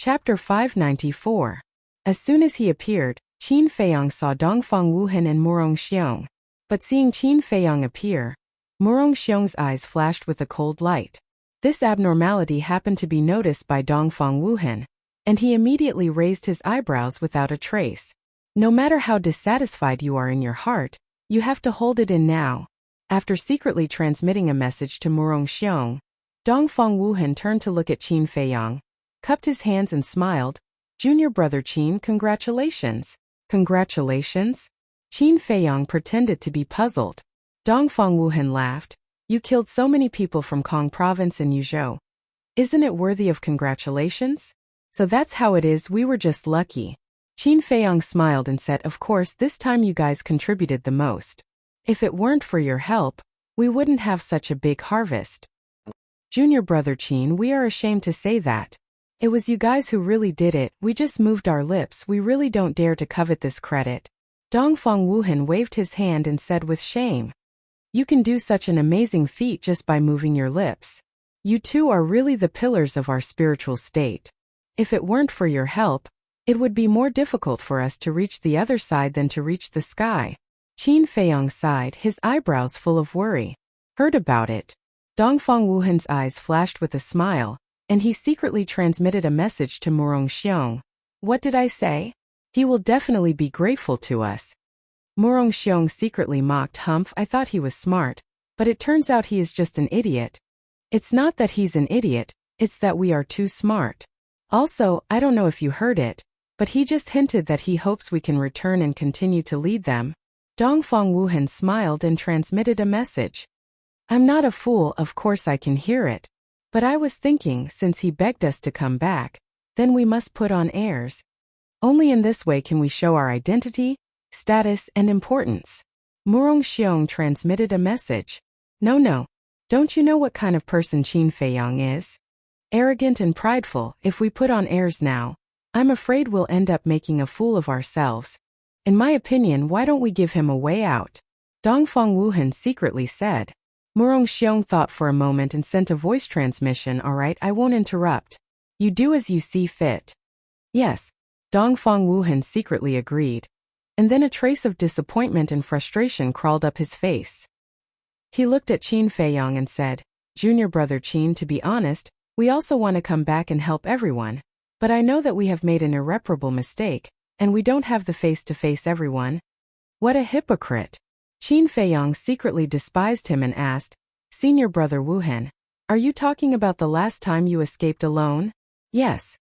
Chapter 594. As soon as he appeared, Qin Feiyang saw Dongfang Wuhan and Murong Xiong. But seeing Qin Feiyang appear, Murong Xiong's eyes flashed with a cold light. This abnormality happened to be noticed by Dongfang Wuhan, and he immediately raised his eyebrows without a trace. No matter how dissatisfied you are in your heart, you have to hold it in now. After secretly transmitting a message to Murong Xiong, Dongfang Wuhan turned to look at Qin Feiyang, cupped his hands and smiled. Junior brother Qin, congratulations. Congratulations? Qin Feiyang pretended to be puzzled. Dongfang Wuhan laughed. You killed so many people from Kong province and Yuzhou. Isn't it worthy of congratulations? So that's how it is, we were just lucky. Qin Feiyang smiled and said, of course this time you guys contributed the most. If it weren't for your help, we wouldn't have such a big harvest. Junior brother Qin, we are ashamed to say that. It was you guys who really did it, we just moved our lips, we really don't dare to covet this credit. Dongfang Wuhan waved his hand and said with shame. You can do such an amazing feat just by moving your lips. You two are really the pillars of our spiritual state. If it weren't for your help, it would be more difficult for us to reach the other side than to reach the sky. Qin Feiyang sighed, his eyebrows full of worry. Heard about it. Dongfang Wuhan's eyes flashed with a smile, and he secretly transmitted a message to Murong Xiong. What did I say? He will definitely be grateful to us. Murong Xiong secretly mocked, Humph, I thought he was smart, but it turns out he is just an idiot. It's not that he's an idiot, it's that we are too smart. Also, I don't know if you heard it, but he just hinted that he hopes we can return and continue to lead them. Dongfang Wuhan smiled and transmitted a message. I'm not a fool, of course I can hear it. But I was thinking, since he begged us to come back, then we must put on airs. Only in this way can we show our identity, status, and importance. Murong Xiong transmitted a message. No. Don't you know what kind of person Qin Feiyang is? Arrogant and prideful. If we put on airs now, I'm afraid we'll end up making a fool of ourselves. In my opinion, why don't we give him a way out? Dongfang Wuhan secretly said. Murong Xiong thought for a moment and sent a voice transmission. All right, I won't interrupt. You do as you see fit. Yes. Dongfang Wuhan secretly agreed. And then a trace of disappointment and frustration crawled up his face. He looked at Qin Feiyang and said, Junior brother Qin, to be honest, we also want to come back and help everyone. But I know that we have made an irreparable mistake, and we don't have the face to face everyone. What a hypocrite. Qin Feiyang secretly despised him and asked, Senior brother Wuhan, are you talking about the last time you escaped alone? Yes.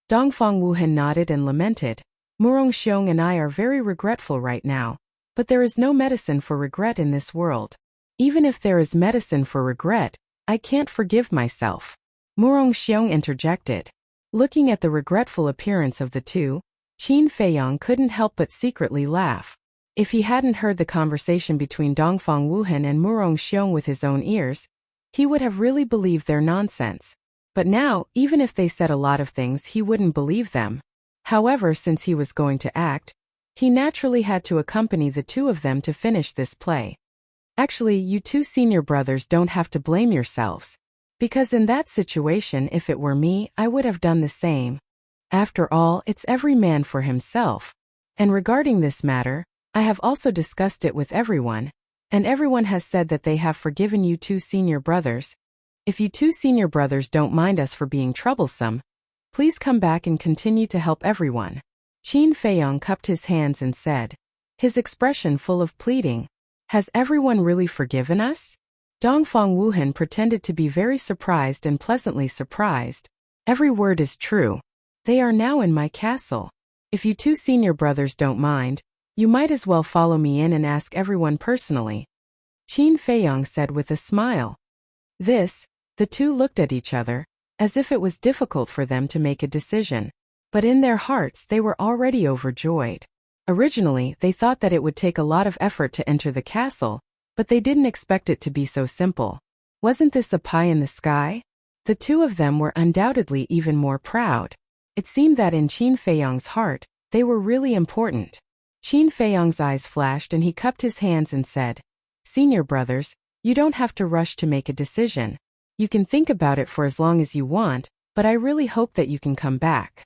Dongfang Wuhan nodded and lamented. Murong Xiong and I are very regretful right now, but there is no medicine for regret in this world. Even if there is medicine for regret, I can't forgive myself. Murong Xiong interjected. Looking at the regretful appearance of the two, Qin Feiyang couldn't help but secretly laugh. If he hadn't heard the conversation between Dongfang Wuhan and Murong Xiong with his own ears, he would have really believed their nonsense. But now, even if they said a lot of things, he wouldn't believe them. However, since he was going to act, he naturally had to accompany the two of them to finish this play. Actually, you two senior brothers don't have to blame yourselves. Because in that situation, if it were me, I would have done the same. After all, it's every man for himself. And regarding this matter, I have also discussed it with everyone, and everyone has said that they have forgiven you two senior brothers. If you two senior brothers don't mind us for being troublesome, please come back and continue to help everyone. Qin Feiyang cupped his hands and said, his expression full of pleading, has everyone really forgiven us? Dongfang Wuhan pretended to be very surprised and pleasantly surprised. Every word is true. They are now in my castle. If you two senior brothers don't mind, you might as well follow me in and ask everyone personally. Qin Feiyang said with a smile. The two looked at each other, as if it was difficult for them to make a decision. But in their hearts they were already overjoyed. Originally, they thought that it would take a lot of effort to enter the castle, but they didn't expect it to be so simple. Wasn't this a pie in the sky? The two of them were undoubtedly even more proud. It seemed that in Qin Feiyang's heart, they were really important. Qin Feiyang's eyes flashed and he cupped his hands and said, Senior brothers, you don't have to rush to make a decision. You can think about it for as long as you want, but I really hope that you can come back.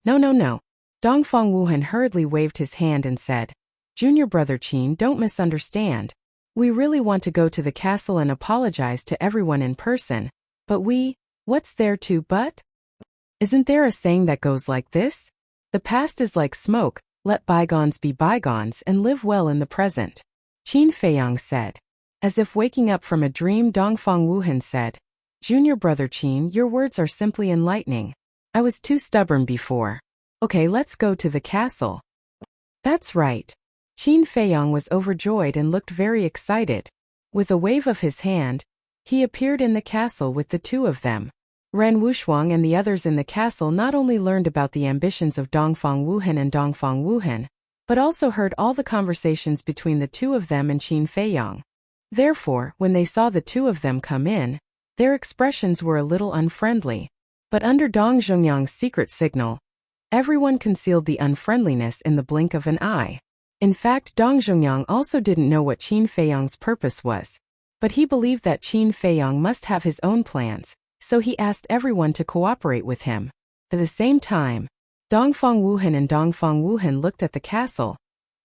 No, no, no. Dongfang Wuhan hurriedly waved his hand and said, Junior brother Qin, don't misunderstand. We really want to go to the castle and apologize to everyone in person, but what's there to but? Isn't there a saying that goes like this? The past is like smoke, let bygones be bygones and live well in the present. Qin Feiyang said. As if waking up from a dream, Dongfang Wuhan said, Junior brother Qin, your words are simply enlightening. I was too stubborn before. Okay, let's go to the castle. That's right. Qin Feiyang was overjoyed and looked very excited. With a wave of his hand, he appeared in the castle with the two of them. Ren Wushuang and the others in the castle not only learned about the ambitions of Dongfang Wuhan and Dongfang Wuhan, but also heard all the conversations between the two of them and Qin Feiyang. Therefore, when they saw the two of them come in, their expressions were a little unfriendly. But under Dong Zhongyang's secret signal, everyone concealed the unfriendliness in the blink of an eye. In fact, Dong Zhongyang also didn't know what Qin Feiyang's purpose was. But he believed that Qin Feiyang must have his own plans, so he asked everyone to cooperate with him. At the same time, Dongfang Wuhan and Dongfang Wuhan looked at the castle,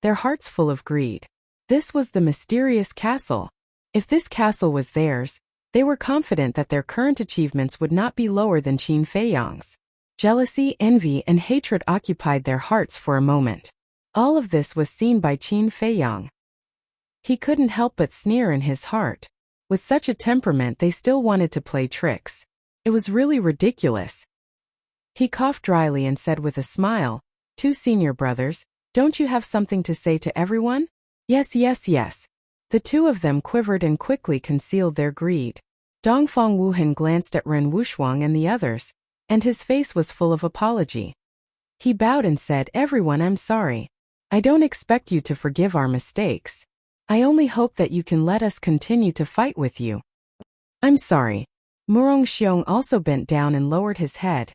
their hearts full of greed. This was the mysterious castle. If this castle was theirs, they were confident that their current achievements would not be lower than Qin Feiyang's. Jealousy, envy, and hatred occupied their hearts for a moment. All of this was seen by Qin Feiyang. He couldn't help but sneer in his heart. With such a temperament, they still wanted to play tricks. It was really ridiculous. He coughed dryly and said with a smile, Two senior brothers, don't you have something to say to everyone? Yes, yes, yes. The two of them quivered and quickly concealed their greed. Dongfang Wuhan glanced at Ren Wushuang and the others, and his face was full of apology. He bowed and said, Everyone, I'm sorry. I don't expect you to forgive our mistakes. I only hope that you can let us continue to fight with you. I'm sorry. Murong Xiong also bent down and lowered his head,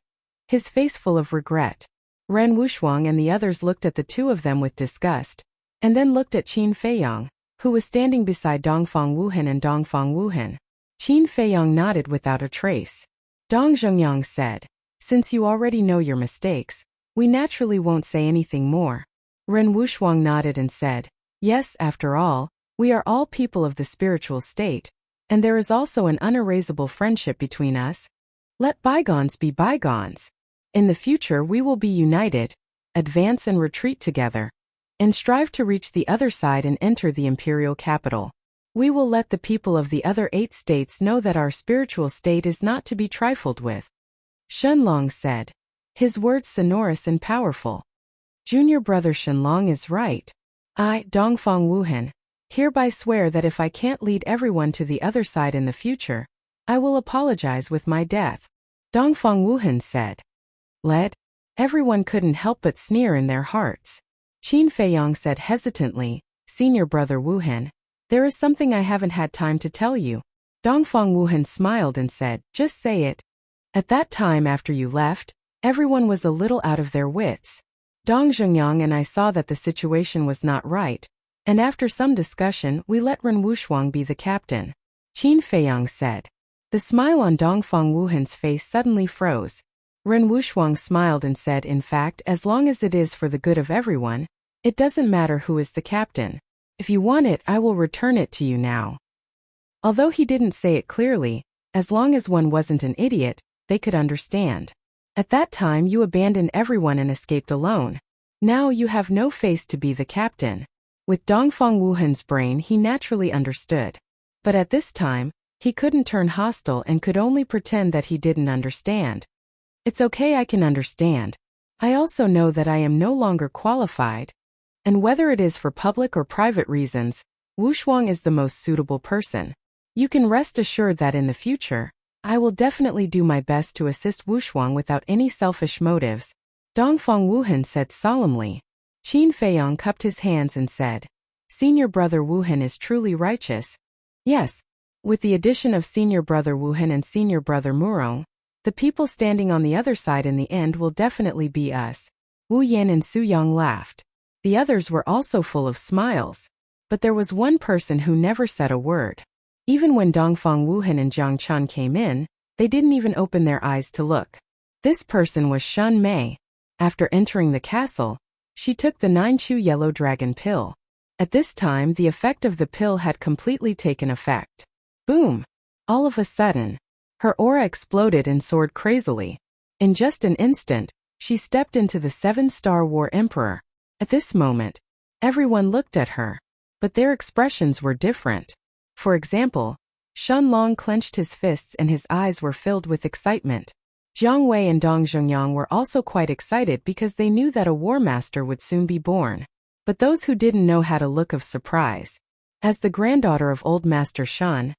his face full of regret. Ren Wushuang and the others looked at the two of them with disgust, and then looked at Qin Feiyang, who was standing beside Dongfang Wuhan and Dongfang Wuhan. Qin Feiyang nodded without a trace. Dong Zhongyang said, Since you already know your mistakes, we naturally won't say anything more. Ren Wushuang nodded and said, Yes, after all, we are all people of the spiritual state, and there is also an unerasable friendship between us. Let bygones be bygones. In the future we will be united, advance and retreat together, and strive to reach the other side and enter the imperial capital. We will let the people of the other 8 states know that our spiritual state is not to be trifled with. Shenlong said, his words sonorous and powerful. Junior brother Shenlong is right. I, Dongfang Wuhan, hereby swear that if I can't lead everyone to the other side in the future, I will apologize with my death. Dongfang Wuhan said. Led? Everyone couldn't help but sneer in their hearts. Qin Feiyang said hesitantly, Senior brother Wuhan, there is something I haven't had time to tell you. Dongfang Wuhan smiled and said, Just say it. At that time after you left, everyone was a little out of their wits. Dong Zhongyang and I saw that the situation was not right, and after some discussion, we let Ren Wushuang be the captain. Qin Feiyang said. The smile on Dongfang Wuhan's face suddenly froze. Ren Wushuang smiled and said, In fact, as long as it is for the good of everyone, it doesn't matter who is the captain. If you want it, I will return it to you now. Although he didn't say it clearly, as long as one wasn't an idiot, they could understand. At that time you abandoned everyone and escaped alone. Now you have no face to be the captain. With Dongfang Wuhan's brain he naturally understood. But at this time, he couldn't turn hostile and could only pretend that he didn't understand. It's okay, I can understand. I also know that I am no longer qualified. And whether it is for public or private reasons, Wushuang is the most suitable person. You can rest assured that in the future, I will definitely do my best to assist Wushuang without any selfish motives. Dongfang Wuhan said solemnly. Qin Feiyang cupped his hands and said, Senior brother Wuhan is truly righteous. Yes. With the addition of senior brother Wuhan and senior brother Murong, the people standing on the other side in the end will definitely be us. Wu Yan and Su Yang laughed. The others were also full of smiles. But there was one person who never said a word. Even when Dongfang Wuhan and Jiang Chun came in, they didn't even open their eyes to look. This person was Shun Mei. After entering the castle, she took the 9-chew yellow dragon pill. At this time, the effect of the pill had completely taken effect. Boom! All of a sudden, her aura exploded and soared crazily. In just an instant, she stepped into the 7-star War Emperor. At this moment, everyone looked at her, but their expressions were different. For example, Shen Long clenched his fists and his eyes were filled with excitement. Jiang Wei and Dong Zhongyang were also quite excited because they knew that a war master would soon be born. But those who didn't know had a look of surprise. As the granddaughter of old Master Shen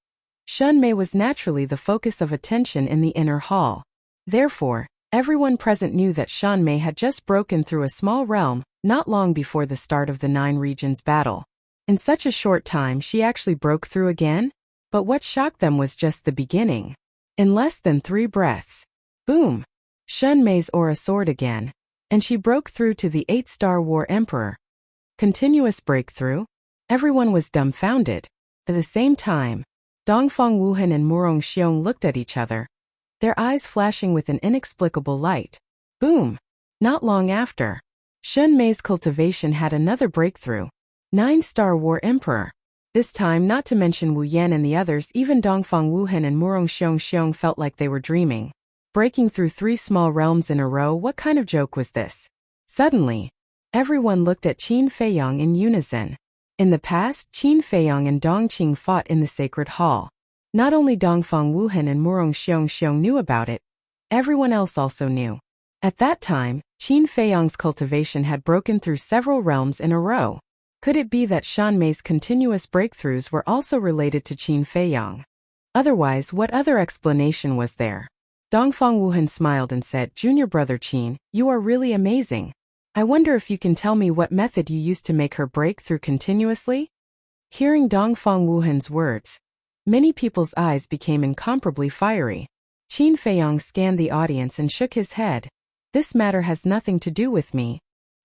Mei was naturally the focus of attention in the inner hall. Therefore, everyone present knew that Shen Mei had just broken through a small realm, not long before the start of the 9 regions battle. In such a short time she actually broke through again? But what shocked them was just the beginning. In less than 3 breaths, boom! Shen Mei's aura soared again, and she broke through to the 8-star War Emperor. Continuous breakthrough? Everyone was dumbfounded. At the same time, Dongfang Wuhan and Murong Xiong looked at each other, their eyes flashing with an inexplicable light. Boom! Not long after, Shen Mei's cultivation had another breakthrough. 9-star War Emperor. This time, not to mention Wu Yan and the others, even Dongfang Wuhan and Murong Xiong felt like they were dreaming. Breaking through 3 small realms in a row, what kind of joke was this? Suddenly, everyone looked at Qin Feiyang in unison. In the past, Qin Feiyang and Dong Qing fought in the Sacred Hall. Not only Dongfang Wuhan and Murong Xiong knew about it, everyone else also knew. At that time, Qin Feiyang's cultivation had broken through several realms in a row. Could it be that Shen Mei's continuous breakthroughs were also related to Qin Feiyang? Otherwise, what other explanation was there? Dongfang Wuhan smiled and said, "Junior brother Qin, you are really amazing. I wonder if you can tell me what method you used to make her break through continuously?" Hearing Dongfang Wuhan's words, many people's eyes became incomparably fiery. Qin Feiyang scanned the audience and shook his head. "This matter has nothing to do with me."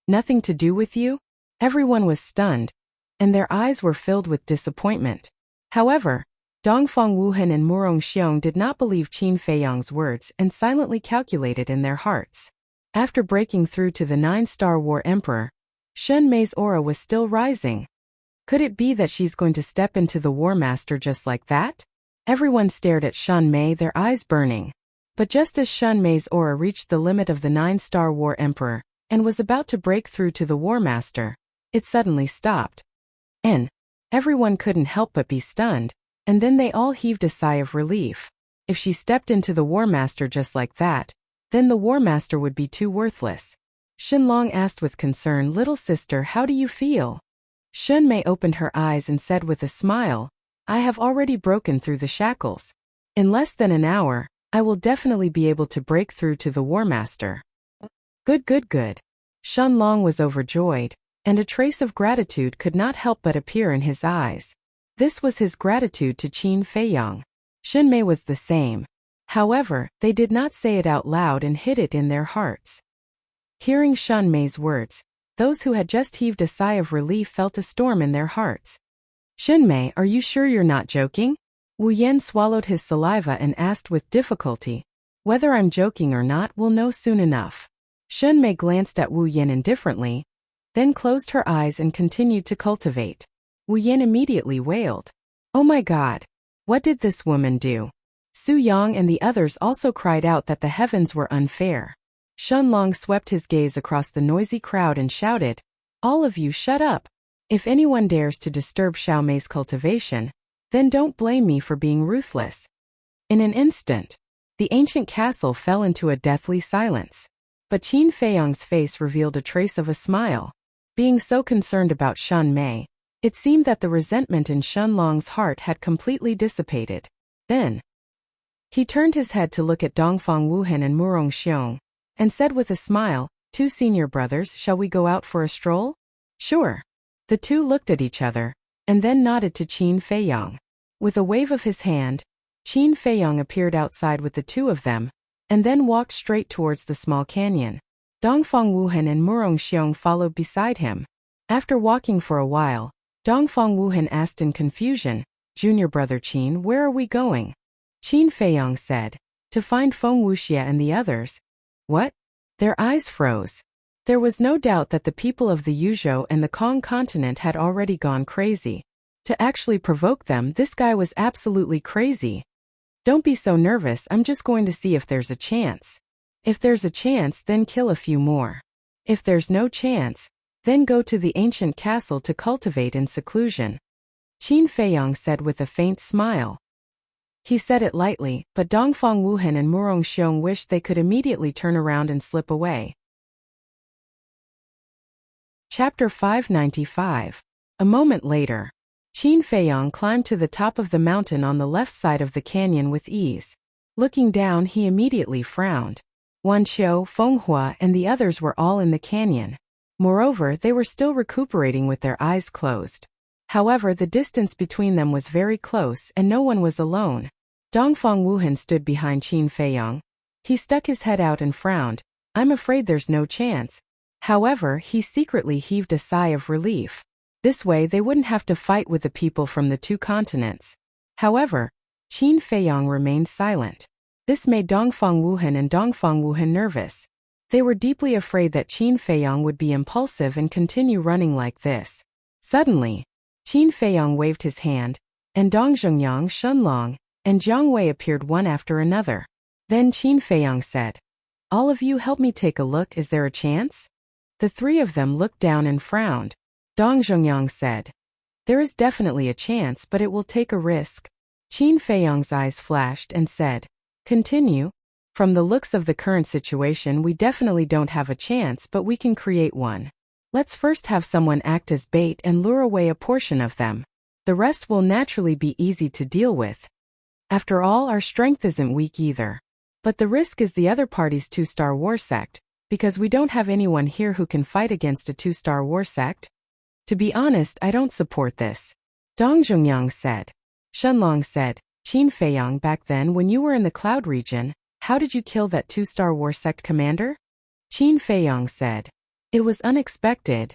"Nothing to do with you?" Everyone was stunned, and their eyes were filled with disappointment. However, Dongfang Wuhan and Murong Xiong did not believe Qin Feiyang's words and silently calculated in their hearts. After breaking through to the 9-star War Emperor, Shen Mei's aura was still rising. Could it be that she's going to step into the War Master just like that? Everyone stared at Shen Mei, their eyes burning. But just as Shen Mei's aura reached the limit of the 9-star War Emperor and was about to break through to the War Master, it suddenly stopped. And everyone couldn't help but be stunned, and then they all heaved a sigh of relief. If she stepped into the War Master just like that, then the War Master would be too worthless. Shen Long asked with concern, "Little sister, how do you feel?" Shen Mei opened her eyes and said with a smile, "I have already broken through the shackles. In less than an hour, I will definitely be able to break through to the War Master." Good. Shen Long was overjoyed, and a trace of gratitude could not help but appear in his eyes. This was his gratitude to Qin Feiyang. Shen Mei was the same. However, they did not say it out loud and hid it in their hearts. Hearing Shen Mei's words, those who had just heaved a sigh of relief felt a storm in their hearts. "Shen Mei, are you sure you're not joking?" Wu Yan swallowed his saliva and asked with difficulty. "Whether I'm joking or not, we'll know soon enough." Shen Mei glanced at Wu Yan indifferently, then closed her eyes and continued to cultivate. Wu Yan immediately wailed, "Oh my God! What did this woman do?" Su Yang and the others also cried out that the heavens were unfair. Shen Long swept his gaze across the noisy crowd and shouted, "All of you shut up! If anyone dares to disturb Xiao Mei's cultivation, then don't blame me for being ruthless." In an instant, the ancient castle fell into a deathly silence. But Qin Feiyang's face revealed a trace of a smile. Being so concerned about Shen Mei, it seemed that the resentment in Shen Long's heart had completely dissipated. Then, he turned his head to look at Dongfang Wuhan and Murong Xiong, and said with a smile, "Two senior brothers, shall we go out for a stroll?" "Sure." The two looked at each other, and then nodded to Qin Feiyang. With a wave of his hand, Qin Feiyang appeared outside with the two of them, and then walked straight towards the small canyon. Dongfang Wuhan and Murong Xiong followed beside him. After walking for a while, Dongfang Wuhan asked in confusion, "Junior brother Qin, where are we going?" Qin Feiyang said, "To find Feng Wuxia and the others." "What?" Their eyes froze. There was no doubt that the people of the Yuzhou and the Kong continent had already gone crazy. To actually provoke them, this guy was absolutely crazy. Don't be so nervous, I'm just going to see if there's a chance. If there's a chance, then kill a few more. If there's no chance, then go to the ancient castle to cultivate in seclusion. Qin Feiyang said with a faint smile. He said it lightly, but Dongfang Wuhan and Murong Xiong wished they could immediately turn around and slip away. Chapter 595. A moment later. Qin Feiyang climbed to the top of the mountain on the left side of the canyon with ease. Looking down, he immediately frowned. Wan Qiu, Fenghua, and the others were all in the canyon. Moreover, they were still recuperating with their eyes closed. However, the distance between them was very close and no one was alone. Dongfang Wuhan stood behind Qin Feiyang. He stuck his head out and frowned. I'm afraid there's no chance. However, he secretly heaved a sigh of relief. This way they wouldn't have to fight with the people from the two continents. However, Qin Feiyang remained silent. This made Dongfang Wuhan and Dongfang Wuhan nervous. They were deeply afraid that Qin Feiyang would be impulsive and continue running like this. Suddenly, Qin Feiyang waved his hand, and Dong Zhengyang, Shunlong, and Jiang Wei appeared one after another. Then Qin Feiyang said, "All of you help me take a look, is there a chance?" The three of them looked down and frowned. Dong Zhengyang said, "There is definitely a chance, but it will take a risk." Qin Feiyang's eyes flashed and said, "Continue. From the looks of the current situation, we definitely don't have a chance, but we can create one. Let's first have someone act as bait and lure away a portion of them. The rest will naturally be easy to deal with. After all, our strength isn't weak either. But the risk is the other party's two-star war sect, because we don't have anyone here who can fight against a two-star war sect. To be honest, I don't support this." Dong Zhengyang said. Shunlong said, "Qin Feiyang, back then when you were in the Cloud region, how did you kill that two-star war sect commander?" Qin Feiyang said, "It was unexpected.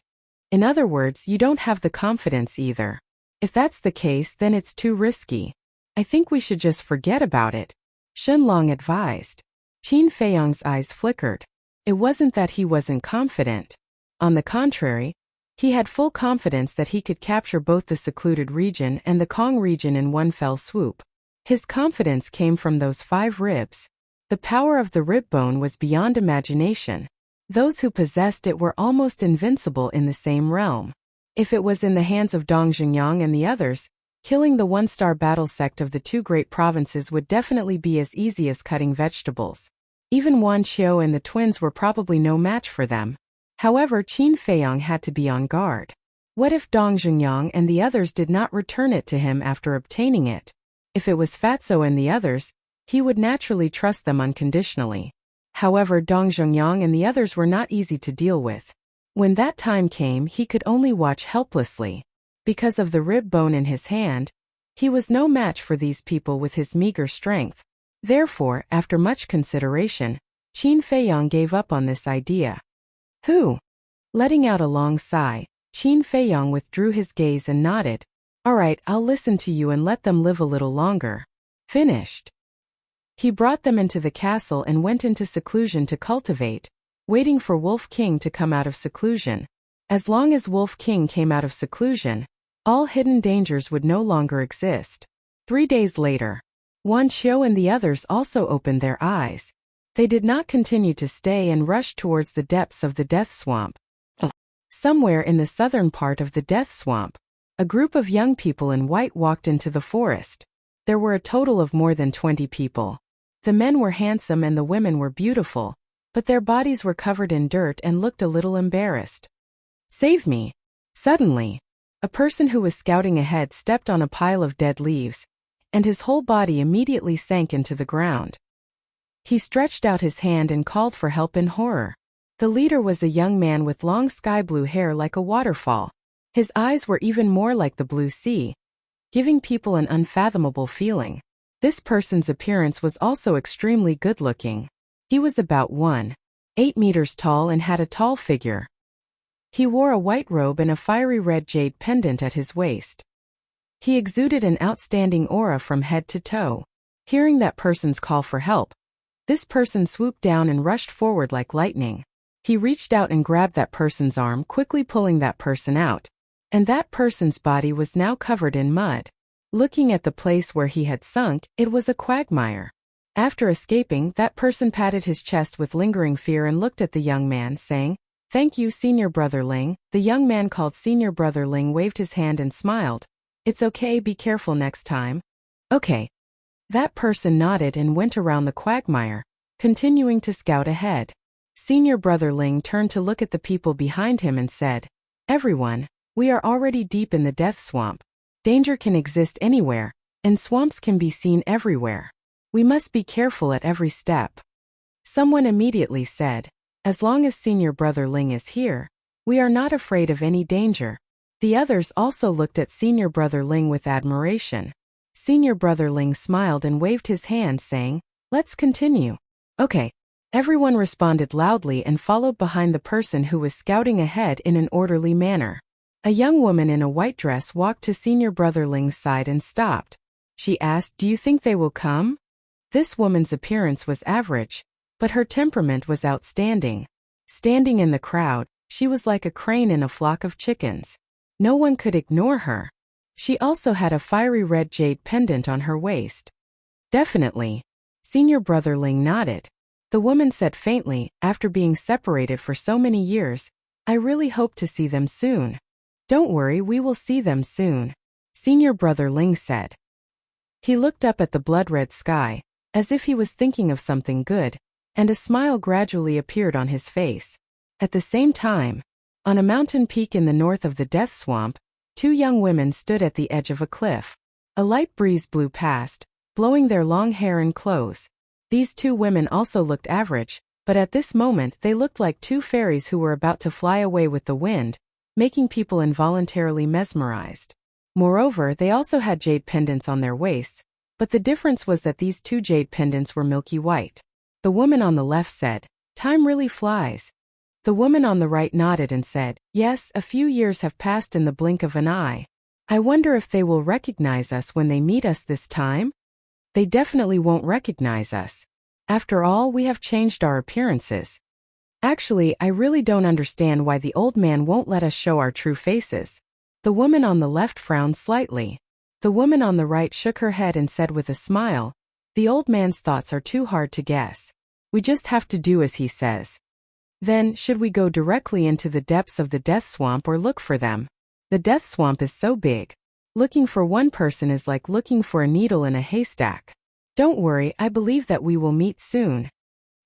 In other words, you don't have the confidence either. If that's the case, then it's too risky. I think we should just forget about it," Shunlong advised. Qin Feiyang's eyes flickered. It wasn't that he wasn't confident. On the contrary, he had full confidence that he could capture both the secluded region and the Kong region in one fell swoop. His confidence came from those 5 ribs. The power of the rib bone was beyond imagination. Those who possessed it were almost invincible in the same realm. If it was in the hands of Dong Zhengyang and the others, killing the one-star battle sect of the 2 great provinces would definitely be as easy as cutting vegetables. Even Wan Qiu and the twins were probably no match for them. However, Qin Feiyang had to be on guard. What if Dong Zhengyang and the others did not return it to him after obtaining it? If it was Fatso and the others, he would naturally trust them unconditionally. However, Dong Zhengyang and the others were not easy to deal with. When that time came, he could only watch helplessly. Because of the rib bone in his hand, he was no match for these people with his meager strength. Therefore, after much consideration, Qin Feiyang gave up on this idea. "Who?" Letting out a long sigh, Qin Feiyang withdrew his gaze and nodded. "All right, I'll listen to you and let them live a little longer." Finished. He brought them into the castle and went into seclusion to cultivate, waiting for Wolf King to come out of seclusion. As long as Wolf King came out of seclusion, all hidden dangers would no longer exist. 3 days later, Wan Qiu and the others also opened their eyes. They did not continue to stay and rushed towards the depths of the Death Swamp. Somewhere in the southern part of the Death Swamp, a group of young people in white walked into the forest. There were a total of more than 20 people. The men were handsome and the women were beautiful, but their bodies were covered in dirt and looked a little embarrassed. "Save me!" Suddenly, a person who was scouting ahead stepped on a pile of dead leaves, and his whole body immediately sank into the ground. He stretched out his hand and called for help in horror. The leader was a young man with long sky-blue hair like a waterfall. His eyes were even more like the blue sea, giving people an unfathomable feeling. This person's appearance was also extremely good-looking. He was about 1.8 meters tall and had a tall figure. He wore a white robe and a fiery red jade pendant at his waist. He exuded an outstanding aura from head to toe. Hearing that person's call for help, This person swooped down and rushed forward like lightning. He reached out and grabbed that person's arm, quickly pulling that person out. And that person's body was now covered in mud. Looking at the place where he had sunk, it was a quagmire. After escaping, that person patted his chest with lingering fear and looked at the young man, saying, "Thank you, Senior Brother Ling." The young man called Senior Brother Ling waved his hand and smiled. "It's okay, be careful next time." "Okay." That person nodded and went around the quagmire, continuing to scout ahead. Senior Brother Ling turned to look at the people behind him and said, "Everyone, we are already deep in the death swamp. Danger can exist anywhere, and swamps can be seen everywhere. We must be careful at every step." Someone immediately said, "As long as Senior Brother Ling is here, we are not afraid of any danger." The others also looked at Senior Brother Ling with admiration. Senior Brother Ling smiled and waved his hand, saying, "Let's continue." "Okay." Everyone responded loudly and followed behind the person who was scouting ahead in an orderly manner. A young woman in a white dress walked to Senior Brother Ling's side and stopped. She asked, "Do you think they will come?" This woman's appearance was average, but her temperament was outstanding. Standing in the crowd, she was like a crane in a flock of chickens. No one could ignore her. She also had a fiery red jade pendant on her waist. "Definitely." Senior Brother Ling nodded. The woman said faintly, "After being separated for so many years, I really hope to see them soon." "Don't worry, we will see them soon," Senior Brother Ling said. He looked up at the blood-red sky, as if he was thinking of something good, and a smile gradually appeared on his face. At the same time, on a mountain peak in the north of the death swamp, two young women stood at the edge of a cliff. A light breeze blew past, blowing their long hair and clothes. These two women also looked average, but at this moment they looked like two fairies who were about to fly away with the wind, making people involuntarily mesmerized. Moreover, they also had jade pendants on their waists, but the difference was that these two jade pendants were milky white. The woman on the left said, "Time really flies." The woman on the right nodded and said, "Yes, a few years have passed in the blink of an eye. I wonder if they will recognize us when they meet us this time?" "They definitely won't recognize us. After all, we have changed our appearances. Actually, I really don't understand why the old man won't let us show our true faces." The woman on the left frowned slightly. The woman on the right shook her head and said with a smile, "The old man's thoughts are too hard to guess. We just have to do as he says." "Then, should we go directly into the depths of the death swamp or look for them? The death swamp is so big. Looking for one person is like looking for a needle in a haystack." "Don't worry, I believe that we will meet soon."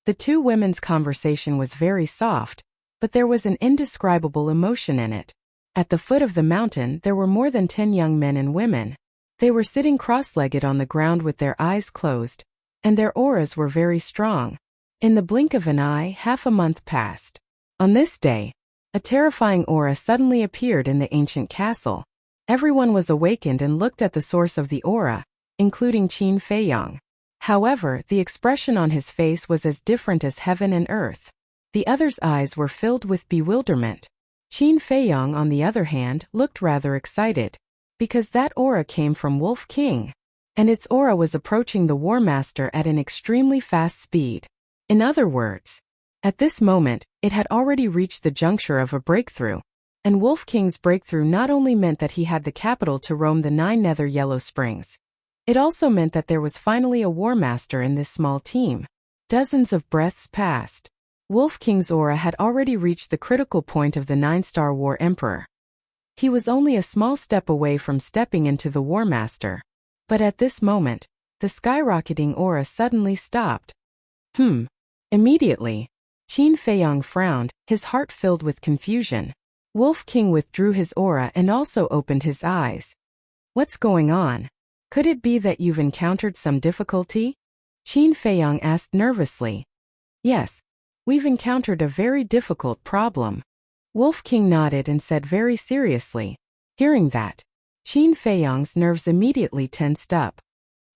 The two women's conversation was very soft, but there was an indescribable emotion in it. At the foot of the mountain there were more than 10 young men and women. They were sitting cross-legged on the ground with their eyes closed, and their auras were very strong. In the blink of an eye, half a month passed. On this day, a terrifying aura suddenly appeared in the ancient castle. Everyone was awakened and looked at the source of the aura, including Qin Feiyang. However, the expression on his face was as different as heaven and earth. The other's eyes were filled with bewilderment. Qin Feiyang, on the other hand, looked rather excited, because that aura came from Wolf King, and its aura was approaching the War Master at an extremely fast speed. In other words, at this moment, it had already reached the juncture of a breakthrough, and Wolf King's breakthrough not only meant that he had the capital to roam the 9 nether yellow springs, it also meant that there was finally a War Master in this small team. Dozens of breaths passed. Wolf King's aura had already reached the critical point of the 9-star War Emperor. He was only a small step away from stepping into the War Master. But at this moment, the skyrocketing aura suddenly stopped. Immediately, Qin Feiyang frowned, his heart filled with confusion. Wolf King withdrew his aura and also opened his eyes. "What's going on? Could it be that you've encountered some difficulty?" Qin Feiyang asked nervously. "Yes, we've encountered a very difficult problem." Wolf King nodded and said very seriously. Hearing that, Qin Feiyang's nerves immediately tensed up.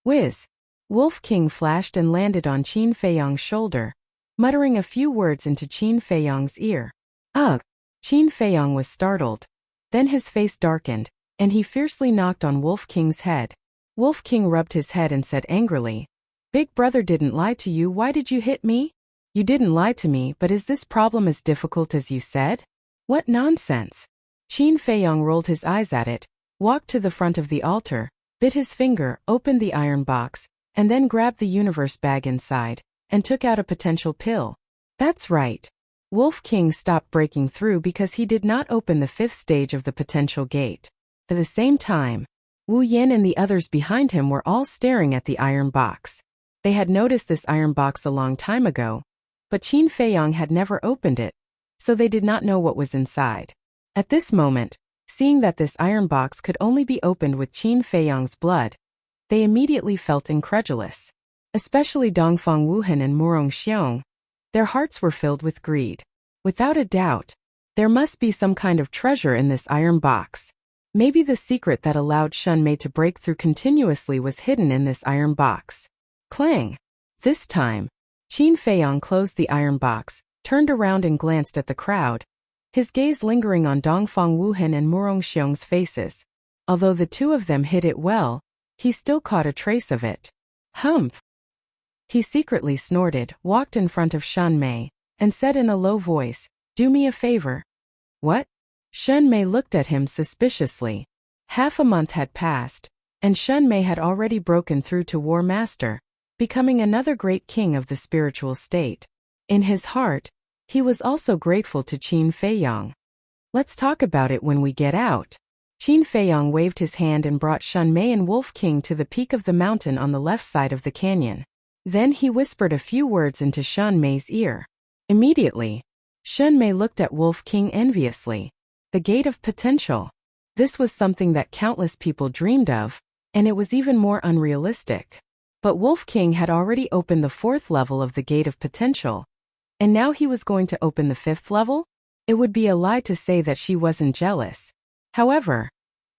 Whiz! Wolf King flashed and landed on Qin Feiyang's shoulder, muttering a few words into Qin Feiyang's ear. "Ugh!" Qin Feiyang was startled. Then his face darkened, and he fiercely knocked on Wolf King's head. Wolf King rubbed his head and said angrily, Big brother didn't lie to you. Why did you hit me? You didn't lie to me, but is this problem as difficult as you said? What nonsense. Qin Feiyong rolled his eyes at it, walked to the front of the altar, bit his finger, opened the iron box, and then grabbed the universe bag inside, and took out a potential pill. That's right. Wolf King stopped breaking through because he did not open the fifth stage of the potential gate. At the same time, Wu Yin and the others behind him were all staring at the iron box. They had noticed this iron box a long time ago, but Qin Feiyong had never opened it, so they did not know what was inside. At this moment, seeing that this iron box could only be opened with Qin Feiyong's blood, they immediately felt incredulous. Especially Dongfang Wuhan and Murong Xiong. Their hearts were filled with greed. Without a doubt, there must be some kind of treasure in this iron box. Maybe the secret that allowed Shun Mei to break through continuously was hidden in this iron box. Clang! This time, Qin Feiyong closed the iron box, turned around and glanced at the crowd, his gaze lingering on Dongfang Wuhan and Murong Xiong's faces. Although the two of them hid it well, he still caught a trace of it. Humph! He secretly snorted, walked in front of Shun Mei, and said in a low voice, "Do me a favor." What? Shun Mei looked at him suspiciously. Half a month had passed, and Shun Mei had already broken through to War Master, becoming another great king of the spiritual state. In his heart, he was also grateful to Qin Feiyong. Let's talk about it when we get out. Qin Feiyong waved his hand and brought Shun Mei and Wolf King to the peak of the mountain on the left side of the canyon. Then he whispered a few words into Shun Mei's ear. Immediately, Shun Mei looked at Wolf King enviously. The gate of potential. This was something that countless people dreamed of, and it was even more unrealistic. But Wolf King had already opened the 4th level of the gate of potential, and now he was going to open the 5th level? It would be a lie to say that she wasn't jealous. However,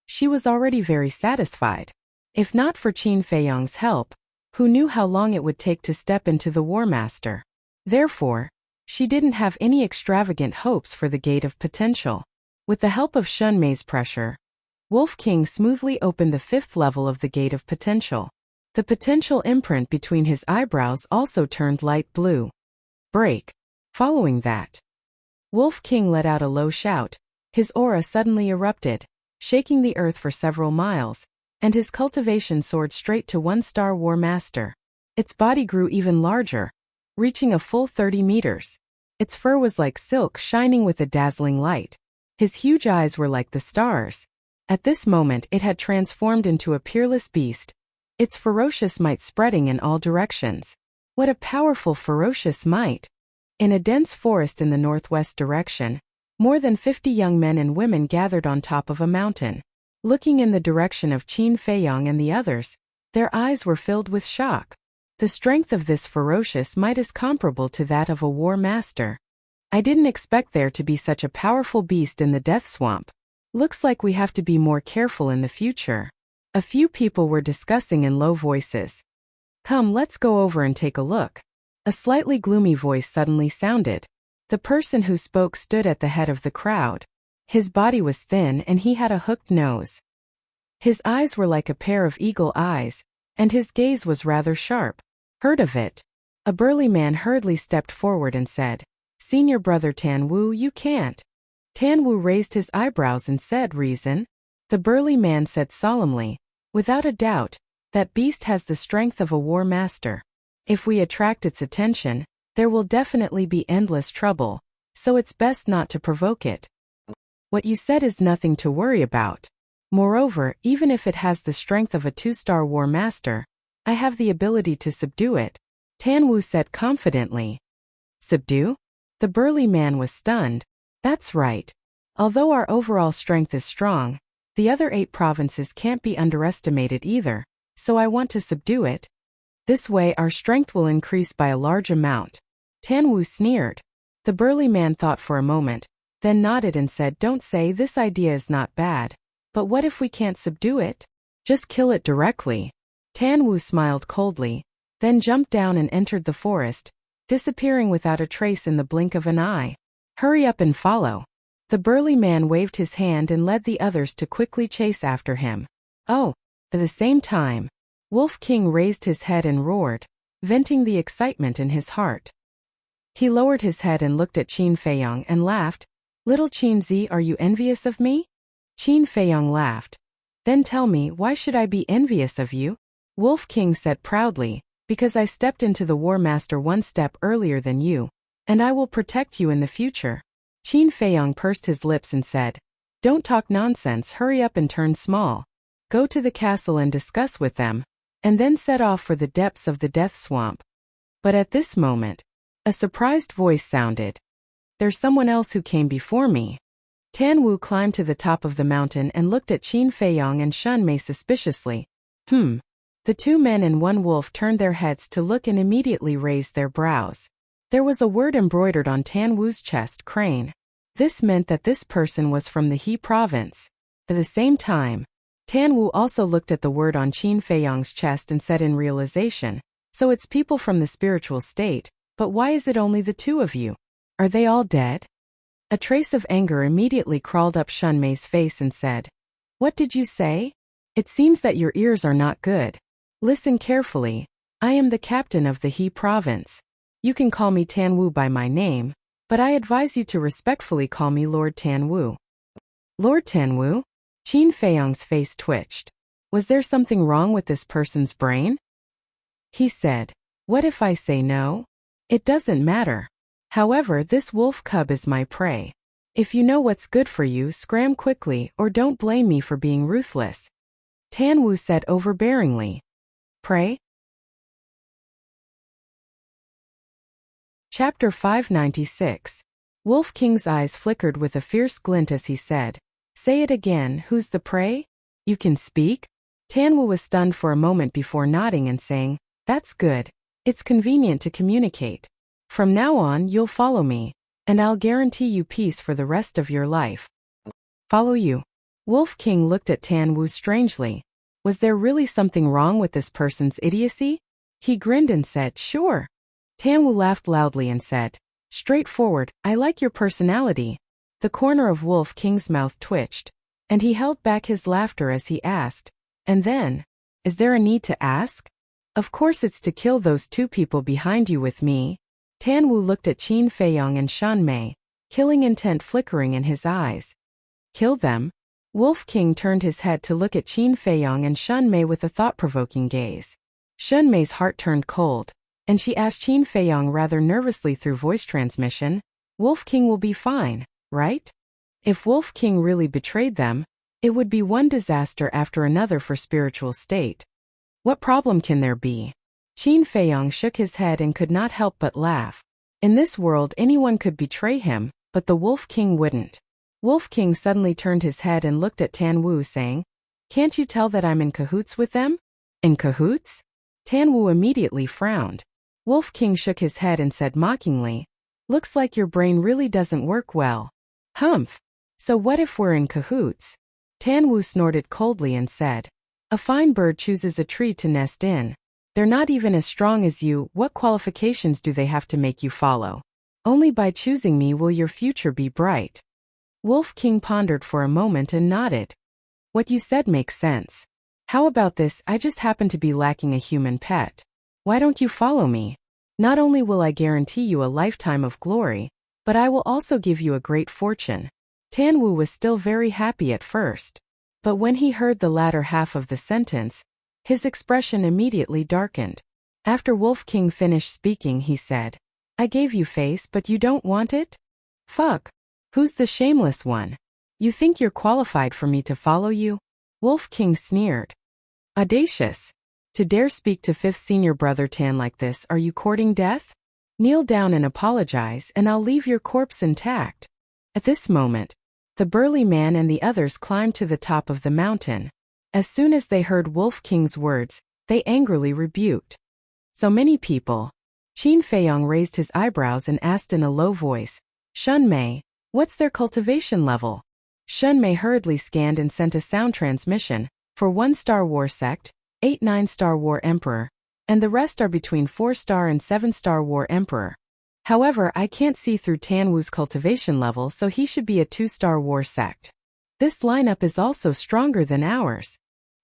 she was already very satisfied. If not for Qin Feiyong's help, who knew how long it would take to step into the War Master? Therefore, she didn't have any extravagant hopes for the gate of potential. With the help of Shun Mei's pressure, Wolf King smoothly opened the 5th level of the gate of potential. The potential imprint between his eyebrows also turned light blue. Break. Following that, Wolf King let out a low shout. His aura suddenly erupted, shaking the earth for several miles, and his cultivation soared straight to 1-star War Master. Its body grew even larger, reaching a full 30 meters. Its fur was like silk shining with a dazzling light. His huge eyes were like the stars. At this moment it had transformed into a peerless beast, its ferocious might spreading in all directions. What a powerful ferocious might! In a dense forest in the northwest direction, more than 50 young men and women gathered on top of a mountain. Looking in the direction of Qin Feiyong and the others, their eyes were filled with shock. The strength of this ferocious might is comparable to that of a War Master. I didn't expect there to be such a powerful beast in the Death Swamp. Looks like we have to be more careful in the future. A few people were discussing in low voices. Come, let's go over and take a look. A slightly gloomy voice suddenly sounded. The person who spoke stood at the head of the crowd. His body was thin and he had a hooked nose. His eyes were like a pair of eagle eyes, and his gaze was rather sharp. Heard of it? A burly man hurriedly stepped forward and said, "Senior brother Tan Wu, you can't." Tan Wu raised his eyebrows and said, "Reason?" The burly man said solemnly, "Without a doubt, that beast has the strength of a War Master. If we attract its attention, there will definitely be endless trouble, so it's best not to provoke it. What you said is nothing to worry about. Moreover, even if it has the strength of a 2-star War Master, I have the ability to subdue it," Tan Wu said confidently. Subdue? The burly man was stunned. That's right. Although our overall strength is strong, the other 8 provinces can't be underestimated either, so I want to subdue it. This way our strength will increase by a large amount. Tan Wu sneered. The burly man thought for a moment, then nodded and said, "Don't say this idea is not bad, but what if we can't subdue it? Just kill it directly." Tan Wu smiled coldly, then jumped down and entered the forest, disappearing without a trace in the blink of an eye. "Hurry up and follow." The burly man waved his hand and led the others to quickly chase after him. Oh! At the same time, Wolf King raised his head and roared. venting the excitement in his heart. He lowered his head and looked at Qin Feiyang and laughed. Little Qin Zi, are you envious of me? Qin Feiyang laughed. Then tell me, why should I be envious of you? Wolf King said proudly, because I stepped into the War Master one step earlier than you, and I will protect you in the future. Qin Feiyang pursed his lips and said, don't talk nonsense, hurry up and turn small. Go to the castle and discuss with them, and then set off for the depths of the death swamp. But at this moment, a surprised voice sounded. There's someone else who came before me. Tan Wu climbed to the top of the mountain and looked at Qin Feiyang and Shun Mei suspiciously. The two men and one wolf turned their heads to look and immediately raised their brows. There was a word embroidered on Tan Wu's chest, crane. This meant that this person was from the He province. At the same time, Tan Wu also looked at the word on Qin Feiyang's chest and said in realization, so it's people from the spiritual state, but why is it only the two of you? Are they all dead? A trace of anger immediately crawled up Shun Mei's face and said, what did you say? It seems that your ears are not good. Listen carefully. I am the captain of the He province. You can call me Tan Wu by my name, but I advise you to respectfully call me Lord Tan Wu. Lord Tan Wu? Qin Feiyang's face twitched. Was there something wrong with this person's brain? He said, what if I say no? It doesn't matter. However, this wolf cub is my prey. If you know what's good for you, scram quickly or don't blame me for being ruthless. Tan Wu said overbearingly. Prey? Chapter 596. Wolf King's eyes flickered with a fierce glint as he said, say it again, who's the prey? You can speak? Tan Wu was stunned for a moment before nodding and saying, that's good. It's convenient to communicate. From now on, you'll follow me, and I'll guarantee you peace for the rest of your life. Follow you? Wolf King looked at Tan Wu strangely. Was there really something wrong with this person's idiocy? He grinned and said, sure. Tan Wu laughed loudly and said, straightforward, I like your personality. The corner of Wolf King's mouth twitched, and he held back his laughter as he asked, and then, is there a need to ask? Of course it's to kill those two people behind you with me. Tan Wu looked at Qin Feiyang and Shun Mei, killing intent flickering in his eyes. Kill them? Wolf King turned his head to look at Qin Feiyang and Shun Mei with a thought-provoking gaze. Shun Mei's heart turned cold, and she asked Qin Feiyang rather nervously through voice transmission, Wolf King will be fine, right? If Wolf King really betrayed them, it would be one disaster after another for spiritual state. What problem can there be? Qin Feiyang shook his head and could not help but laugh. In this world anyone could betray him, but the Wolf King wouldn't. Wolf King suddenly turned his head and looked at Tan Wu saying, can't you tell that I'm in cahoots with them? In cahoots? Tan Wu immediately frowned. Wolf King shook his head and said mockingly, looks like your brain really doesn't work well. Humph. So what if we're in cahoots? Tan Wu snorted coldly and said, a fine bird chooses a tree to nest in. They're not even as strong as you, what qualifications do they have to make you follow? Only by choosing me will your future be bright. Wolf King pondered for a moment and nodded. What you said makes sense. How about this, I just happen to be lacking a human pet. Why don't you follow me? Not only will I guarantee you a lifetime of glory, but I will also give you a great fortune. Tan Wu was still very happy at first. But when he heard the latter half of the sentence, his expression immediately darkened. After Wolf King finished speaking, he said, I gave you face, but you don't want it? Fuck. Who's the shameless one? You think you're qualified for me to follow you? Wolf King sneered. Audacious. To dare speak to fifth senior brother Tan like this, are you courting death? Kneel down and apologize and I'll leave your corpse intact. At this moment, the burly man and the others climbed to the top of the mountain. As soon as they heard Wolf King's words, they angrily rebuked. So many people. Qin Feiyang raised his eyebrows and asked in a low voice, Shun Mei, what's their cultivation level? Shun Mei hurriedly scanned and sent a sound transmission, for 1-star war sect, 8 9-star war emperor, and the rest are between 4-star and 7-star war emperor. However, I can't see through Tan Wu's cultivation level, so he should be a 2-star war sect. This lineup is also stronger than ours.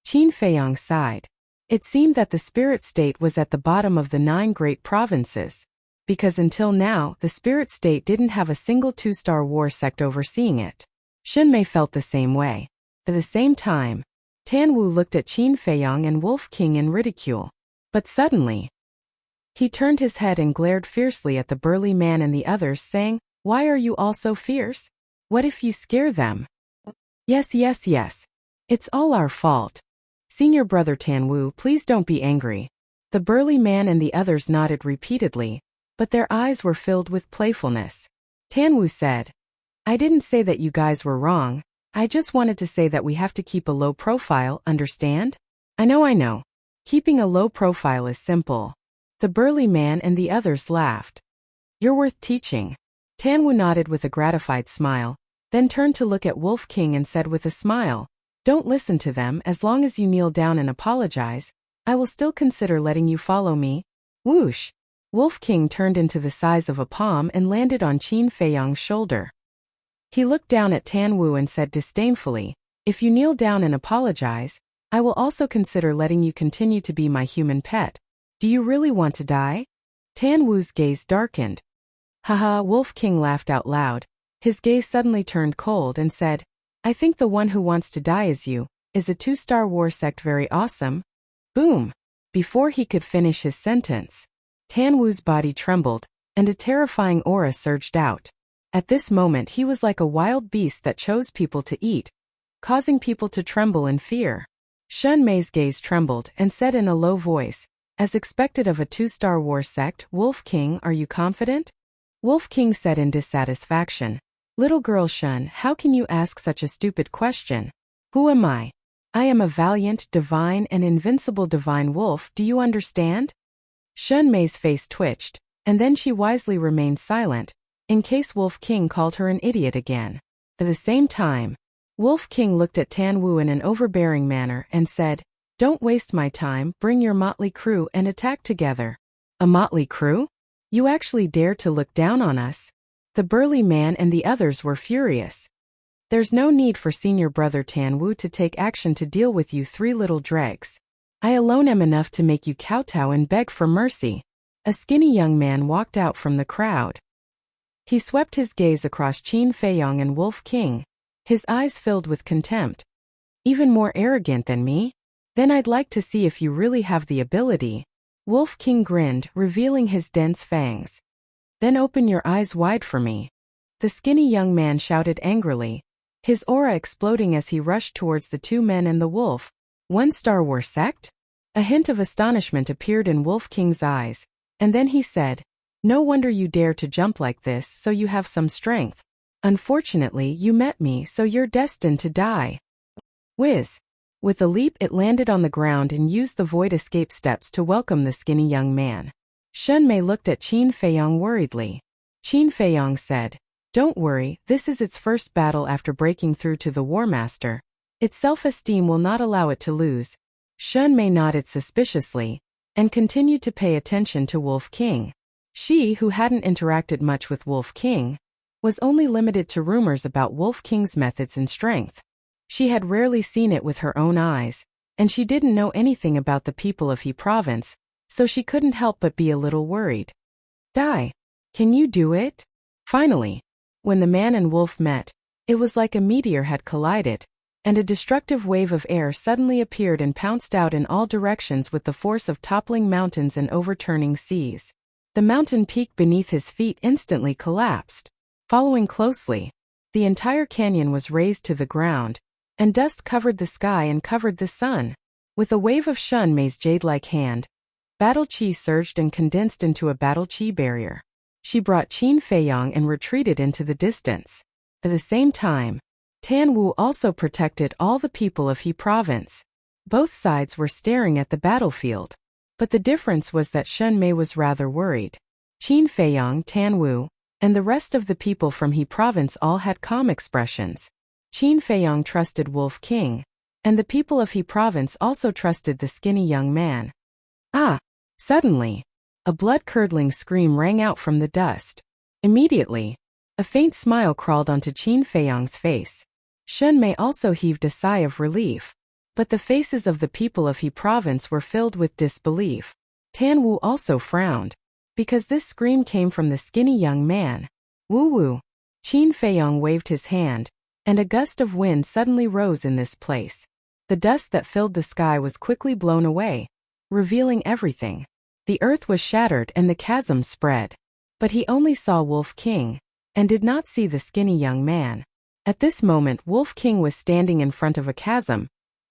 Qin Feiyang sighed. It seemed that the spirit state was at the bottom of the 9 great provinces, because until now the spirit state didn't have a single 2-star war sect overseeing it. Shunmei felt the same way. At the same time, Tanwu looked at Qin Feiyang and Wolf King in ridicule. But suddenly, he turned his head and glared fiercely at the burly man and the others, saying, "Why are you all so fierce? What if you scare them?" Yes. It's all our fault. Senior brother Tanwu, please don't be angry." The burly man and the others nodded repeatedly, but their eyes were filled with playfulness. Tanwu said, "I didn't say that you guys were wrong. I just wanted to say that we have to keep a low profile, understand?" I know. Keeping a low profile is simple." The burly man and the others laughed. "You're worth teaching." Tanwu nodded with a gratified smile, then turned to look at Wolf King and said with a smile, "Don't listen to them. As long as you kneel down and apologize, I will still consider letting you follow me." Whoosh! Wolf King turned into the size of a palm and landed on Qin Feiyang's shoulder. He looked down at Tanwu and said disdainfully, "If you kneel down and apologize, I will also consider letting you continue to be my human pet. Do you really want to die?" Tanwu's gaze darkened. Haha, Wolf King laughed out loud. His gaze suddenly turned cold and said, "I think the one who wants to die is you. Is a 2-star war sect very awesome?" Boom! Before he could finish his sentence, Tanwu's body trembled, and a terrifying aura surged out. At this moment he was like a wild beast that chose people to eat, causing people to tremble in fear. Shunmei's gaze trembled and said in a low voice, "As expected of a 2-star war sect, Wolf King, are you confident?" Wolf King said in dissatisfaction, "Little girl Shun, how can you ask such a stupid question? Who am I? I am a valiant, divine, and invincible divine wolf, do you understand?" Shunmei's face twitched, and then she wisely remained silent, in case Wolf King called her an idiot again. At the same time, Wolf King looked at Tanwu in an overbearing manner and said, "Don't waste my time, bring your motley crew and attack together." "A motley crew? You actually dare to look down on us?" The burly man and the others were furious. "There's no need for senior brother Tanwu to take action to deal with you 3 little dregs. I alone am enough to make you kowtow and beg for mercy." A skinny young man walked out from the crowd. He swept his gaze across Qin Feiyang and Wolf King, his eyes filled with contempt. "Even more arrogant than me? Then I'd like to see if you really have the ability." Wolf King grinned, revealing his dense fangs. "Then open your eyes wide for me." The skinny young man shouted angrily, his aura exploding as he rushed towards the 2 men and the wolf. 1-star war sect? A hint of astonishment appeared in Wolf King's eyes, and then he said, "No wonder you dare to jump like this, so you have some strength. Unfortunately, you met me, so you're destined to die." Whiz! With a leap it landed on the ground and used the void escape steps to welcome the skinny young man. Shunmei looked at Qin Feiyang worriedly. Qin Feiyang said, "Don't worry, this is its first battle after breaking through to the War Master. Its self-esteem will not allow it to lose." Shunmei nodded suspiciously, and continued to pay attention to Wolf King. She, who hadn't interacted much with Wolf King, was only limited to rumors about Wolf King's methods and strength. She had rarely seen it with her own eyes, and she didn't know anything about the people of He Province, so she couldn't help but be a little worried. "Die. Can you do it?" Finally, when the man and wolf met, it was like a meteor had collided, and a destructive wave of air suddenly appeared and pounced out in all directions with the force of toppling mountains and overturning seas. The mountain peak beneath his feet instantly collapsed. Following closely, the entire canyon was razed to the ground, and dust covered the sky and covered the sun. With a wave of Shunmei's jade-like hand, battle chi surged and condensed into a battle chi barrier. She brought Qin Feiyang and retreated into the distance. At the same time, Tanwu also protected all the people of He Province. Both sides were staring at the battlefield. But the difference was that Shunmei was rather worried. Qin Feiyang, Tanwu, and the rest of the people from He Province all had calm expressions. Qin Feiyang trusted Wolf King, and the people of He Province also trusted the skinny young man. Ah! Suddenly, a blood-curdling scream rang out from the dust. Immediately, a faint smile crawled onto Qin Feiyang's face. Shunmei also heaved a sigh of relief. But the faces of the people of He province were filled with disbelief. Tan Wu also frowned, because this scream came from the skinny young man. Woo-woo. Qin Feiyong waved his hand, and a gust of wind suddenly rose in this place. The dust that filled the sky was quickly blown away, revealing everything. The earth was shattered and the chasm spread. But he only saw Wolf King, and did not see the skinny young man. At this moment Wolf King was standing in front of a chasm,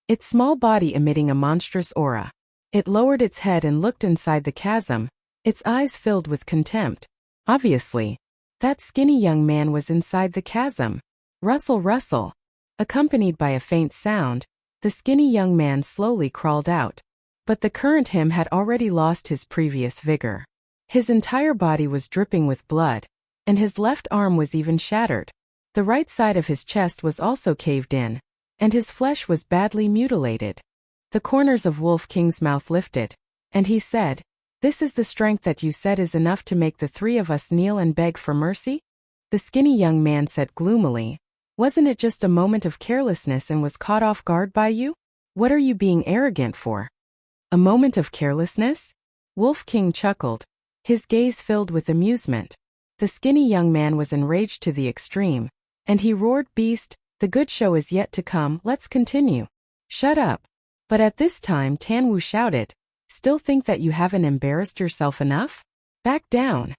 its small body emitting a monstrous aura. It lowered its head and looked inside the chasm, its eyes filled with contempt. Obviously, that skinny young man was inside the chasm. Rustle, rustle. Accompanied by a faint sound, the skinny young man slowly crawled out. But the current him had already lost his previous vigor. His entire body was dripping with blood, and his left arm was even shattered. The right side of his chest was also caved in, and his flesh was badly mutilated. The corners of Wolf King's mouth lifted, and he said, "This is the strength that you said is enough to make the three of us kneel and beg for mercy?" The skinny young man said gloomily, "Wasn't it just a moment of carelessness and was caught off guard by you? What are you being arrogant for?" "A moment of carelessness?" Wolf King chuckled, his gaze filled with amusement. The skinny young man was enraged to the extreme, and he roared, "Beast, the good show is yet to come, let's continue." "Shut up." But at this time Tan Wu shouted, "Still think that you haven't embarrassed yourself enough? Back down."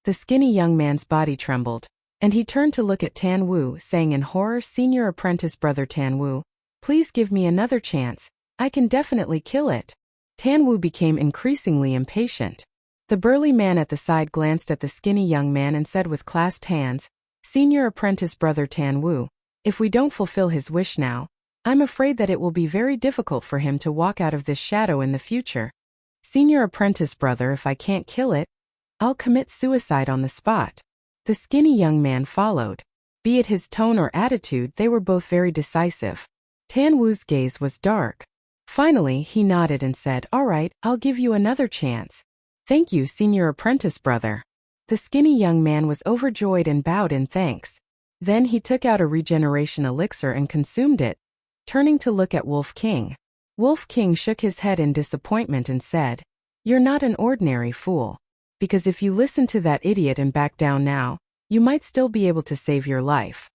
The skinny young man's body trembled, and he turned to look at Tan Wu, saying in horror, "Senior apprentice brother Tan Wu, please give me another chance, I can definitely kill it." Tan Wu became increasingly impatient. The burly man at the side glanced at the skinny young man and said with clasped hands, "Senior apprentice brother Tan Wu, if we don't fulfill his wish now, I'm afraid that it will be very difficult for him to walk out of this shadow in the future. Senior apprentice brother, if I can't kill it, I'll commit suicide on the spot." The skinny young man followed. Be it his tone or attitude, they were both very decisive. Tan Wu's gaze was dark. Finally, he nodded and said, "All right, I'll give you another chance. Thank you, senior apprentice brother." The skinny young man was overjoyed and bowed in thanks. Then he took out a regeneration elixir and consumed it, turning to look at Wolf King. Wolf King shook his head in disappointment and said, "You're not an ordinary fool. Because if you listen to that idiot and back down now, you might still be able to save your life."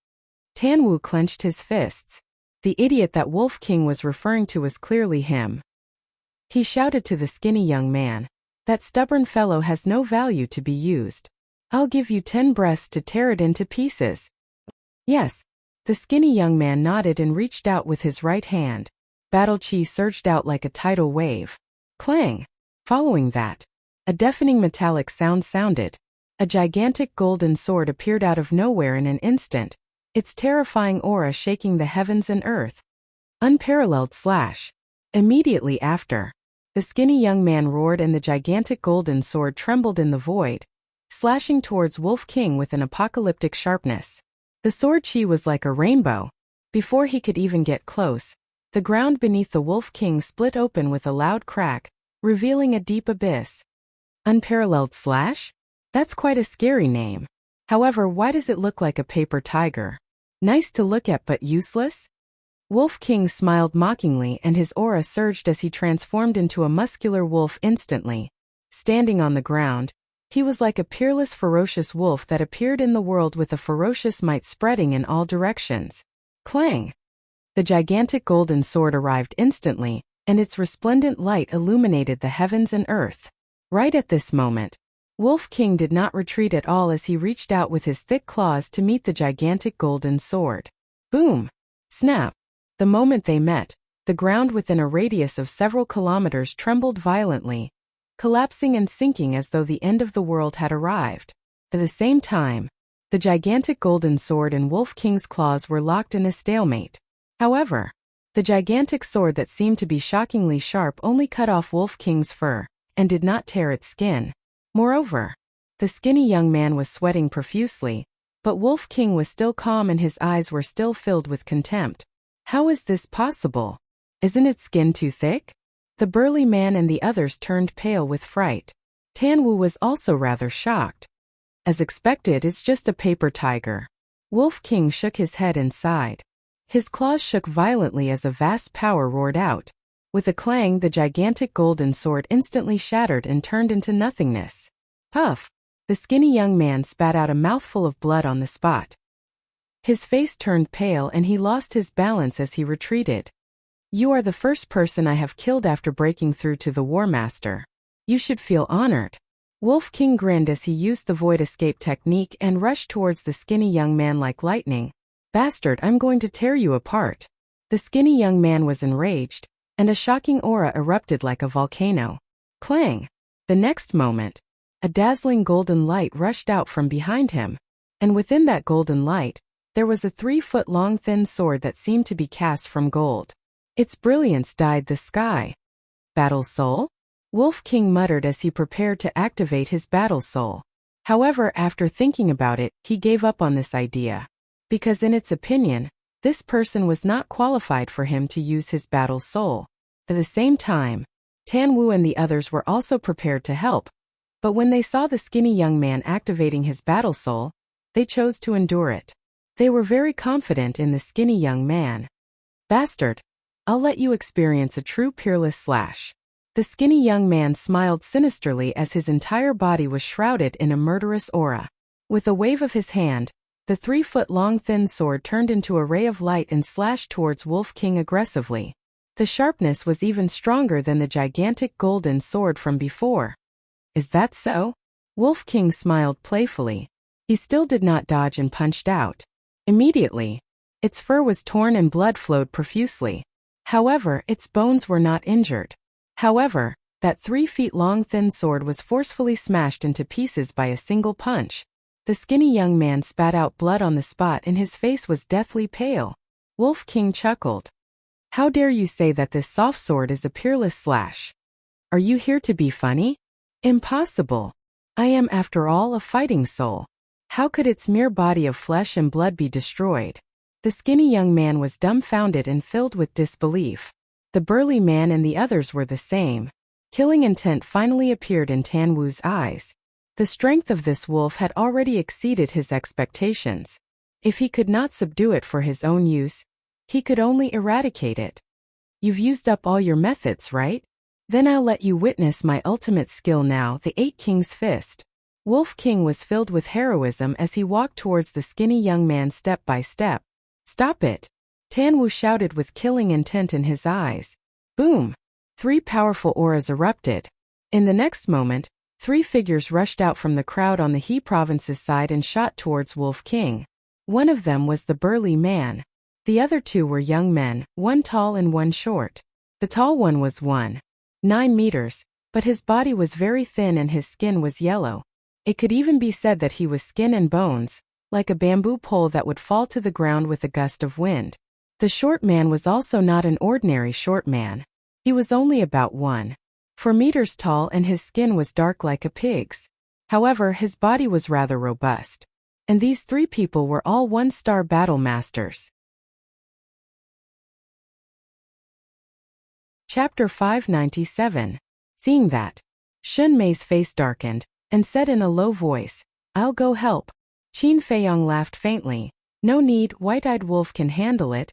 Tan Wu clenched his fists. The idiot that Wolf King was referring to was clearly him. He shouted to the skinny young man, "That stubborn fellow has no value to be used. I'll give you 10 breaths to tear it into pieces." "Yes." The skinny young man nodded and reached out with his right hand. Battle chi surged out like a tidal wave. Clang! Following that, a deafening metallic sound sounded. A gigantic golden sword appeared out of nowhere in an instant, its terrifying aura shaking the heavens and earth. Unparalleled slash. Immediately after, the skinny young man roared and the gigantic golden sword trembled in the void, slashing towards Wolf King with an apocalyptic sharpness. The sword chi was like a rainbow. Before he could even get close, the ground beneath the Wolf King split open with a loud crack, revealing a deep abyss. Unparalleled slash? That's quite a scary name. However, why does it look like a paper tiger? Nice to look at but useless? Wolf King smiled mockingly and his aura surged as he transformed into a muscular wolf instantly. Standing on the ground, he was like a peerless ferocious wolf that appeared in the world with a ferocious might spreading in all directions. Clang! The gigantic golden sword arrived instantly, and its resplendent light illuminated the heavens and earth. Right at this moment, Wolf King did not retreat at all as he reached out with his thick claws to meet the gigantic golden sword. Boom! Snap! The moment they met, the ground within a radius of several kilometers trembled violently, collapsing and sinking as though the end of the world had arrived. At the same time, the gigantic golden sword and Wolf King's claws were locked in a stalemate. However, the gigantic sword that seemed to be shockingly sharp only cut off Wolf King's fur, and did not tear its skin. Moreover, the skinny young man was sweating profusely, but Wolf King was still calm and his eyes were still filled with contempt. How is this possible? Isn't its skin too thick? The burly man and the others turned pale with fright. Tan Wu was also rather shocked. As expected, it's just a paper tiger. Wolf King shook his head and sighed. His claws shook violently as a vast power roared out. With a clang, the gigantic golden sword instantly shattered and turned into nothingness. Puff! The skinny young man spat out a mouthful of blood on the spot. His face turned pale and he lost his balance as he retreated. You are the first person I have killed after breaking through to the War Master. You should feel honored. Wolf King grinned as he used the void escape technique and rushed towards the skinny young man like lightning. Bastard, I'm going to tear you apart. The skinny young man was enraged, and a shocking aura erupted like a volcano. Clang! The next moment, a dazzling golden light rushed out from behind him, and within that golden light, there was a 3-foot-long thin sword that seemed to be cast from gold. Its brilliance dyed the sky. Battle Soul? Wolf King muttered as he prepared to activate his Battle Soul. However, after thinking about it, he gave up on this idea. Because in its opinion, this person was not qualified for him to use his Battle Soul. At the same time, Tan Wu and the others were also prepared to help. But when they saw the skinny young man activating his Battle Soul, they chose to endure it. They were very confident in the skinny young man. Bastard! I'll let you experience a true peerless slash. The skinny young man smiled sinisterly as his entire body was shrouded in a murderous aura. With a wave of his hand, the 3-foot-long thin sword turned into a ray of light and slashed towards Wolf King aggressively. The sharpness was even stronger than the gigantic golden sword from before. Is that so? Wolf King smiled playfully. He still did not dodge and punched out. Immediately, its fur was torn and blood flowed profusely. However, its bones were not injured. However, that 3-feet-long thin sword was forcefully smashed into pieces by a single punch. The skinny young man spat out blood on the spot and his face was deathly pale. Wolf King chuckled. How dare you say that this soft sword is a peerless slash? Are you here to be funny? Impossible. I am after all a fighting soul. How could its mere body of flesh and blood be destroyed? The skinny young man was dumbfounded and filled with disbelief. The burly man and the others were the same. Killing intent finally appeared in Tan Wu's eyes. The strength of this wolf had already exceeded his expectations. If he could not subdue it for his own use, he could only eradicate it. You've used up all your methods, right? Then I'll let you witness my ultimate skill now, the 8 King's Fist. Wolf King was filled with heroism as he walked towards the skinny young man step by step. Stop it! Tan Wu shouted with killing intent in his eyes. Boom! 3 powerful auras erupted. In the next moment, 3 figures rushed out from the crowd on the He province's side and shot towards Wolf King. One of them was the burly man. The other 2 were young men, one tall and one short. The tall one was 1.9 meters, but his body was very thin and his skin was yellow. It could even be said that he was skin and bones, like a bamboo pole that would fall to the ground with a gust of wind. The short man was also not an ordinary short man. He was only about 1.4 meters tall and his skin was dark like a pig's. However, his body was rather robust. And these 3 people were all 1-star battle masters. Chapter 597. Seeing that, Shun Mei's face darkened, and said in a low voice, I'll go help. Qin Feiyong laughed faintly. No need, White-Eyed Wolf can handle it.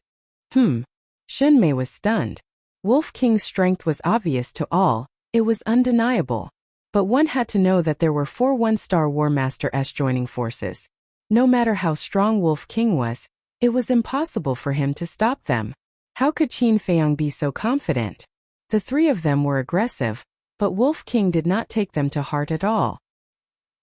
Shun Mei was stunned. Wolf King's strength was obvious to all, it was undeniable. But one had to know that there were 4 1-star War Masters joining forces. No matter how strong Wolf King was, it was impossible for him to stop them. How could Qin Feiyong be so confident? The 3 of them were aggressive, but Wolf King did not take them to heart at all.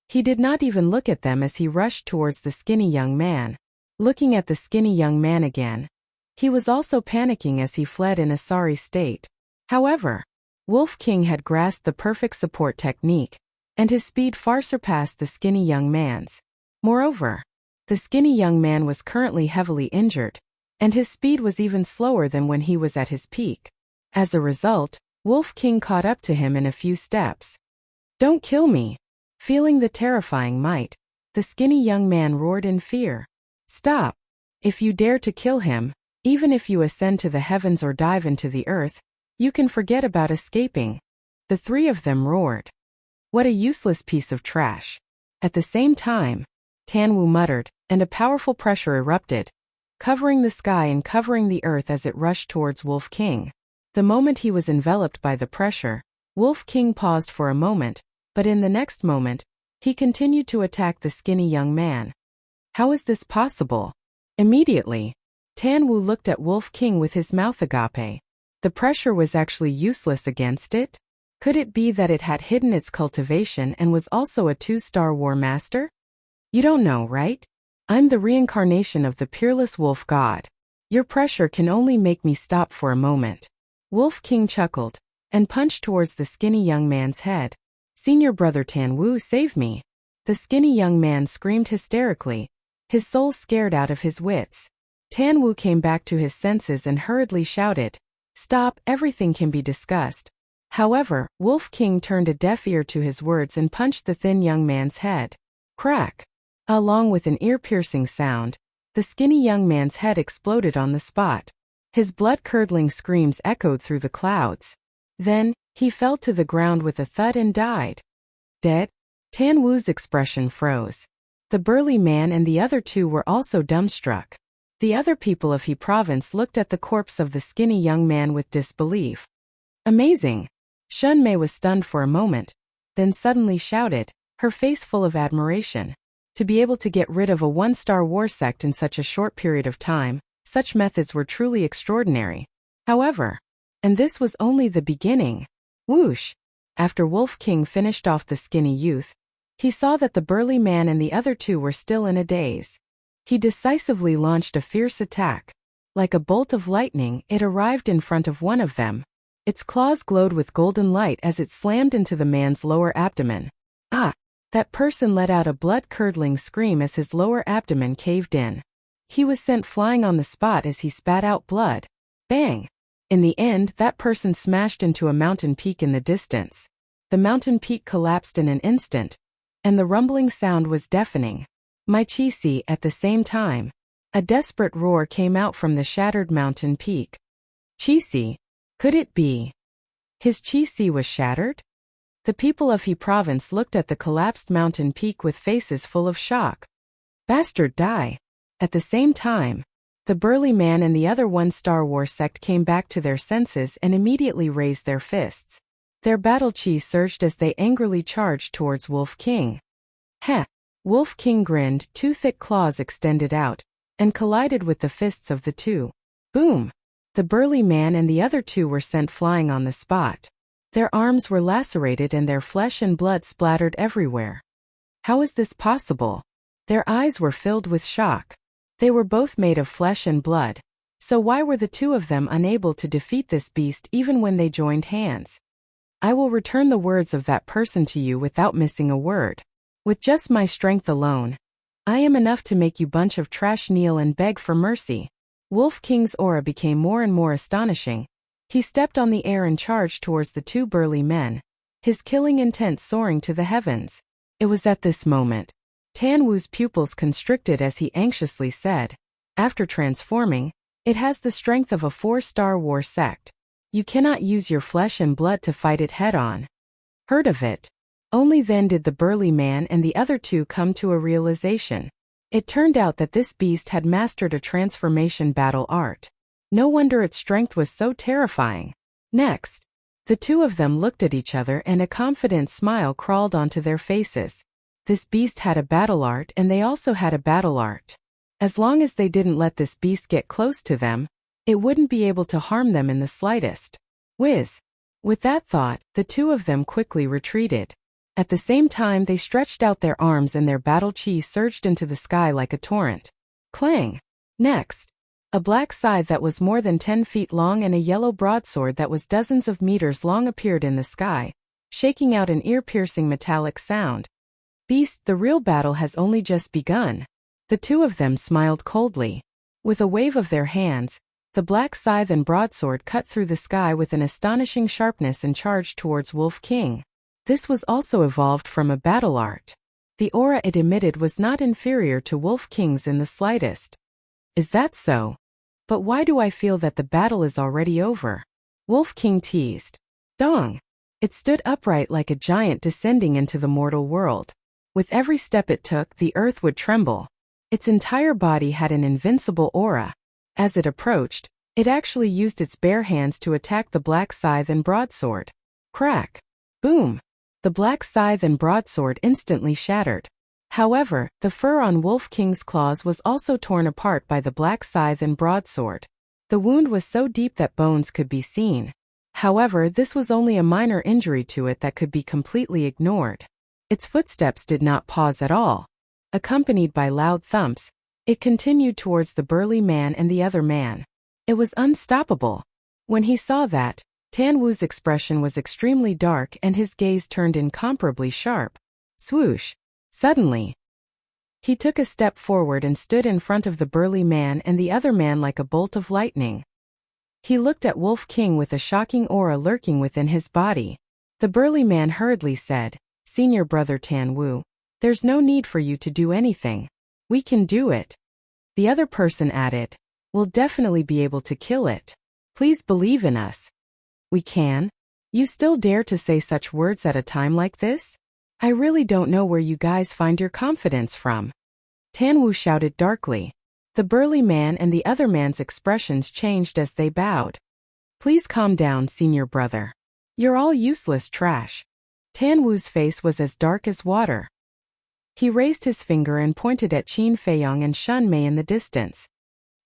He did not even look at them as he rushed towards the skinny young man. Looking at the skinny young man again, he was also panicking as he fled in a sorry state. However, Wolf King had grasped the perfect support technique, and his speed far surpassed the skinny young man's. Moreover, the skinny young man was currently heavily injured, and his speed was even slower than when he was at his peak. As a result, Wolf King caught up to him in a few steps. Don't kill me! Feeling the terrifying might, the skinny young man roared in fear. Stop! If you dare to kill him, even if you ascend to the heavens or dive into the earth, you can forget about escaping. The 3 of them roared. What a useless piece of trash. At the same time, Tan Wu muttered, and a powerful pressure erupted. covering the sky and covering the earth as it rushed towards Wolf King. The moment he was enveloped by the pressure, Wolf King paused for a moment, but in the next moment, he continued to attack the skinny young man. How is this possible? Immediately, Tan Wu looked at Wolf King with his mouth agape. The pressure was actually useless against it? Could it be that it had hidden its cultivation and was also a two-star war master? You don't know, right? I'm the reincarnation of the peerless wolf god. Your pressure can only make me stop for a moment. Wolf King chuckled and punched towards the skinny young man's head. Senior brother Tan Wu, save me. The skinny young man screamed hysterically, his soul scared out of his wits. Tan Wu came back to his senses and hurriedly shouted, "Stop, everything can be discussed." However, Wolf King turned a deaf ear to his words and punched the thin young man's head. Crack! Along with an ear-piercing sound, the skinny young man's head exploded on the spot. His blood-curdling screams echoed through the clouds. Then, he fell to the ground with a thud and died. Dead? Tan Wu's expression froze. The burly man and the other two were also dumbstruck. The other people of He province looked at the corpse of the skinny young man with disbelief. Amazing! Shun Mei was stunned for a moment, then suddenly shouted, her face full of admiration. To be able to get rid of a one-star war sect in such a short period of time, such methods were truly extraordinary. However, and this was only the beginning. Whoosh! After Wolf King finished off the skinny youth, he saw that the burly man and the other two were still in a daze. He decisively launched a fierce attack. Like a bolt of lightning, it arrived in front of one of them. Its claws glowed with golden light as it slammed into the man's lower abdomen. Ah! That person let out a blood-curdling scream as his lower abdomen caved in. He was sent flying on the spot as he spat out blood. Bang! In the end, that person smashed into a mountain peak in the distance. The mountain peak collapsed in an instant, and the rumbling sound was deafening. My chi-si at the same time. A desperate roar came out from the shattered mountain peak. Chi-si? Could it be? His chi-si was shattered? The people of He province looked at the collapsed mountain peak with faces full of shock. Bastard die! At the same time, the burly man and the other one-star war sect came back to their senses and immediately raised their fists. Their battle chi surged as they angrily charged towards Wolf King. Heh! Wolf King grinned, two thick claws extended out, and collided with the fists of the two. Boom! The burly man and the other two were sent flying on the spot. Their arms were lacerated and their flesh and blood splattered everywhere. How is this possible? Their eyes were filled with shock. They were both made of flesh and blood. So why were the two of them unable to defeat this beast even when they joined hands? I will return the words of that person to you without missing a word. With just my strength alone, I am enough to make you bunch of trash kneel and beg for mercy. Wolf King's aura became more and more astonishing. He stepped on the air and charged towards the two burly men, his killing intent soaring to the heavens. It was at this moment Tan Wu's pupils constricted as he anxiously said, after transforming, it has the strength of a 4-star war sect. You cannot use your flesh and blood to fight it head-on. Heard of it? Only then did the burly man and the other two come to a realization. It turned out that this beast had mastered a transformation battle art. No wonder its strength was so terrifying. Next, the two of them looked at each other and a confident smile crawled onto their faces. This beast had a battle art and they also had a battle art. As long as they didn't let this beast get close to them, it wouldn't be able to harm them in the slightest. Whiz! With that thought, the two of them quickly retreated. At the same time they stretched out their arms and their battle chi surged into the sky like a torrent. Clang! Next, a black scythe that was more than 10 feet long and a yellow broadsword that was dozens of meters long appeared in the sky, shaking out an ear-piercing metallic sound. Beast, the real battle has only just begun. The two of them smiled coldly. With a wave of their hands, the black scythe and broadsword cut through the sky with an astonishing sharpness and charged towards Wolf King. This was also evolved from a battle art. The aura it emitted was not inferior to Wolf King's in the slightest. Is that so? But why do I feel that the battle is already over? Wolf King teased. Dong! It stood upright like a giant descending into the mortal world. With every step it took, the earth would tremble. Its entire body had an invincible aura. As it approached, it actually used its bare hands to attack the black scythe and broadsword. Crack! Boom! The black scythe and broadsword instantly shattered. However, the fur on Wolf King's claws was also torn apart by the black scythe and broadsword. The wound was so deep that bones could be seen. However, this was only a minor injury to it that could be completely ignored. Its footsteps did not pause at all. Accompanied by loud thumps, it continued towards the burly man and the other man. It was unstoppable. When he saw that, Tan Wu's expression was extremely dark and his gaze turned incomparably sharp. Swoosh! Suddenly, he took a step forward and stood in front of the burly man and the other man like a bolt of lightning. He looked at Wolf King with a shocking aura lurking within his body. The burly man hurriedly said, "Senior brother Tan Wu, there's no need for you to do anything. We can do it." The other person added, "We'll definitely be able to kill it. Please believe in us." "We can? You still dare to say such words at a time like this? I really don't know where you guys find your confidence from." Tan Wu shouted darkly. The burly man and the other man's expressions changed as they bowed. "Please calm down, senior brother. You're all useless trash." Tan Wu's face was as dark as water. He raised his finger and pointed at Qin Feiyong and Shun Mei in the distance.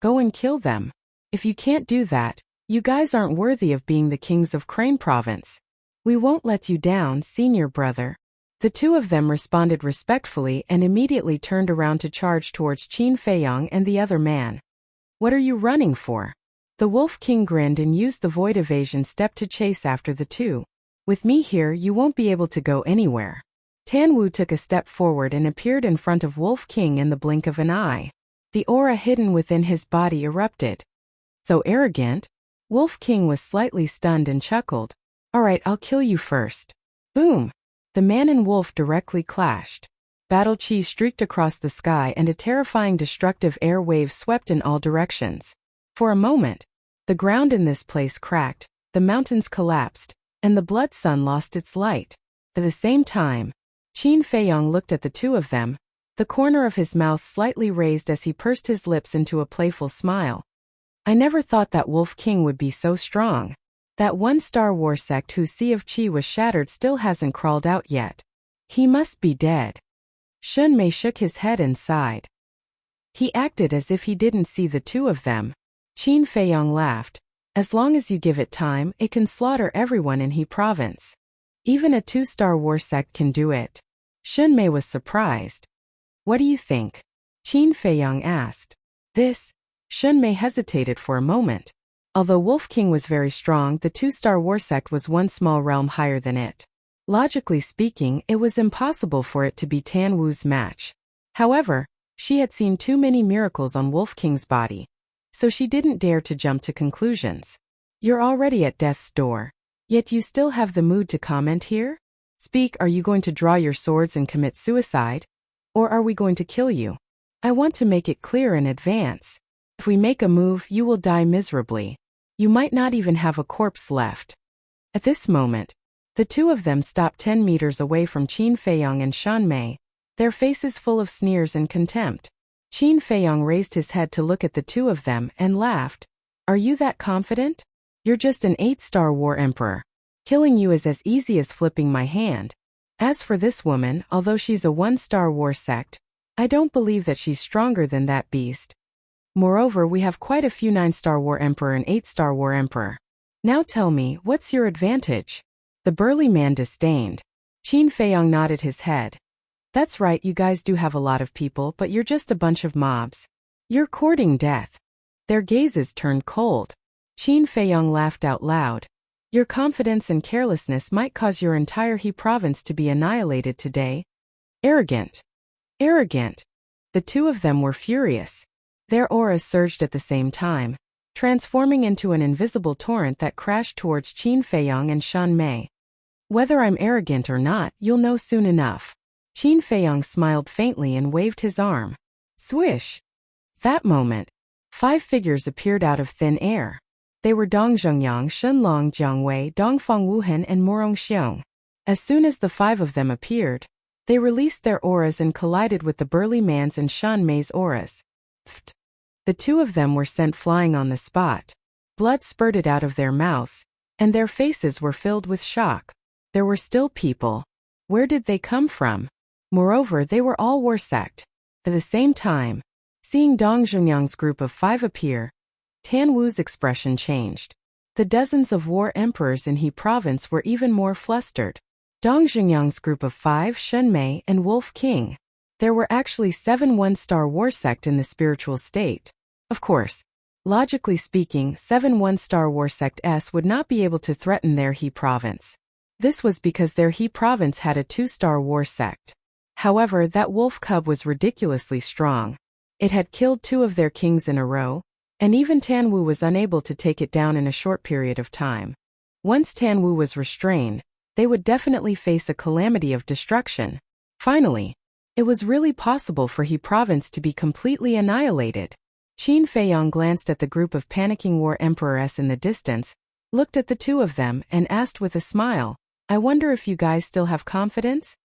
"Go and kill them. If you can't do that, you guys aren't worthy of being the kings of Crane Province. We won't let you down, senior brother." The two of them responded respectfully and immediately turned around to charge towards Qin Feiyong and the other man. "What are you running for?" The Wolf King grinned and used the void evasion step to chase after the two. "With me here, you won't be able to go anywhere." Tan Wu took a step forward and appeared in front of Wolf King in the blink of an eye. The aura hidden within his body erupted. "So arrogant?" Wolf King was slightly stunned and chuckled. "All right, I'll kill you first." Boom! The man and wolf directly clashed. Battle chi streaked across the sky and a terrifying destructive air wave swept in all directions. For a moment, the ground in this place cracked, the mountains collapsed, and the blood sun lost its light. At the same time, Qin Feiyong looked at the two of them, the corner of his mouth slightly raised as he pursed his lips into a playful smile. "I never thought that Wolf King would be so strong. That one Star War sect whose sea of chi was shattered still hasn't crawled out yet. He must be dead." Shun Mei shook his head and sighed. He acted as if he didn't see the two of them. Qin Feiyong laughed. "As long as you give it time, it can slaughter everyone in He Province. Even a 2-Star War sect can do it." Shun Mei was surprised. "What do you think?" Qin Feiyong asked. Shun Mei hesitated for a moment. Although Wolf King was very strong, the 2-Star War sect was one small realm higher than it. Logically speaking, it was impossible for it to be Tan Wu's match. However, she had seen too many miracles on Wolf King's body, so she didn't dare to jump to conclusions. "You're already at death's door, yet you still have the mood to comment here? Speak, are you going to draw your swords and commit suicide? Or are we going to kill you? I want to make it clear in advance. If we make a move, you will die miserably. You might not even have a corpse left." At this moment, the two of them stopped 10 meters away from Qin Feiyong and Shun Mei, their faces full of sneers and contempt. Qin Feiyong raised his head to look at the two of them and laughed. "Are you that confident? You're just an 8-Star War Emperor. Killing you is as easy as flipping my hand. As for this woman, although she's a 1-Star War sect, I don't believe that she's stronger than that beast. Moreover, we have quite a few 9-Star War Emperor and 8-Star War Emperor. Now tell me, what's your advantage?" The burly man disdained. Qin Feiyong nodded his head. "That's right, you guys do have a lot of people, but you're just a bunch of mobs. You're courting death." Their gazes turned cold. Qin Feiyong laughed out loud. "Your confidence and carelessness might cause your entire He province to be annihilated today." Arrogant. Arrogant. The two of them were furious. Their auras surged at the same time, transforming into an invisible torrent that crashed towards Qin Feiyong and Shun Mei. "Whether I'm arrogant or not, you'll know soon enough." Qin Feiyong smiled faintly and waved his arm. Swish! That moment, 5 figures appeared out of thin air. They were Dong Zhengyang, Shenlong Jiangwei, Dongfang Wuhan and Morong Xiong. As soon as the 5 of them appeared, They released their auras and collided with the burly man's and Shan Mei's auras. Pfft. The two of them were sent flying on the spot. Blood spurted out of their mouths, and their faces were filled with shock. There were still people. Where did they come from? Moreover, they were all war sect. At the same time, seeing Dong Zhengyang's group of 5 appear, Tan Wu's expression changed. The dozens of war emperors in He province were even more flustered. Dong Zhengyang's group of 5, Shen Mei and Wolf King. There were actually 7 one-star war sect in the spiritual state. Of course, logically speaking, 7 one-star war sects would not be able to threaten their He province. This was because their He province had a 2-star war sect. However, that wolf cub was ridiculously strong. It had killed 2 of their kings in a row, and even Tan Wu was unable to take it down in a short period of time. Once Tan Wu was restrained, they would definitely face a calamity of destruction. Finally, it was really possible for He province to be completely annihilated. Qin Feiyang glanced at the group of panicking war emperors in the distance, looked at the 2 of them, and asked with a smile, "I wonder if you guys still have confidence?"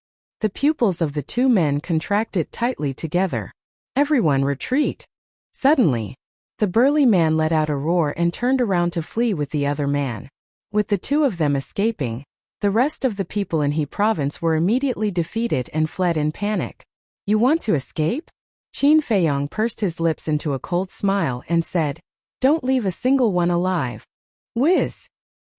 The pupils of the 2 men contracted tightly together. Everyone retreat. Suddenly, the burly man let out a roar and turned around to flee with the other man. With the 2 of them escaping, the rest of the people in He province were immediately defeated and fled in panic. "You want to escape?" Qin Feiyang pursed his lips into a cold smile and said, "Don't leave a single one alive." Whiz!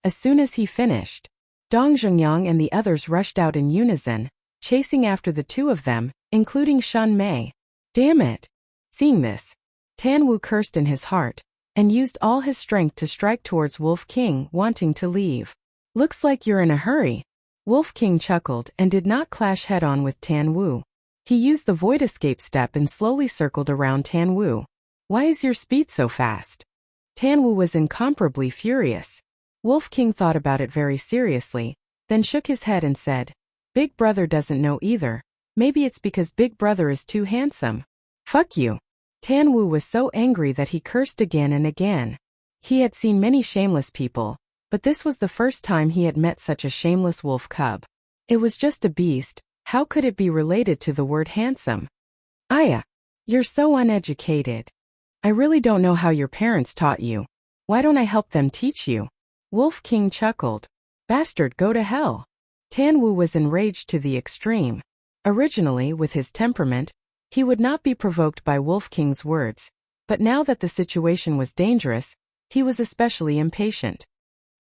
As soon as he finished, Dong Zhengyang and the others rushed out in unison, chasing after the 2 of them, including Shan Mei. Damn it! Seeing this, Tan Wu cursed in his heart, and used all his strength to strike towards Wolf King, wanting to leave. "Looks like you're in a hurry." Wolf King chuckled and did not clash head-on with Tan Wu. He used the void escape step and slowly circled around Tan Wu. "Why is your speed so fast?" Tan Wu was incomparably furious. Wolf King thought about it very seriously, then shook his head and said, "Big Brother doesn't know either. Maybe it's because Big Brother is too handsome." "Fuck you." Tan Wu was so angry that he cursed again and again. He had seen many shameless people, but this was the first time he had met such a shameless wolf cub. It was just a beast. How could it be related to the word handsome? "Aya, you're so uneducated. I really don't know how your parents taught you. Why don't I help them teach you?" Wolf King chuckled. "Bastard, go to hell." Tan Wu was enraged to the extreme. Originally, with his temperament, he would not be provoked by Wolf King's words, but now that the situation was dangerous, he was especially impatient.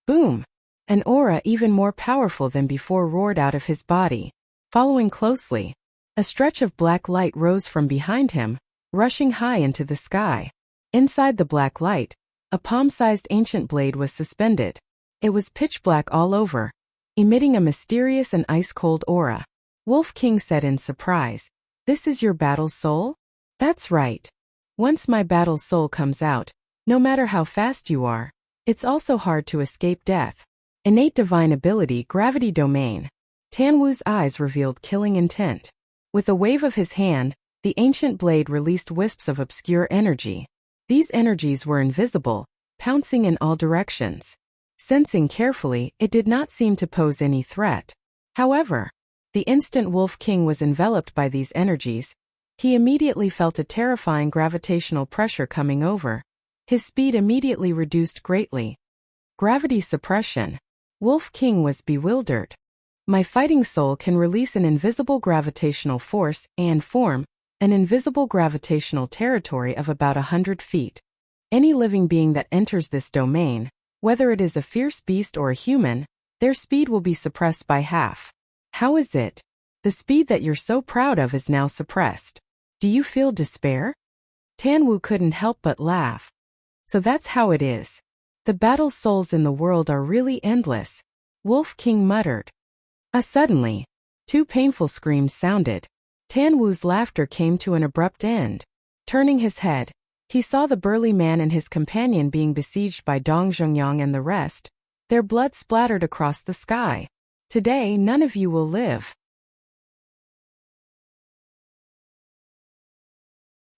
Boom! An aura even more powerful than before roared out of his body. Following closely, a stretch of black light rose from behind him, rushing high into the sky. Inside the black light, a palm-sized ancient blade was suspended. It was pitch black all over, emitting a mysterious and ice-cold aura. Wolf King said in surprise, "This is your battle soul?" "That's right. Once my battle soul comes out, no matter how fast you are, it's also hard to escape death." Innate divine ability, gravity domain. Tan Wu's eyes revealed killing intent. With a wave of his hand, the ancient blade released wisps of obscure energy. These energies were invisible, pouncing in all directions. Sensing carefully, it did not seem to pose any threat. However, the instant Wolf King was enveloped by these energies, he immediately felt a terrifying gravitational pressure coming over. His speed immediately reduced greatly. Gravity suppression. Wolf King was bewildered. "My fighting soul can release an invisible gravitational force and form an invisible gravitational territory of about 100 feet. Any living being that enters this domain, whether it is a fierce beast or a human, their speed will be suppressed by half." "How is it? The speed that you're so proud of is now suppressed. Do you feel despair?" Tan Wu couldn't help but laugh. "So that's how it is. The battle souls in the world are really endless," Wolf King muttered. Suddenly, 2 painful screams sounded. Tan Wu's laughter came to an abrupt end. Turning his head, he saw the burly man and his companion being besieged by Dong Zhengyang and the rest. Their blood splattered across the sky. "Today none of you will live."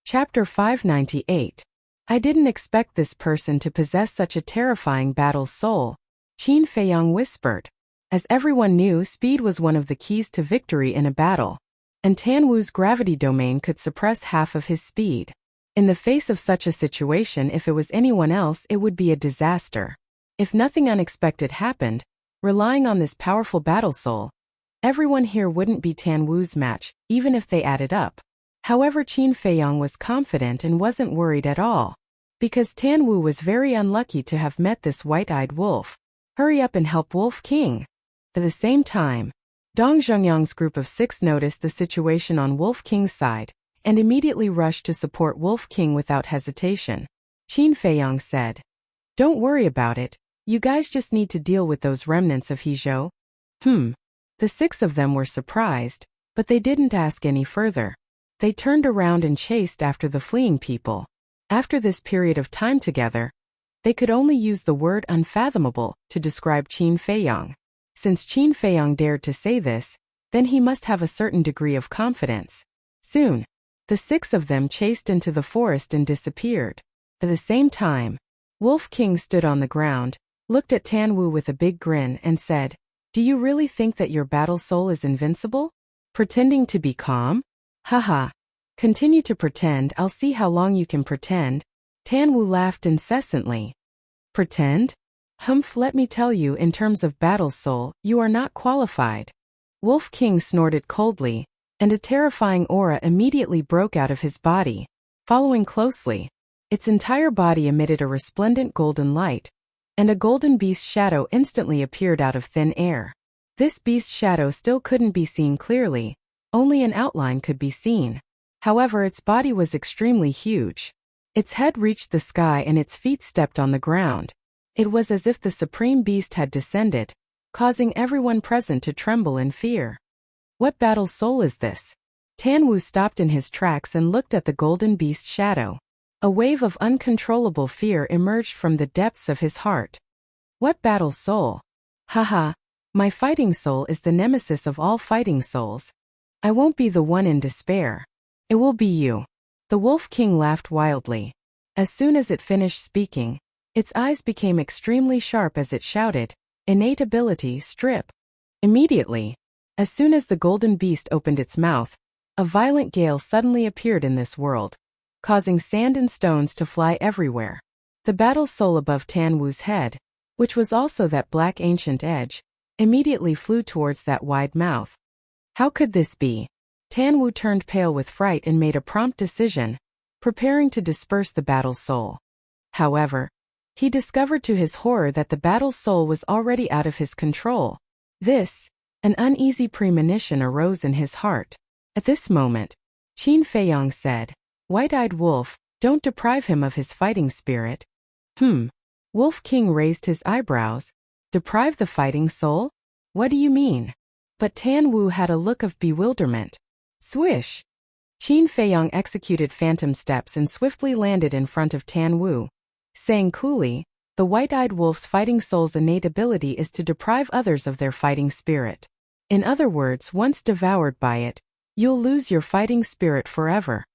Chapter 598. I didn't expect this person to possess such a terrifying battle soul, Qin Feiyang whispered. As everyone knew, speed was one of the keys to victory in a battle. and Tan Wu's gravity domain could suppress half of his speed. In the face of such a situation, if it was anyone else, it would be a disaster. If nothing unexpected happened, relying on this powerful battle soul, everyone here wouldn't be Tan Wu's match, even if they added up. However, Qin Feiyong was confident and wasn't worried at all, because Tan Wu was very unlucky to have met this white-eyed wolf. Hurry up and help Wolf King. At the same time, Dong Zhengyang's group of 6 noticed the situation on Wolf King's side, and immediately rushed to support Wolf King without hesitation. Qin Feiyong said, "Don't worry about it, you guys just need to deal with those remnants of Hizhou." The 6 of them were surprised, but they didn't ask any further. They turned around and chased after the fleeing people. After this period of time together, they could only use the word unfathomable to describe Qin Feiyong. Since Qin Feiyong dared to say this, then he must have a certain degree of confidence. Soon, the 6 of them chased into the forest and disappeared. At the same time, Wolf King stood on the ground, looked at Tan Wu with a big grin and said, "Do you really think that your battle soul is invincible? Pretending to be calm? Haha. Continue to pretend, I'll see how long you can pretend." Tan Wu laughed incessantly. "Pretend? Humph, let me tell you, in terms of battle soul, you are not qualified." Wolf King snorted coldly, and a terrifying aura immediately broke out of his body. Following closely, its entire body emitted a resplendent golden light, and a golden beast shadow instantly appeared out of thin air. This beast shadow still couldn't be seen clearly, only an outline could be seen. However, its body was extremely huge. Its head reached the sky and its feet stepped on the ground. It was as if the supreme beast had descended, causing everyone present to tremble in fear. What battle soul is this? Tan Wu stopped in his tracks and looked at the golden beast shadow. A wave of uncontrollable fear emerged from the depths of his heart. What battle soul? Haha, my fighting soul is the nemesis of all fighting souls. I won't be the one in despair. It will be you. The Wolf King laughed wildly. As soon as it finished speaking, its eyes became extremely sharp as it shouted, "Innate ability, strip." Immediately, as soon as the golden beast opened its mouth, a violent gale suddenly appeared in this world, causing sand and stones to fly everywhere. The battle soul above Tan Wu's head, which was also that black ancient edge, immediately flew towards that wide mouth. How could this be? Tan Wu turned pale with fright and made a prompt decision, preparing to disperse the battle soul. However, he discovered to his horror that the battle soul was already out of his control. An uneasy premonition arose in his heart. At this moment, Qin Feiyong said, "White-eyed wolf, don't deprive him of his fighting spirit." Wolf King raised his eyebrows. "Deprive the fighting soul? What do you mean?" But Tan Wu had a look of bewilderment. Swish! Qin Feiyong executed phantom steps and swiftly landed in front of Tan Wu, saying coolly, "The white-eyed wolf's fighting soul's innate ability is to deprive others of their fighting spirit. In other words, once devoured by it, you'll lose your fighting spirit forever."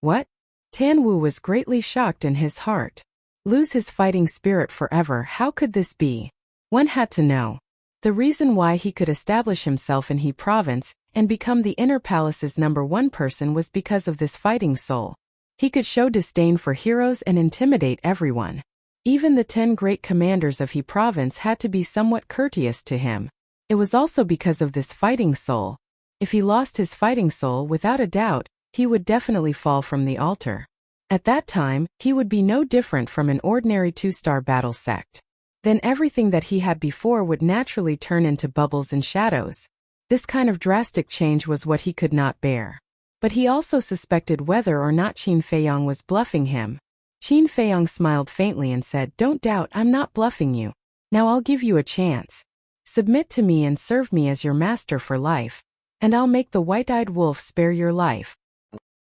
What? Tan Wu was greatly shocked in his heart. Lose his fighting spirit forever? How could this be? One had to know. The reason why he could establish himself in He Province and become the Inner Palace's #1 person was because of this fighting soul. He could show disdain for heroes and intimidate everyone. Even the 10 great commanders of He Province had to be somewhat courteous to him. It was also because of this fighting soul. If he lost his fighting soul, without a doubt, he would definitely fall from the altar. At that time, he would be no different from an ordinary 2-star battle sect. Then everything that he had before would naturally turn into bubbles and shadows. This kind of drastic change was what he could not bear. But he also suspected whether or not Qin Feiyong was bluffing him. Qin Feiyong smiled faintly and said, "Don't doubt, I'm not bluffing you. Now I'll give you a chance. Submit to me and serve me as your master for life, and I'll make the white-eyed wolf spare your life."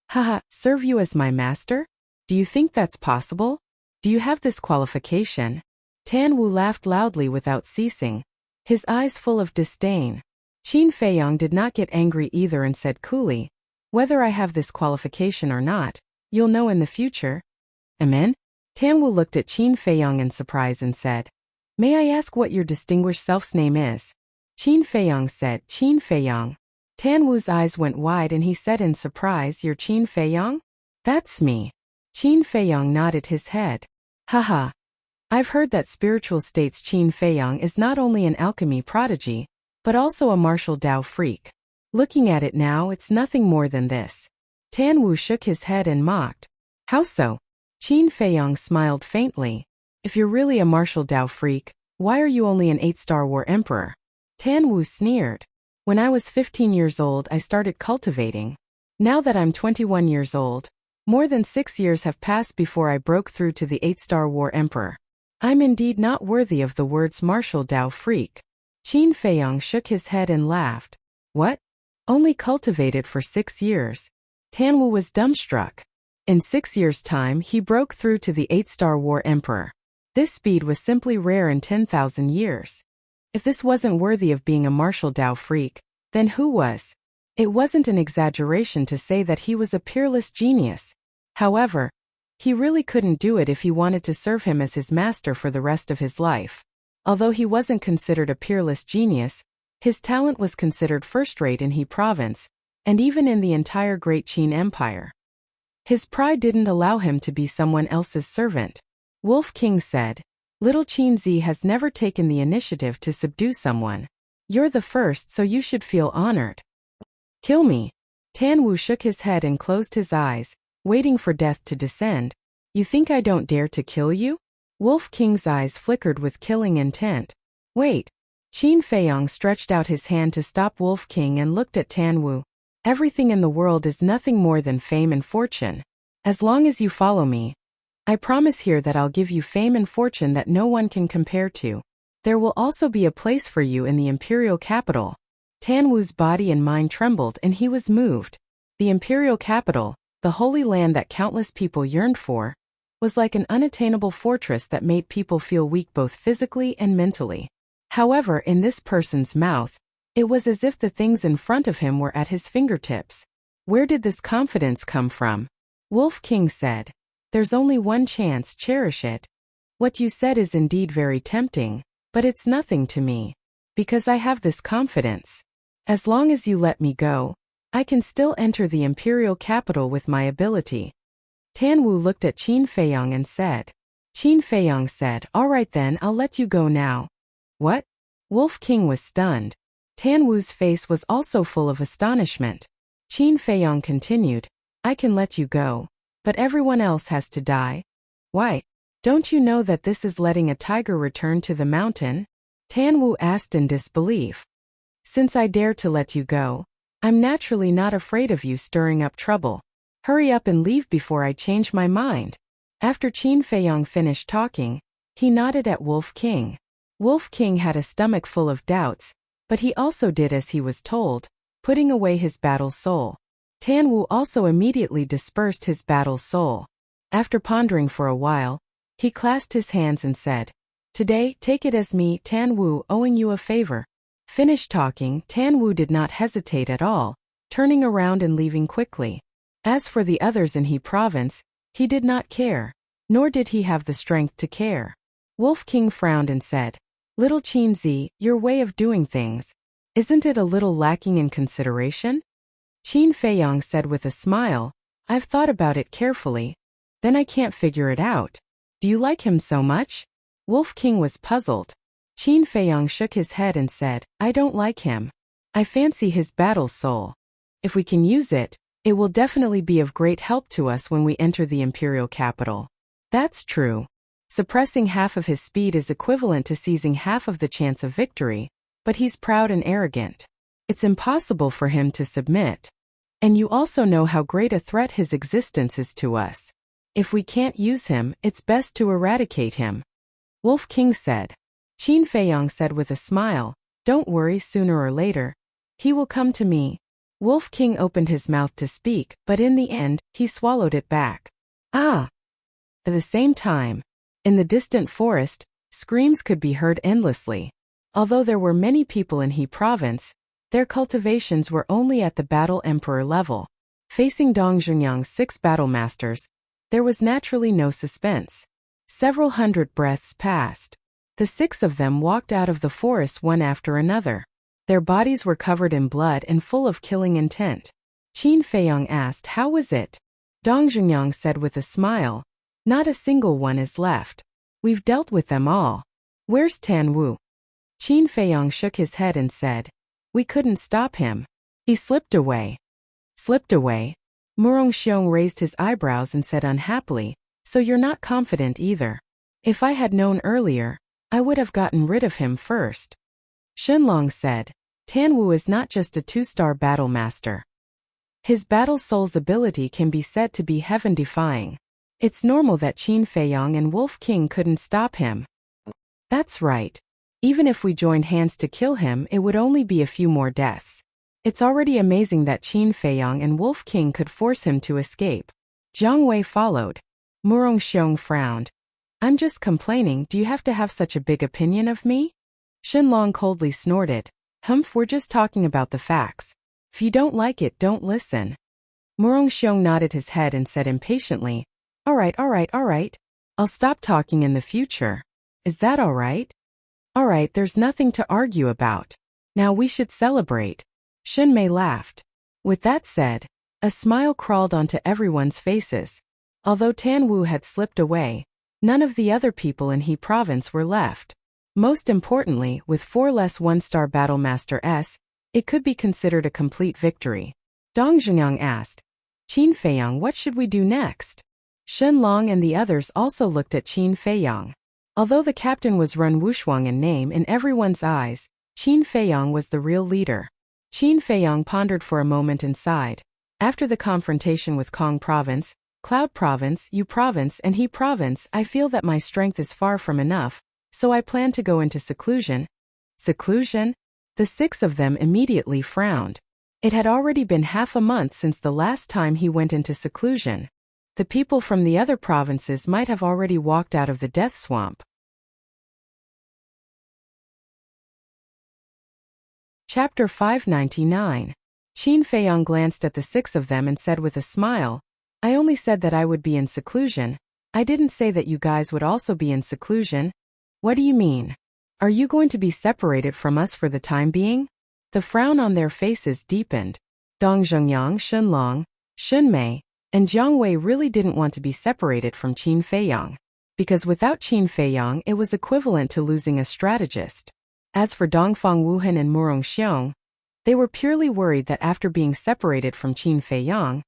Haha, serve you as my master? Do you think that's possible? Do you have this qualification? Tan Wu laughed loudly without ceasing, his eyes full of disdain. Qin Feiyong did not get angry either and said coolly, "Whether I have this qualification or not, you'll know in the future." Amen? Tan Wu looked at Qin Feiyong in surprise and said, "May I ask what your distinguished self's name is?" Qin Feiyong said, "Qin Feiyong." Tan Wu's eyes went wide and he said in surprise, "You're Qin Feiyang?" "That's me." Qin Feiyang nodded his head. "Haha. I've heard that spiritual states Qin Feiyang is not only an alchemy prodigy, but also a martial Dao freak. Looking at it now, it's nothing more than this." Tan Wu shook his head and mocked. "How so?" Qin Feiyang smiled faintly. "If you're really a martial Dao freak, why are you only an 8-star war emperor?" Tan Wu sneered. "When I was 15 years old, I started cultivating. Now that I'm 21 years old, more than 6 years have passed before I broke through to the 8-star war emperor. I'm indeed not worthy of the words martial Dao freak." Qin Feiyang shook his head and laughed. "What? Only cultivated for 6 years?" Tan Wu was dumbstruck. In 6 years' time, he broke through to the 8-star war emperor. This speed was simply rare in 10,000 years. If this wasn't worthy of being a martial Dao freak, then who was? It wasn't an exaggeration to say that he was a peerless genius. However, he really couldn't do it if he wanted to serve him as his master for the rest of his life. Although he wasn't considered a peerless genius, his talent was considered first-rate in He Province, and even in the entire Great Qin Empire. His pride didn't allow him to be someone else's servant. Wolf King said, "Little Qin Zi has never taken the initiative to subdue someone. You're the first, so you should feel honored." "Kill me." Tan Wu shook his head and closed his eyes, waiting for death to descend. "You think I don't dare to kill you?" Wolf King's eyes flickered with killing intent. "Wait." Qin Feiyang stretched out his hand to stop Wolf King and looked at Tan Wu. "Everything in the world is nothing more than fame and fortune. As long as you follow me, I promise here that I'll give you fame and fortune that no one can compare to. There will also be a place for you in the imperial capital." Tan Wu's body and mind trembled and he was moved. The imperial capital, the holy land that countless people yearned for, was like an unattainable fortress that made people feel weak both physically and mentally. However, in this person's mouth, it was as if the things in front of him were at his fingertips. Where did this confidence come from? Wolf King said, "There's only one chance, cherish it. What you said is indeed very tempting, but it's nothing to me. Because I have this confidence. As long as you let me go, I can still enter the imperial capital with my ability." Tan Wu looked at Qin Feiyang and said. Qin Feiyang said, "All right then, I'll let you go now." "What?" Wolf King was stunned. Tan Wu's face was also full of astonishment. Qin Feiyang continued, "I can let you go, but everyone else has to die." "Why? Don't you know that this is letting a tiger return to the mountain?" Tan Wu asked in disbelief. "Since I dare to let you go, I'm naturally not afraid of you stirring up trouble. Hurry up and leave before I change my mind." After Qin Feiyang finished talking, he nodded at Wolf King. Wolf King had a stomach full of doubts, but he also did as he was told, putting away his battle soul. Tan Wu also immediately dispersed his battle soul. After pondering for a while, he clasped his hands and said, "Today, take it as me, Tan Wu, owing you a favor." Finished talking, Tan Wu did not hesitate at all, turning around and leaving quickly. As for the others in He Province, he did not care, nor did he have the strength to care. Wolf King frowned and said, "Little Qin Zi, your way of doing things, isn't it a little lacking in consideration?" Qin Feiyang said with a smile, "I've thought about it carefully. Then I can't figure it out. Do you like him so much?" Wolf King was puzzled. Qin Feiyang shook his head and said, "I don't like him. I fancy his battle soul. If we can use it, it will definitely be of great help to us when we enter the imperial capital." "That's true. Suppressing half of his speed is equivalent to seizing half of the chance of victory, but he's proud and arrogant. It's impossible for him to submit. And you also know how great a threat his existence is to us. If we can't use him, it's best to eradicate him." Wolf King said. Qin Feiyang said with a smile, "Don't worry, sooner or later, he will come to me." Wolf King opened his mouth to speak, but in the end, he swallowed it back. Ah! At the same time, in the distant forest, screams could be heard endlessly. Although there were many people in He Province, their cultivations were only at the Battle Emperor level. Facing Dong Zhengyang's 6 battle masters, there was naturally no suspense. Several hundred breaths passed. The 6 of them walked out of the forest one after another. Their bodies were covered in blood and full of killing intent. Qin Feiyong asked, "How was it?" Dong Zhengyang said with a smile, "Not a single one is left. We've dealt with them all. Where's Tan Wu?" Qin Feiyong shook his head and said, "We couldn't stop him. He slipped away." "Slipped away?" Murong Xiong raised his eyebrows and said unhappily, "So you're not confident either. If I had known earlier, I would have gotten rid of him first." Shenlong said, "Tan Wu is not just a 2-star battle master. His battle soul's ability can be said to be heaven-defying. It's normal that Qin Feiyong and Wolf King couldn't stop him." "That's right. Even if we joined hands to kill him, it would only be a few more deaths. It's already amazing that Qin Feiyong and Wolf King could force him to escape." Jiang Wei followed. Murong Xiong frowned. "I'm just complaining. Do you have to have such a big opinion of me?" Shenlong coldly snorted. "Humph, we're just talking about the facts. If you don't like it, don't listen." Murong Xiong nodded his head and said impatiently, All right. I'll stop talking in the future. Is that all right?" "All right, there's nothing to argue about. Now we should celebrate." Shen Mei laughed. With that said, a smile crawled onto everyone's faces. Although Tan Wu had slipped away, none of the other people in He Province were left. Most importantly, with 4 less 1-star Battle Master S, it could be considered a complete victory. Dong Zhengyang asked, "Qin Feiyong, what should we do next?" Shenlong and the others also looked at Qin Feiyong. Although the captain was Run Wushuang in name in everyone's eyes, Qin Feiyong was the real leader. Qin Feiyong pondered for a moment and sighed. "After the confrontation with Kong Province, Cloud Province, Yu Province, and He Province, I feel that my strength is far from enough, so I plan to go into seclusion." Seclusion? The 6 of them immediately frowned. It had already been half a month since the last time he went into seclusion. The people from the other provinces might have already walked out of the death swamp. Chapter 599. Qin Feiyong glanced at the 6 of them and said with a smile, "I only said that I would be in seclusion. I didn't say that you guys would also be in seclusion." "What do you mean? Are you going to be separated from us for the time being?" The frown on their faces deepened. Dong Zhengyang, Shenlong, Shen Mei, and Jiang Wei really didn't want to be separated from Qin Feiyong. Because without Qin Feiyong, it was equivalent to losing a strategist. As for Dongfang Wuhan and Murong Xiong, they were purely worried that after being separated from Qin Feiyong,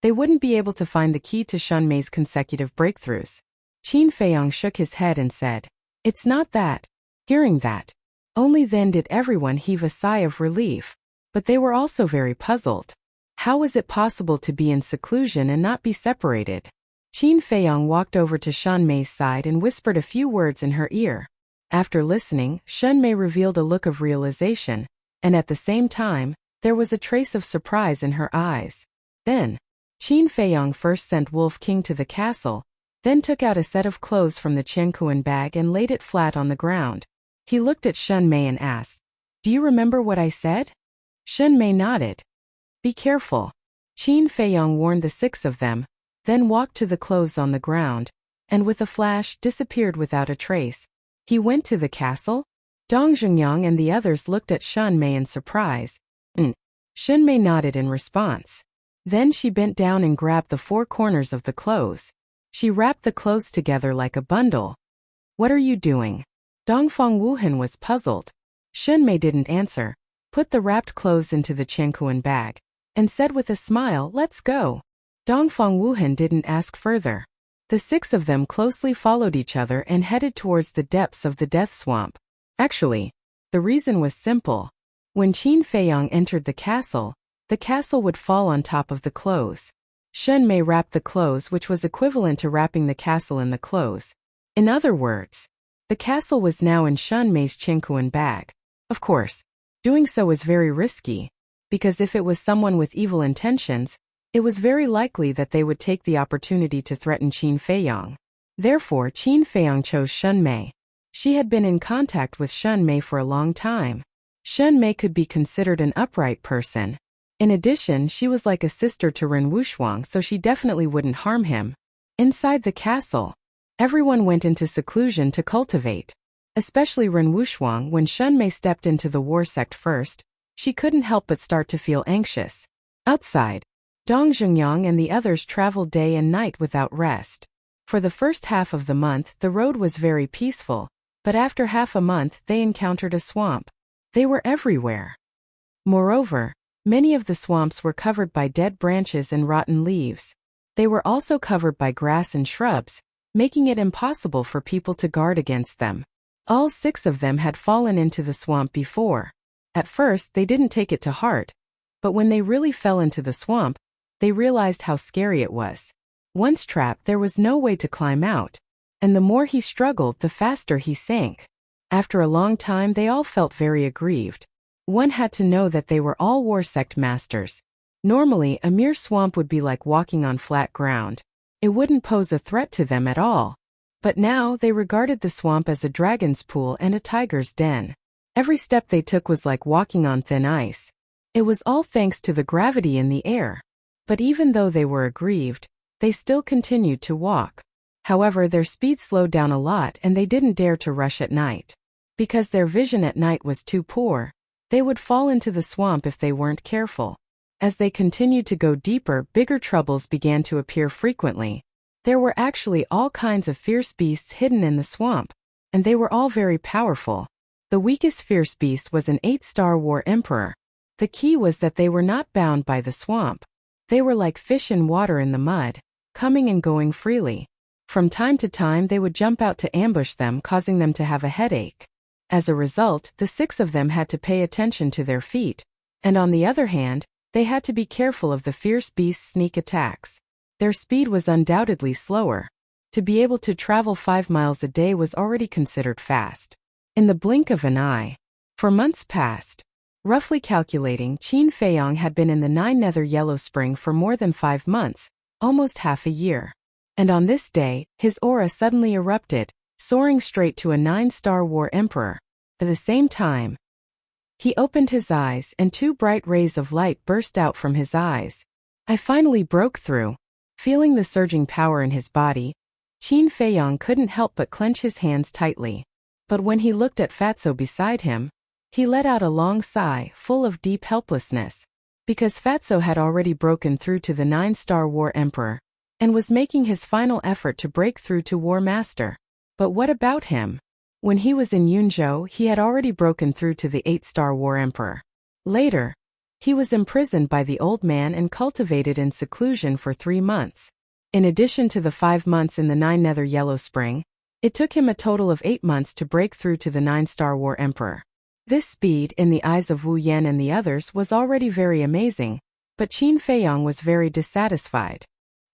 they wouldn't be able to find the key to Shen Mei's consecutive breakthroughs. Qin Feiyong shook his head and said, "It's not that." Hearing that, only then did everyone heave a sigh of relief. But they were also very puzzled. How was it possible to be in seclusion and not be separated? Qin Feiyong walked over to Shen Mei's side and whispered a few words in her ear. After listening, Shen Mei revealed a look of realization, and at the same time, there was a trace of surprise in her eyes. Then, Qin Feiyong first sent Wolf King to the castle, then took out a set of clothes from the Qiankuan bag and laid it flat on the ground. He looked at Shen Mei and asked, "Do you remember what I said?" Shen Mei nodded. "Be careful." Qin Feiyong warned the 6 of them, then walked to the clothes on the ground, and with a flash disappeared without a trace. He went to the castle? Dong Zhengyang and the others looked at Shen Mei in surprise. Shen Mei nodded in response. Then she bent down and grabbed the 4 corners of the clothes. She wrapped the clothes together like a bundle. "What are you doing?" Dongfang Wuhan was puzzled. Shen Mei didn't answer, put the wrapped clothes into the Qiankuan bag, and said with a smile, "Let's go." Dongfang Wuhan didn't ask further. The 6 of them closely followed each other and headed towards the depths of the death swamp. Actually, the reason was simple. When Qin Feiyong entered the castle would fall on top of the clothes. Shen Mei wrapped the clothes, which was equivalent to wrapping the castle in the clothes. In other words, the castle was now in Shen Mei's Qiankuan bag. Of course, doing so was very risky, because if it was someone with evil intentions, it was very likely that they would take the opportunity to threaten Qin Feiyong. Therefore, Qin Feiyong chose Shen Mei. She had been in contact with Shen Mei for a long time. Shen Mei could be considered an upright person. In addition, she was like a sister to Ren Wushuang, so she definitely wouldn't harm him. Inside the castle, everyone went into seclusion to cultivate. Especially Ren Wushuang. When Shunmei stepped into the war sect first, she couldn't help but start to feel anxious. Outside, Dong Zhengyang and the others traveled day and night without rest. For the first half of the month the road was very peaceful, but after half a month they encountered a swamp. They were everywhere. Moreover, many of the swamps were covered by dead branches and rotten leaves. They were also covered by grass and shrubs, making it impossible for people to guard against them. All 6 of them had fallen into the swamp before. At first they didn't take it to heart, but when they really fell into the swamp, they realized how scary it was. Once trapped, there was no way to climb out, and the more he struggled, the faster he sank. After a long time they all felt very aggrieved. One had to know that they were all war sect masters. Normally, a mere swamp would be like walking on flat ground. It wouldn't pose a threat to them at all. But now they regarded the swamp as a dragon's pool and a tiger's den. Every step they took was like walking on thin ice. It was all thanks to the gravity in the air. But even though they were aggrieved, they still continued to walk. However, their speed slowed down a lot and they didn't dare to rush at night. Because their vision at night was too poor, they would fall into the swamp if they weren't careful. As they continued to go deeper, bigger troubles began to appear frequently. There were actually all kinds of fierce beasts hidden in the swamp, and they were all very powerful. The weakest fierce beast was an 8-star war emperor. The key was that they were not bound by the swamp. They were like fish in water in the mud, coming and going freely. From time to time they would jump out to ambush them, causing them to have a headache. As a result, the 6 of them had to pay attention to their feet, and on the other hand, they had to be careful of the fierce beast's sneak attacks. Their speed was undoubtedly slower. To be able to travel 5 miles a day was already considered fast. In the blink of an eye. For months past. Roughly calculating, Qin Feiyang had been in the 9 Nether Yellow Spring for more than 5 months, almost half a year. And on this day, his aura suddenly erupted, soaring straight to a 9-star war emperor. At the same time, he opened his eyes and 2 bright rays of light burst out from his eyes. I finally broke through. Feeling the surging power in his body, Qin Feiyang couldn't help but clench his hands tightly. But when he looked at Fatso beside him, he let out a long sigh full of deep helplessness. Because Fatso had already broken through to the 9-star war emperor, and was making his final effort to break through to War Master. But what about him? When he was in Yunzhou, he had already broken through to the 8-star war emperor. Later, he was imprisoned by the old man and cultivated in seclusion for 3 months. In addition to the 5 months in the 9 Nether Yellow Spring, it took him a total of 8 months to break through to the 9-star war emperor. This speed, in the eyes of Wu Yan and the others, was already very amazing, but Qin Feiyang was very dissatisfied.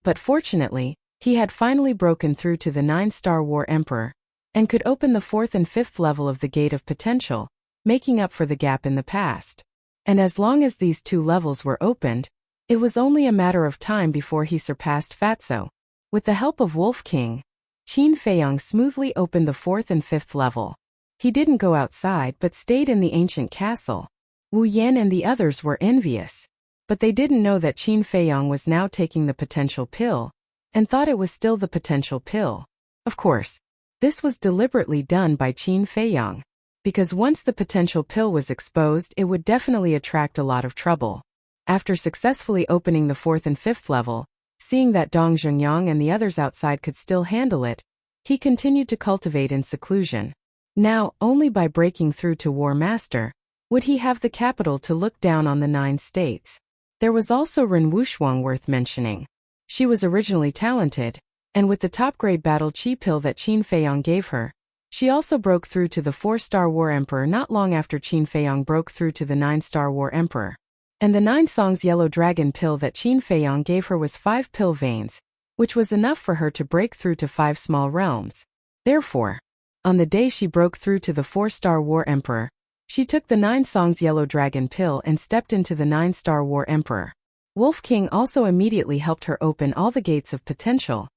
But fortunately, he had finally broken through to the 9-star war emperor, and could open the 4th and 5th level of the Gate of Potential, making up for the gap in the past. And as long as these 2 levels were opened, it was only a matter of time before he surpassed Fatso. With the help of Wolf King, Qin Feiyang smoothly opened the 4th and 5th level. He didn't go outside but stayed in the ancient castle. Wu Yan and the others were envious. But they didn't know that Qin Feiyang was now taking the potential pill, and thought it was still the potential pill. Of course, this was deliberately done by Qin Feiyang, because once the potential pill was exposed, it would definitely attract a lot of trouble. After successfully opening the 4th and 5th level, seeing that Dong Zhengyang and the others outside could still handle it, he continued to cultivate in seclusion. Now, only by breaking through to War Master, would he have the capital to look down on the 9 states. There was also Ren Wushuang worth mentioning. She was originally talented, and with the top-grade battle chi pill that Qin Feiyang gave her, she also broke through to the 4-star war emperor not long after Qin Feiyang broke through to the 9-star war emperor. And the 9 songs yellow dragon pill that Qin Feiyang gave her was 5 pill veins, which was enough for her to break through to 5 small realms. Therefore, on the day she broke through to the 4-star war emperor, she took the 9 songs yellow dragon pill and stepped into the 9-star war emperor. Wolf King also immediately helped her open all the gates of potential,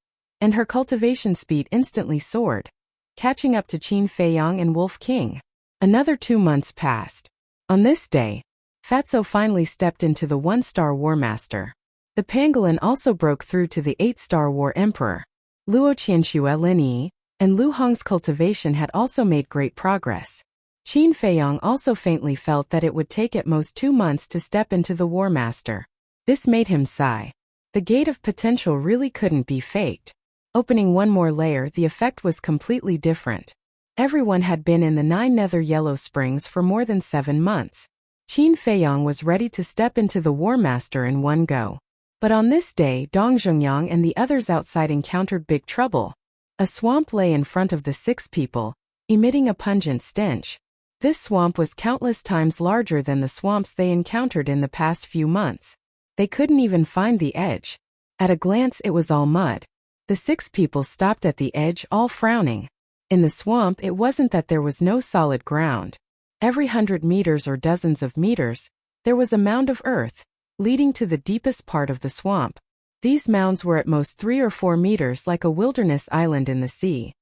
and her cultivation speed instantly soared, catching up to Qin Feiyang and Wolf King. Another 2 months passed. On this day, Fatso finally stepped into the 1-star war master. The pangolin also broke through to the 8-star war emperor. Luo Qianxue Linyi, and Lu Hong's cultivation had also made great progress. Qin Feiyang also faintly felt that it would take at most 2 months to step into the War Master. This made him sigh. The gate of potential really couldn't be faked. Opening one more layer, the effect was completely different. Everyone had been in the 9 nether yellow springs for more than 7 months. Qin Feiyang was ready to step into the War Master in one go. But on this day, Dong Zhongyang and the others outside encountered big trouble. A swamp lay in front of the 6 people, emitting a pungent stench. This swamp was countless times larger than the swamps they encountered in the past few months. They couldn't even find the edge. At a glance, it was all mud. The 6 people stopped at the edge, all frowning. In the swamp, it wasn't that there was no solid ground. Every 100 meters or dozens of meters, there was a mound of earth, leading to the deepest part of the swamp. These mounds were at most 3 or 4 meters, like a wilderness island in the sea.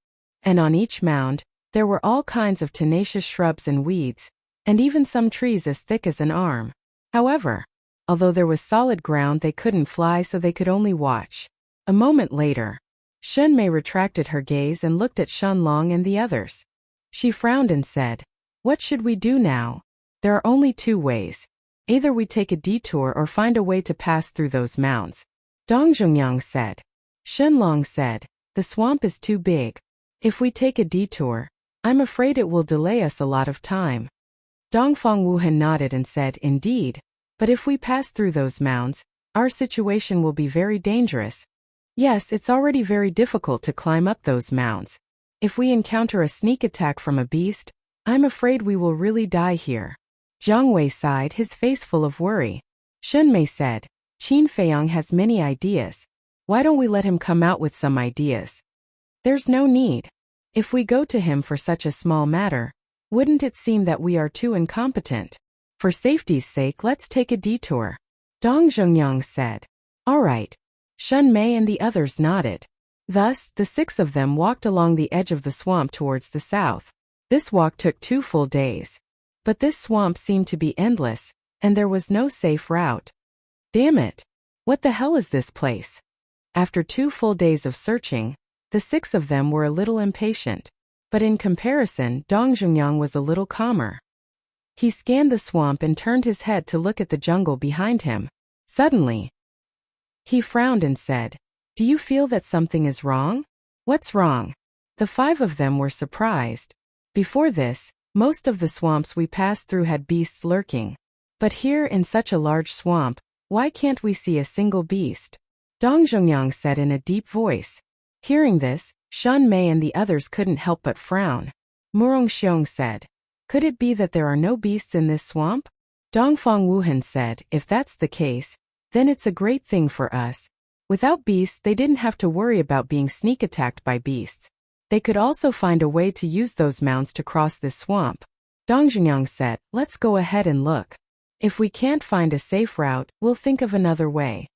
And on each mound, there were all kinds of tenacious shrubs and weeds, and even some trees as thick as an arm. However, although there was solid ground, they couldn't fly, so they could only watch. A moment later, Shun Mei retracted her gaze and looked at Shun Long and the others. She frowned and said, "What should we do now? There are only 2 ways. Either we take a detour or find a way to pass through those mounds." Dong Zhongyang said. Shun Long said, "The swamp is too big. If we take a detour, I'm afraid it will delay us a lot of time." Dongfang Wuhan nodded and said, "Indeed, but if we pass through those mounds, our situation will be very dangerous. Yes, it's already very difficult to climb up those mounds. If we encounter a sneak attack from a beast, I'm afraid we will really die here." Jiang Wei sighed, his face full of worry. Shun Mei said, "Qin Feiyang has many ideas. Why don't we let him come out with some ideas?" "There's no need. If we go to him for such a small matter, wouldn't it seem that we are too incompetent? For safety's sake, let's take a detour." Dong Zhongyang said. "All right." Shun Mei and the others nodded. Thus, the 6 of them walked along the edge of the swamp towards the south. This walk took 2 full days. But this swamp seemed to be endless, and there was no safe route. Damn it! What the hell is this place? After 2 full days of searching, the 6 of them were a little impatient. But in comparison, Dong Zhongyang was a little calmer. He scanned the swamp and turned his head to look at the jungle behind him. Suddenly, he frowned and said, "Do you feel that something is wrong?" "What's wrong?" The 5 of them were surprised. Before this, most of the swamps we passed through had beasts lurking. But here, in such a large swamp, why can't we see a single beast? Dong Zhongyang said in a deep voice. Hearing this, Shun Mei and the others couldn't help but frown. Murong Xiong said, "Could it be that there are no beasts in this swamp?" Dongfang Wuhan said, "If that's the case, then it's a great thing for us. Without beasts, they didn't have to worry about being sneak attacked by beasts. They could also find a way to use those mounds to cross this swamp." Dong Zhenyang said, "Let's go ahead and look. If we can't find a safe route, we'll think of another way."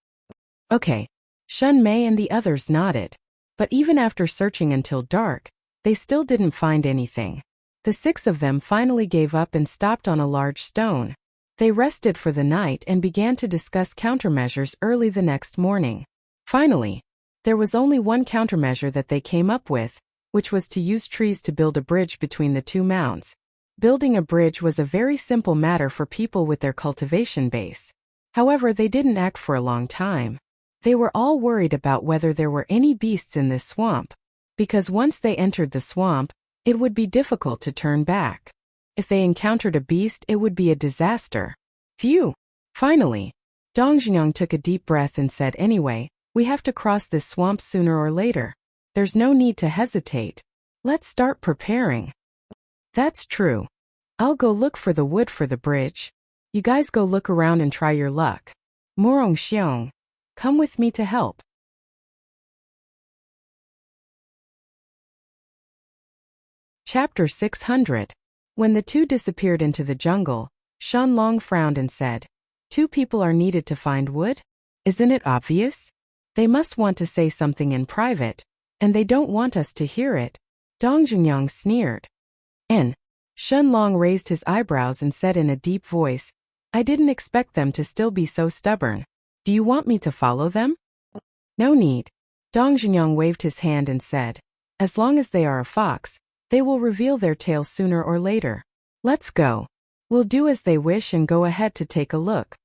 Okay. Shun Mei and the others nodded. But even after searching until dark, they still didn't find anything. The 6 of them finally gave up and stopped on a large stone. They rested for the night and began to discuss countermeasures early the next morning. Finally, there was only one countermeasure that they came up with, which was to use trees to build a bridge between the 2 mounds. Building a bridge was a very simple matter for people with their cultivation base. However, they didn't act for a long time. They were all worried about whether there were any beasts in this swamp, because once they entered the swamp, it would be difficult to turn back. If they encountered a beast, it would be a disaster. Phew! Finally, Dong Zhenyang took a deep breath and said, "Anyway, we have to cross this swamp sooner or later. There's no need to hesitate. Let's start preparing." "That's true. I'll go look for the wood for the bridge. You guys go look around and try your luck. Murong Xiong, come with me to help." Chapter 600. When the 2 disappeared into the jungle, Shan Long frowned and said, "2 people are needed to find wood? Isn't it obvious? They must want to say something in private, and they don't want us to hear it." Dong Zhenyang sneered. Shun Long raised his eyebrows and said in a deep voice, "I didn't expect them to still be so stubborn. Do you want me to follow them?" "No need." Dong Zhenyang waved his hand and said, As long as they are a fox, they will reveal their tails sooner or later. Let's go. We'll do as they wish and go ahead to take a look.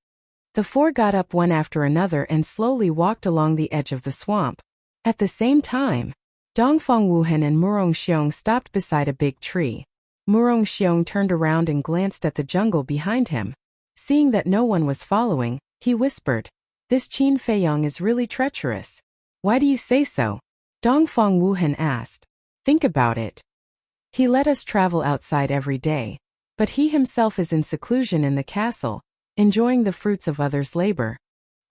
The four got up one after another and slowly walked along the edge of the swamp. At the same time, Dongfang Wuhan and Murong Xiong stopped beside a big tree. Murong Xiong turned around and glanced at the jungle behind him. Seeing that no one was following, he whispered, "This Qin Feiyang is really treacherous." "Why do you say so?" Dongfang Wuhan asked. "Think about it. He let us travel outside every day, but he himself is in seclusion in the castle, enjoying the fruits of others' labor.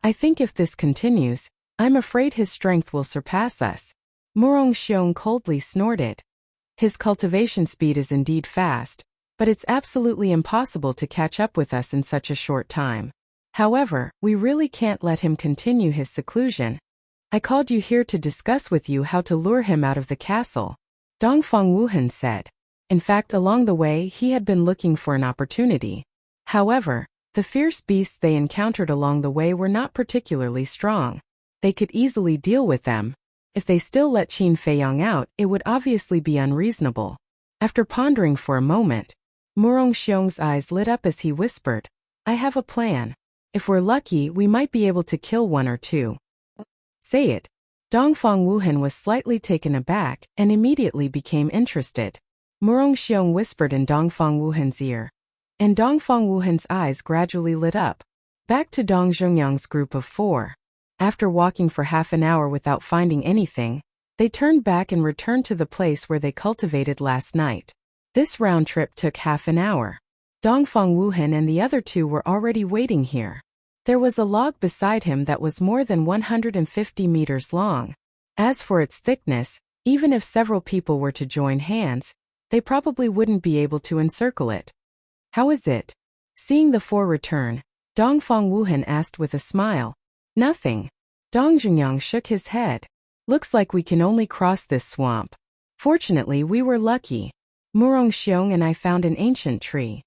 I think if this continues, I'm afraid his strength will surpass us." Murong Xiong coldly snorted. His cultivation speed is indeed fast, but it's absolutely impossible to catch up with us in such a short time. However, we really can't let him continue his seclusion. I called you here to discuss with you how to lure him out of the castle, Dongfang Wuhan said. In fact, along the way he had been looking for an opportunity. However, the fierce beasts they encountered along the way were not particularly strong. They could easily deal with them. If they still let Qin Feiyang out, it would obviously be unreasonable. After pondering for a moment, Murong Xiong's eyes lit up as he whispered, "I have a plan. If we're lucky, we might be able to kill one or two." "Say it." Dongfang Wuhan was slightly taken aback and immediately became interested. Murong Xiong whispered in Dongfang Wuhan's ear, and Dongfang Wuhan's eyes gradually lit up. Back to Dong Zhongyang's group of four. After walking for half an hour without finding anything, they turned back and returned to the place where they cultivated last night. This round trip took half an hour. Dongfang Wuhan and the other two were already waiting here. There was a log beside him that was more than 150 meters long. As for its thickness, even if several people were to join hands, they probably wouldn't be able to encircle it. "How is it?" Seeing the four return, Dongfang Wuhan asked with a smile. "Nothing." Dong Zhengyang shook his head. "Looks like we can only cross this swamp. Fortunately, we were lucky. Murong Xiong and I found an ancient tree.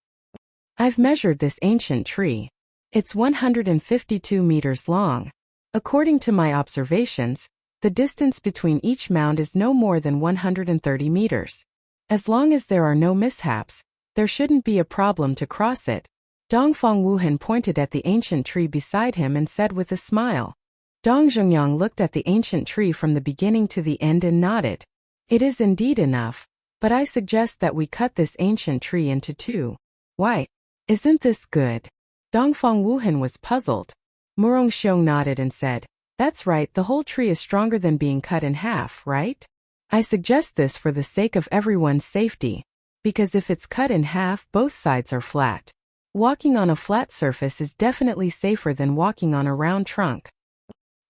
I've measured this ancient tree. It's 152 meters long. According to my observations, the distance between each mound is no more than 130 meters. As long as there are no mishaps, there shouldn't be a problem to cross it." Dongfang Wuhan pointed at the ancient tree beside him and said with a smile. Dong Zhengyang looked at the ancient tree from the beginning to the end and nodded. "It is indeed enough, but I suggest that we cut this ancient tree into two." "Why? Isn't this good?" Dongfang Wuhan was puzzled. Murong Xiong nodded and said, "That's right, the whole tree is stronger than being cut in half, right? I suggest this for the sake of everyone's safety, because if it's cut in half, both sides are flat. Walking on a flat surface is definitely safer than walking on a round trunk.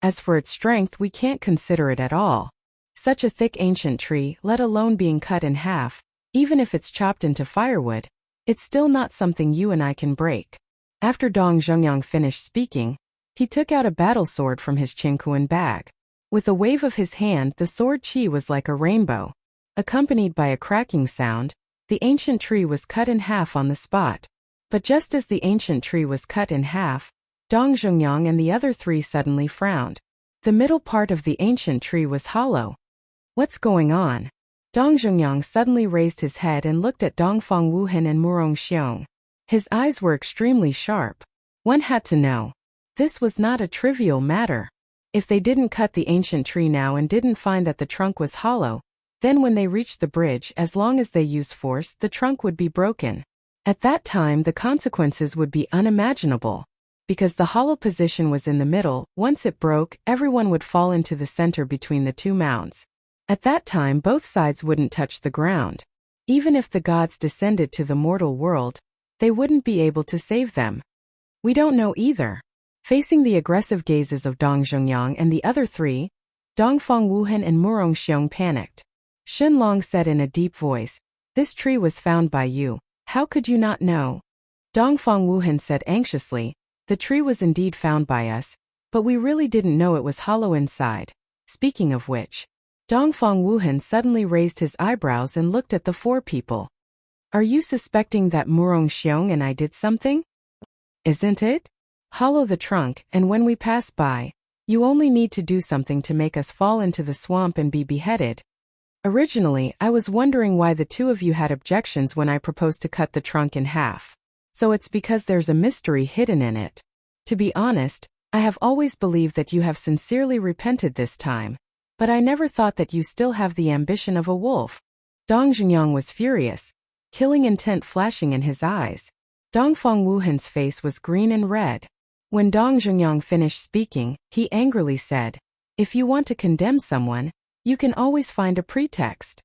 As for its strength, we can't consider it at all. Such a thick ancient tree, let alone being cut in half, even if it's chopped into firewood, it's still not something you and I can break." After Dong Zhengyang finished speaking, he took out a battle sword from his chinkuan bag. With a wave of his hand, the sword chi was like a rainbow. Accompanied by a cracking sound, the ancient tree was cut in half on the spot. But just as the ancient tree was cut in half, Dong Zhengyang and the other three suddenly frowned. The middle part of the ancient tree was hollow. "What's going on?" Dong Zhengyang suddenly raised his head and looked at Dongfang Wuhan and Murong Xiong. His eyes were extremely sharp. One had to know. This was not a trivial matter. If they didn't cut the ancient tree now and didn't find that the trunk was hollow, then when they reached the bridge, as long as they used force, the trunk would be broken. At that time, the consequences would be unimaginable. Because the hollow position was in the middle, once it broke, everyone would fall into the center between the two mounds. At that time, both sides wouldn't touch the ground. Even if the gods descended to the mortal world, they wouldn't be able to save them. "We don't know either." Facing the aggressive gazes of Dong Zhengyang and the other three, Dongfang Wuhan and Murong Xiong panicked. Shen Long said in a deep voice, "This tree was found by you. How could you not know?" Dongfang Wuhan said anxiously, "The tree was indeed found by us, but we really didn't know it was hollow inside. Speaking of which," Dongfang Wuhan suddenly raised his eyebrows and looked at the four people. "Are you suspecting that Murong Xiong and I did something? Isn't it? Hollow the trunk, and when we pass by, you only need to do something to make us fall into the swamp and be beheaded." Originally, I was wondering why the two of you had objections when I proposed to cut the trunk in half. So it's because there's a mystery hidden in it. To be honest, I have always believed that you have sincerely repented this time. But I never thought that you still have the ambition of a wolf. Dong Zhengyang was furious, killing intent flashing in his eyes. Dongfang Wuhan's face was green and red. When Dong Zhengyang finished speaking, he angrily said, "If you want to condemn someone, you can always find a pretext."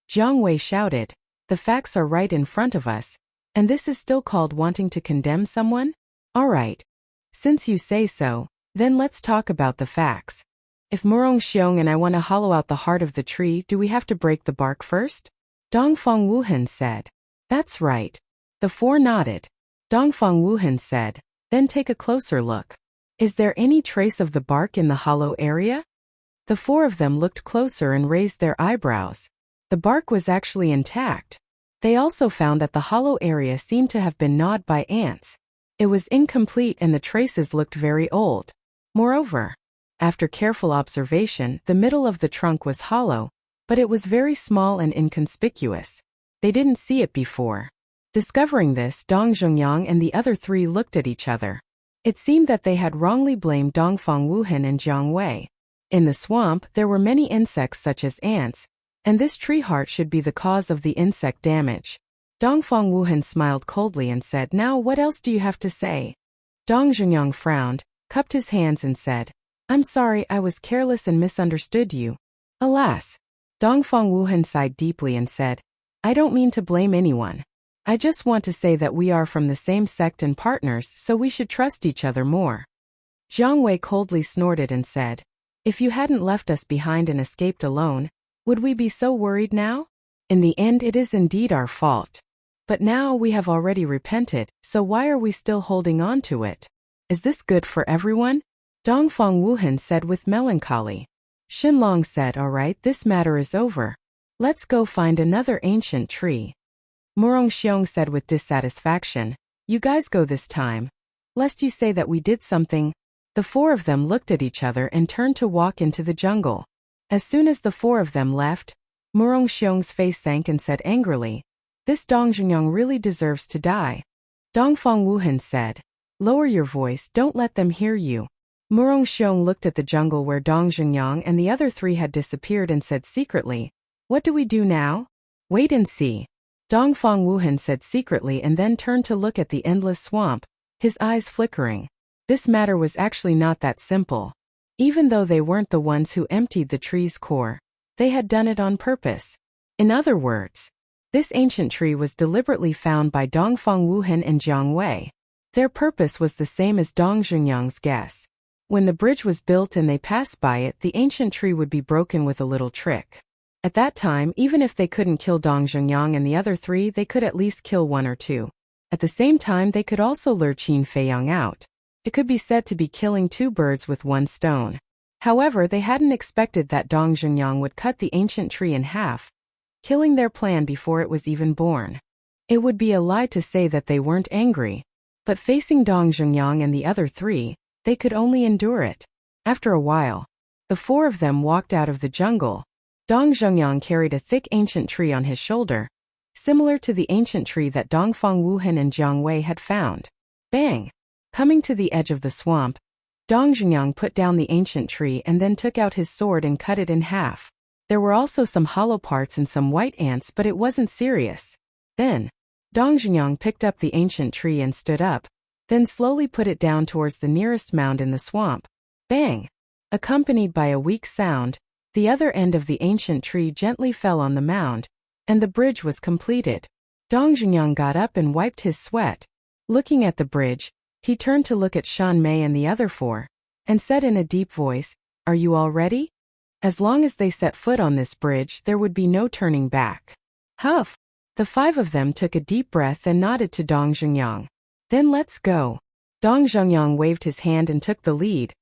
Jiang Wei shouted, "The facts are right in front of us, and this is still called wanting to condemn someone? All right. Since you say so, then let's talk about the facts. If Murong Xiong and I want to hollow out the heart of the tree, do we have to break the bark first?" Dongfang Wuhan said. "That's right." The four nodded. Dongfang Wuhan said, "Then take a closer look. Is there any trace of the bark in the hollow area?" The four of them looked closer and raised their eyebrows. The bark was actually intact. They also found that the hollow area seemed to have been gnawed by ants. It was incomplete and the traces looked very old. Moreover, after careful observation, the middle of the trunk was hollow, but it was very small and inconspicuous. They didn't see it before. Discovering this, Dong Zhengyang and the other three looked at each other. It seemed that they had wrongly blamed Dongfang Wuhan and Jiang Wei. In the swamp, there were many insects such as ants, and this tree heart should be the cause of the insect damage. Dongfang Wuhan smiled coldly and said, "Now what else do you have to say?" Dong Zhengyang frowned, cupped his hands and said, "I'm sorry, I was careless and misunderstood you." Alas! Dongfang Wuhan sighed deeply and said, "I don't mean to blame anyone. I just want to say that we are from the same sect and partners, so we should trust each other more." Jiang Wei coldly snorted and said, "If you hadn't left us behind and escaped alone, would we be so worried now? In the end, it is indeed our fault. But now we have already repented, so why are we still holding on to it? Is this good for everyone?" Dongfang Wuhan said with melancholy. Xinlong said, "All right, this matter is over. Let's go find another ancient tree." Murong Xiong said with dissatisfaction, "You guys go this time. Lest you say that we did something." The four of them looked at each other and turned to walk into the jungle. As soon as the four of them left, Murong Xiong's face sank and said angrily, "This Dong Zhengyang really deserves to die." Dongfang Wuhan said, "Lower your voice, don't let them hear you." Murong Xiong looked at the jungle where Dong Zhengyang and the other three had disappeared and said secretly, "What do we do now?" "Wait and see." Dongfang Wuhan said secretly and then turned to look at the endless swamp, his eyes flickering. This matter was actually not that simple. Even though they weren't the ones who emptied the tree's core, they had done it on purpose. In other words, this ancient tree was deliberately found by Dongfang Wuhan and Jiang Wei. Their purpose was the same as Dong Zhengyang's guess. When the bridge was built and they passed by it, the ancient tree would be broken with a little trick. At that time, even if they couldn't kill Dong Zhengyang and the other three, they could at least kill one or two. At the same time, they could also lure Qin Feiyang out. It could be said to be killing two birds with one stone. However, they hadn't expected that Dong Zhengyang would cut the ancient tree in half, killing their plan before it was even born. It would be a lie to say that they weren't angry. But facing Dong Zhengyang and the other three, they could only endure it. After a while, the four of them walked out of the jungle. Dong Zhengyang carried a thick ancient tree on his shoulder, similar to the ancient tree that Dongfang Wuhan and Jiang Wei had found. Bang! Coming to the edge of the swamp, Dong Zhengyang put down the ancient tree and then took out his sword and cut it in half. There were also some hollow parts and some white ants, but it wasn't serious. Then, Dong Zhengyang picked up the ancient tree and stood up, then slowly put it down towards the nearest mound in the swamp. Bang! Accompanied by a weak sound, the other end of the ancient tree gently fell on the mound, and the bridge was completed. Dong Zhengyang got up and wiped his sweat. Looking at the bridge, he turned to look at Shan Mei and the other four, and said in a deep voice, "Are you all ready? As long as they set foot on this bridge, there would be no turning back." Huff! The five of them took a deep breath and nodded to Dong Zhengyang. "Then let's go." Dong Zhengyang waved his hand and took the lead,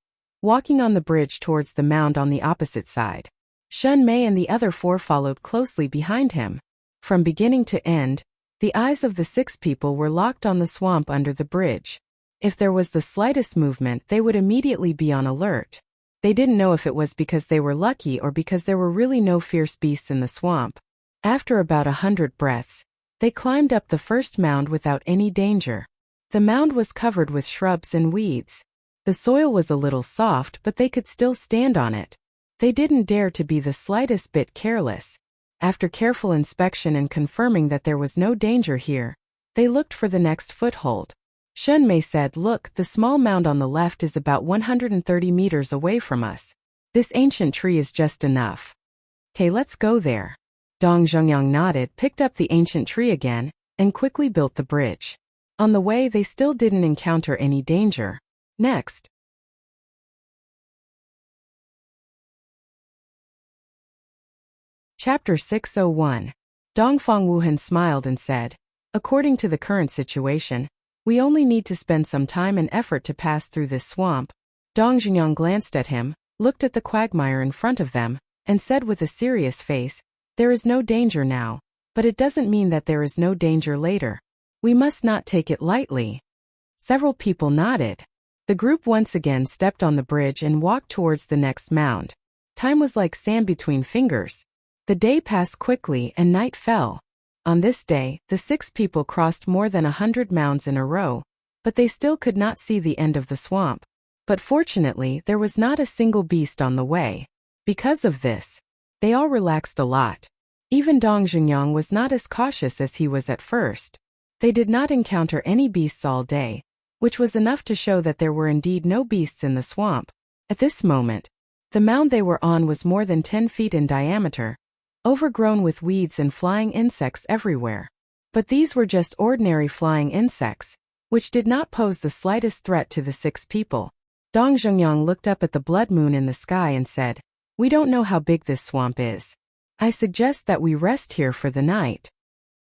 walking on the bridge towards the mound on the opposite side. Shan Mei and the other four followed closely behind him. From beginning to end, the eyes of the six people were locked on the swamp under the bridge. If there was the slightest movement, they would immediately be on alert. They didn't know if it was because they were lucky or because there were really no fierce beasts in the swamp. After about 100 breaths, they climbed up the first mound without any danger. The mound was covered with shrubs and weeds. The soil was a little soft, but they could still stand on it. They didn't dare to be the slightest bit careless. After careful inspection and confirming that there was no danger here, they looked for the next foothold. Shunmei said, "Look, the small mound on the left is about 130 meters away from us. This ancient tree is just enough. Okay, let's go there." Dong Zhongyang nodded, picked up the ancient tree again, and quickly built the bridge. On the way, they still didn't encounter any danger. Next. Chapter 601. Dongfang Wuhan smiled and said, "According to the current situation, we only need to spend some time and effort to pass through this swamp." Dong Zhengyang glanced at him, looked at the quagmire in front of them, and said with a serious face, "There is no danger now, but it doesn't mean that there is no danger later. We must not take it lightly." Several people nodded. The group once again stepped on the bridge and walked towards the next mound. Time was like sand between fingers. The day passed quickly and night fell. On this day, the 6 people crossed more than 100 mounds in a row, but they still could not see the end of the swamp. But fortunately, there was not a single beast on the way. Because of this, they all relaxed a lot. Even Dong Zhengyang was not as cautious as he was at first. They did not encounter any beasts all day, which was enough to show that there were indeed no beasts in the swamp. At this moment, the mound they were on was more than 10 feet in diameter, overgrown with weeds and flying insects everywhere. But these were just ordinary flying insects, which did not pose the slightest threat to the 6 people. Dong Zhengyang looked up at the blood moon in the sky and said, "We don't know how big this swamp is. I suggest that we rest here for the night."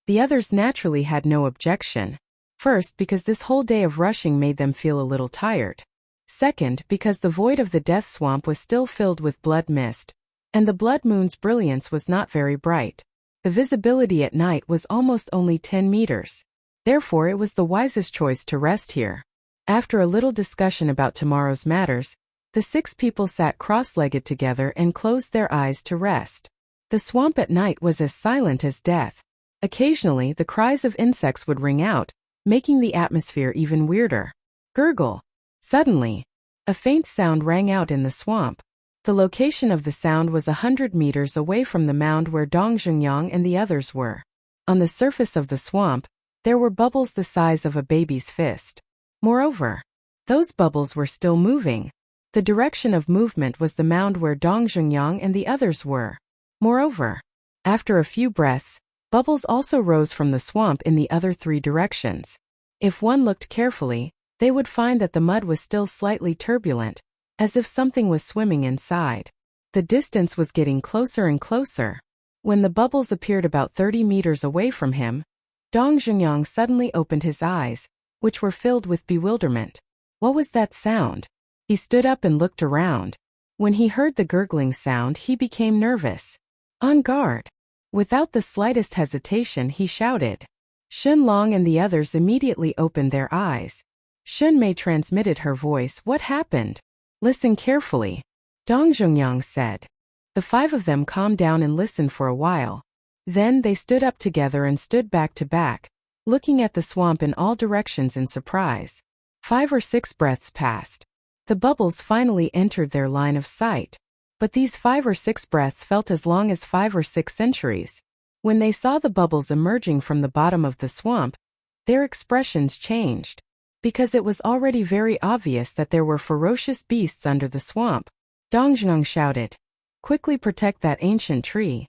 The others naturally had no objection. First, because this whole day of rushing made them feel a little tired. Second, because the void of the death swamp was still filled with blood mist, and the blood moon's brilliance was not very bright. The visibility at night was almost only 10 meters. Therefore, it was the wisest choice to rest here. After a little discussion about tomorrow's matters, the 6 people sat cross-legged together and closed their eyes to rest. The swamp at night was as silent as death. Occasionally, the cries of insects would ring out, making the atmosphere even weirder. Gurgle. Suddenly, a faint sound rang out in the swamp. The location of the sound was 100 meters away from the mound where Dong Zhengyang and the others were. On the surface of the swamp, there were bubbles the size of a baby's fist. Moreover, those bubbles were still moving. The direction of movement was the mound where Dong Zhengyang and the others were. Moreover, after a few breaths, bubbles also rose from the swamp in the other 3 directions. If one looked carefully, they would find that the mud was still slightly turbulent, as if something was swimming inside. The distance was getting closer and closer. When the bubbles appeared about 30 meters away from him, Dong Zhengyang suddenly opened his eyes, which were filled with bewilderment. What was that sound? He stood up and looked around. When he heard the gurgling sound, he became nervous. On guard. Without the slightest hesitation, he shouted. Shun Long and the others immediately opened their eyes. Shun Mei transmitted her voice. "What happened?" "Listen carefully," Dong Zhengyang said. The 5 of them calmed down and listened for a while. Then they stood up together and stood back to back, looking at the swamp in all directions in surprise. 5 or 6 breaths passed. The bubbles finally entered their line of sight. But these 5 or 6 breaths felt as long as 5 or 6 centuries. When they saw the bubbles emerging from the bottom of the swamp, their expressions changed. Because it was already very obvious that there were ferocious beasts under the swamp. Dong Zhengyang shouted, "Quickly protect that ancient tree."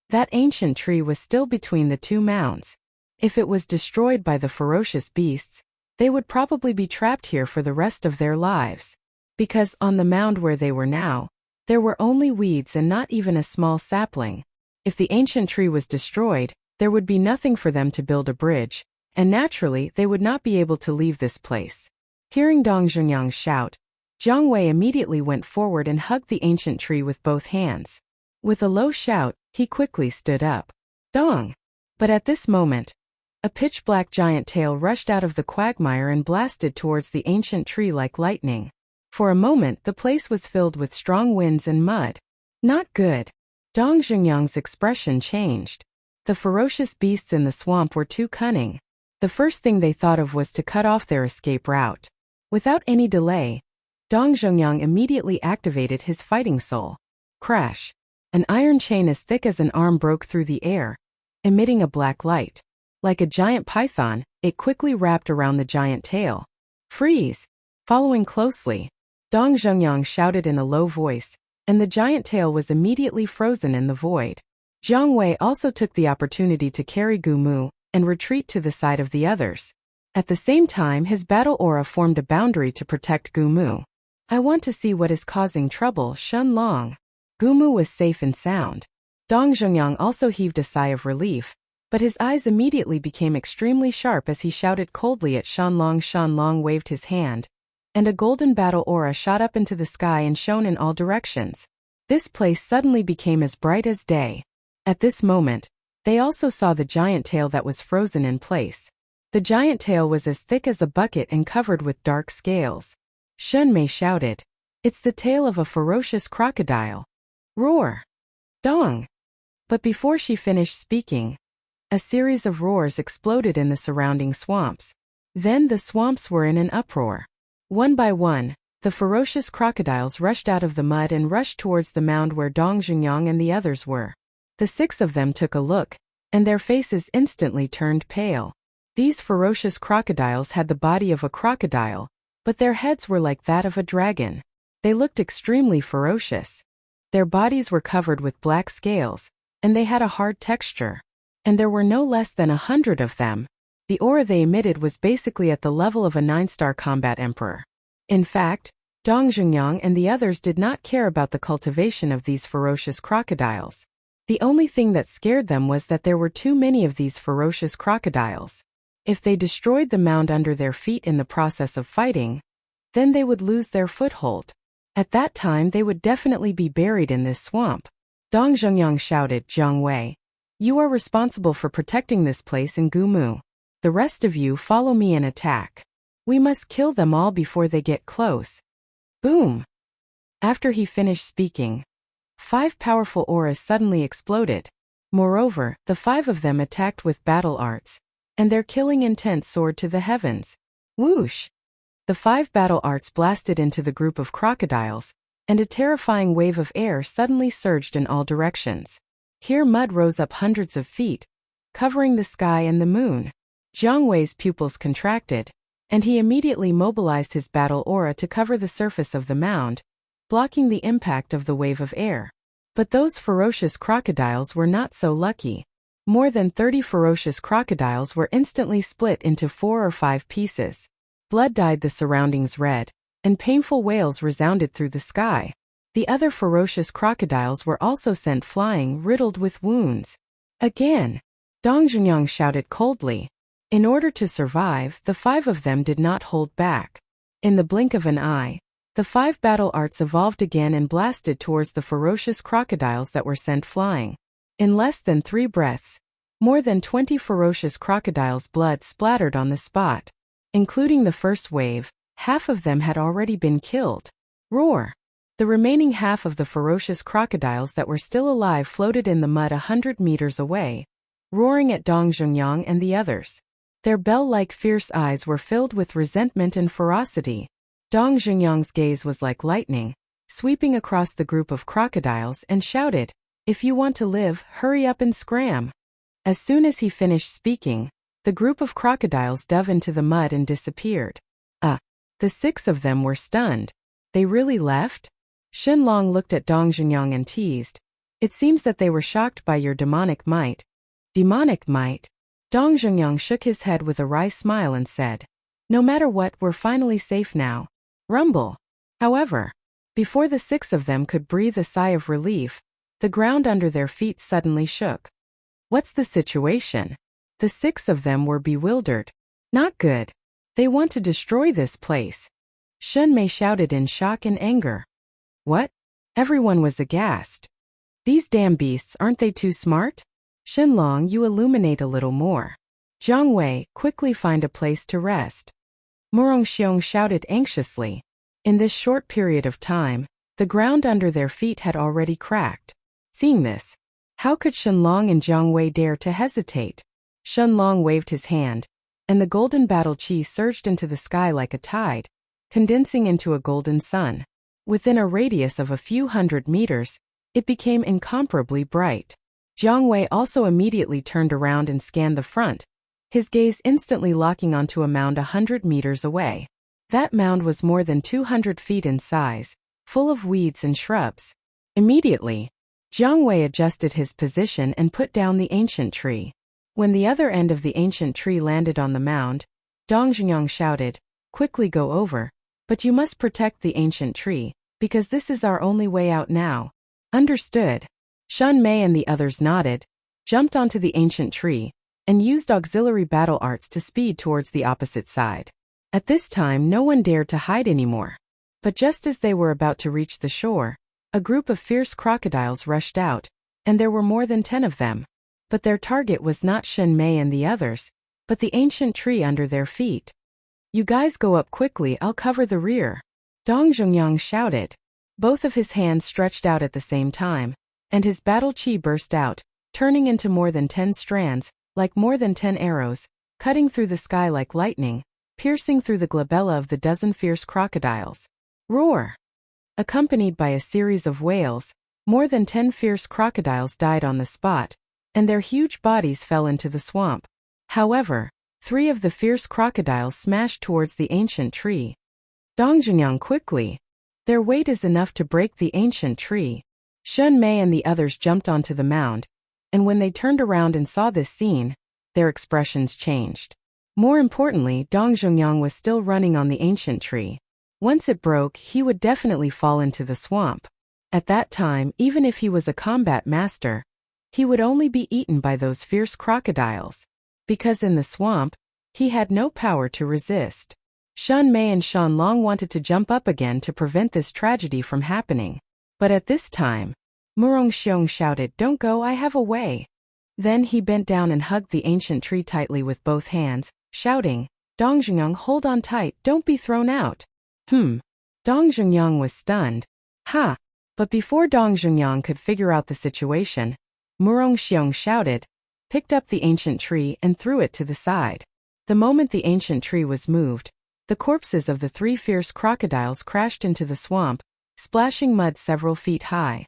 That ancient tree was still between the 2 mounds. If it was destroyed by the ferocious beasts, they would probably be trapped here for the rest of their lives. Because on the mound where they were now, there were only weeds and not even a small sapling. If the ancient tree was destroyed, there would be nothing for them to build a bridge, and naturally they would not be able to leave this place. Hearing Dong Zhengyang's shout, Jiang Wei immediately went forward and hugged the ancient tree with both hands. With a low shout, he quickly stood up. Dong! But at this moment, a pitch-black giant tail rushed out of the quagmire and blasted towards the ancient tree like lightning. For a moment the place was filled with strong winds and mud. Not good. Dong Zhengyang's expression changed. The ferocious beasts in the swamp were too cunning. The first thing they thought of was to cut off their escape route. Without any delay, Dong Zhengyang immediately activated his fighting soul. Crash! An iron chain as thick as an arm broke through the air, emitting a black light. Like a giant python, it quickly wrapped around the giant tail. Freeze! Following closely, Dong Zhengyang shouted in a low voice, and the giant tail was immediately frozen in the void. Jiang Wei also took the opportunity to carry Gu Mu and retreat to the side of the others. At the same time, his battle aura formed a boundary to protect Gu Mu. I want to see what is causing trouble, Shen Long. Gu Mu was safe and sound. Dong Zhengyang also heaved a sigh of relief, but his eyes immediately became extremely sharp as he shouted coldly at Shen Long. Shen Long waved his hand, and a golden battle aura shot up into the sky and shone in all directions. This place suddenly became as bright as day. At this moment, they also saw the giant tail that was frozen in place. The giant tail was as thick as a bucket and covered with dark scales. Shen Mei shouted, "It's the tail of a ferocious crocodile." Roar! Dong! But before she finished speaking, a series of roars exploded in the surrounding swamps. Then the swamps were in an uproar. One by one, the ferocious crocodiles rushed out of the mud and rushed towards the mound where Dong Zhengyang and the others were. The 6 of them took a look, and their faces instantly turned pale. These ferocious crocodiles had the body of a crocodile, but their heads were like that of a dragon. They looked extremely ferocious. Their bodies were covered with black scales, and they had a hard texture. And there were no less than 100 of them. The aura they emitted was basically at the level of a 9-star combat emperor. In fact, Dong Zhengyang and the others did not care about the cultivation of these ferocious crocodiles. The only thing that scared them was that there were too many of these ferocious crocodiles. If they destroyed the mound under their feet in the process of fighting, then they would lose their foothold. At that time they would definitely be buried in this swamp. Dong Zhengyang shouted, "Jiang Wei, you are responsible for protecting this place in Gu Mu. The rest of you follow me and attack. We must kill them all before they get close." Boom! After he finished speaking, 5 powerful auras suddenly exploded. Moreover, the 5 of them attacked with battle arts, and their killing intent soared to the heavens. Whoosh! The 5 battle arts blasted into the group of crocodiles, and a terrifying wave of air suddenly surged in all directions. Here mud rose up hundreds of feet, covering the sky and the moon. Jiang Wei's pupils contracted, and he immediately mobilized his battle aura to cover the surface of the mound, blocking the impact of the wave of air. But those ferocious crocodiles were not so lucky. More than 30 ferocious crocodiles were instantly split into 4 or 5 pieces. Blood dyed the surroundings red, and painful wails resounded through the sky. The other ferocious crocodiles were also sent flying, riddled with wounds. Again, Dong Zhengyang shouted coldly. In order to survive, the 5 of them did not hold back. In the blink of an eye, the 5 battle arts evolved again and blasted towards the ferocious crocodiles that were sent flying. In less than 3 breaths, more than 20 ferocious crocodiles' blood splattered on the spot. Including the first wave, half of them had already been killed. Roar! The remaining half of the ferocious crocodiles that were still alive floated in the mud 100 meters away, roaring at Dong Zhengyang and the others. Their bell-like fierce eyes were filled with resentment and ferocity. Dong Zhengyang's gaze was like lightning, sweeping across the group of crocodiles and shouted, "If you want to live, hurry up and scram." As soon as he finished speaking, the group of crocodiles dove into the mud and disappeared. The 6 of them were stunned. They really left? Shen Long looked at Dong Zhengyang and teased, "It seems that they were shocked by your demonic might." Demonic might? Dong Zhengyang shook his head with a wry smile and said, "No matter what, we're finally safe now." Rumble. However, before the 6 of them could breathe a sigh of relief, the ground under their feet suddenly shook. What's the situation? The 6 of them were bewildered. Not good. They want to destroy this place. Shen Mei shouted in shock and anger. What? Everyone was aghast. These damn beasts, aren't they too smart? Shen Long, you illuminate a little more. Jiang Wei, quickly find a place to rest. Murong Xiong shouted anxiously. In this short period of time, the ground under their feet had already cracked. Seeing this, how could Shenlong and Jiang Wei dare to hesitate? Shenlong waved his hand, and the golden battle chi surged into the sky like a tide, condensing into a golden sun. Within a radius of a few hundred meters, it became incomparably bright. Jiang Wei also immediately turned around and scanned the front, his gaze instantly locking onto a mound 100 meters away. That mound was more than 200 feet in size, full of weeds and shrubs. Immediately, Jiang Wei adjusted his position and put down the ancient tree. When the other end of the ancient tree landed on the mound, Dong Zhengyang shouted, "Quickly go over, but you must protect the ancient tree, because this is our only way out now." Understood. Shun Mei and the others nodded, jumped onto the ancient tree, and used auxiliary battle arts to speed towards the opposite side. At this time no one dared to hide anymore. But just as they were about to reach the shore, a group of fierce crocodiles rushed out, and there were more than 10 of them. But their target was not Shen Mei and the others, but the ancient tree under their feet. "You guys go up quickly, I'll cover the rear," Dong Zhengyang shouted. Both of his hands stretched out at the same time, and his battle chi burst out, turning into more than 10 strands, like more than 10 arrows, cutting through the sky like lightning, piercing through the glabella of the dozen fierce crocodiles. Roar! Accompanied by a series of wails, more than 10 fierce crocodiles died on the spot, and their huge bodies fell into the swamp. However, 3 of the fierce crocodiles smashed towards the ancient tree. Dong Zhengyang quickly. Their weight is enough to break the ancient tree. Shun Mei and the others jumped onto the mound, and when they turned around and saw this scene, their expressions changed. More importantly, Dong Zhengyang was still running on the ancient tree. Once it broke, he would definitely fall into the swamp. At that time, even if he was a combat master, he would only be eaten by those fierce crocodiles. Because in the swamp, he had no power to resist. Shun Mei and Shan Long wanted to jump up again to prevent this tragedy from happening. But at this time, Murong Xiong shouted, "Don't go, I have a way." Then he bent down and hugged the ancient tree tightly with both hands, shouting, "Dong Zhengyang, hold on tight, don't be thrown out." Dong Zhengyang was stunned. Ha! But before Dong Zhengyang could figure out the situation, Murong Xiong shouted, picked up the ancient tree and threw it to the side. The moment the ancient tree was moved, the corpses of the 3 fierce crocodiles crashed into the swamp, splashing mud several feet high.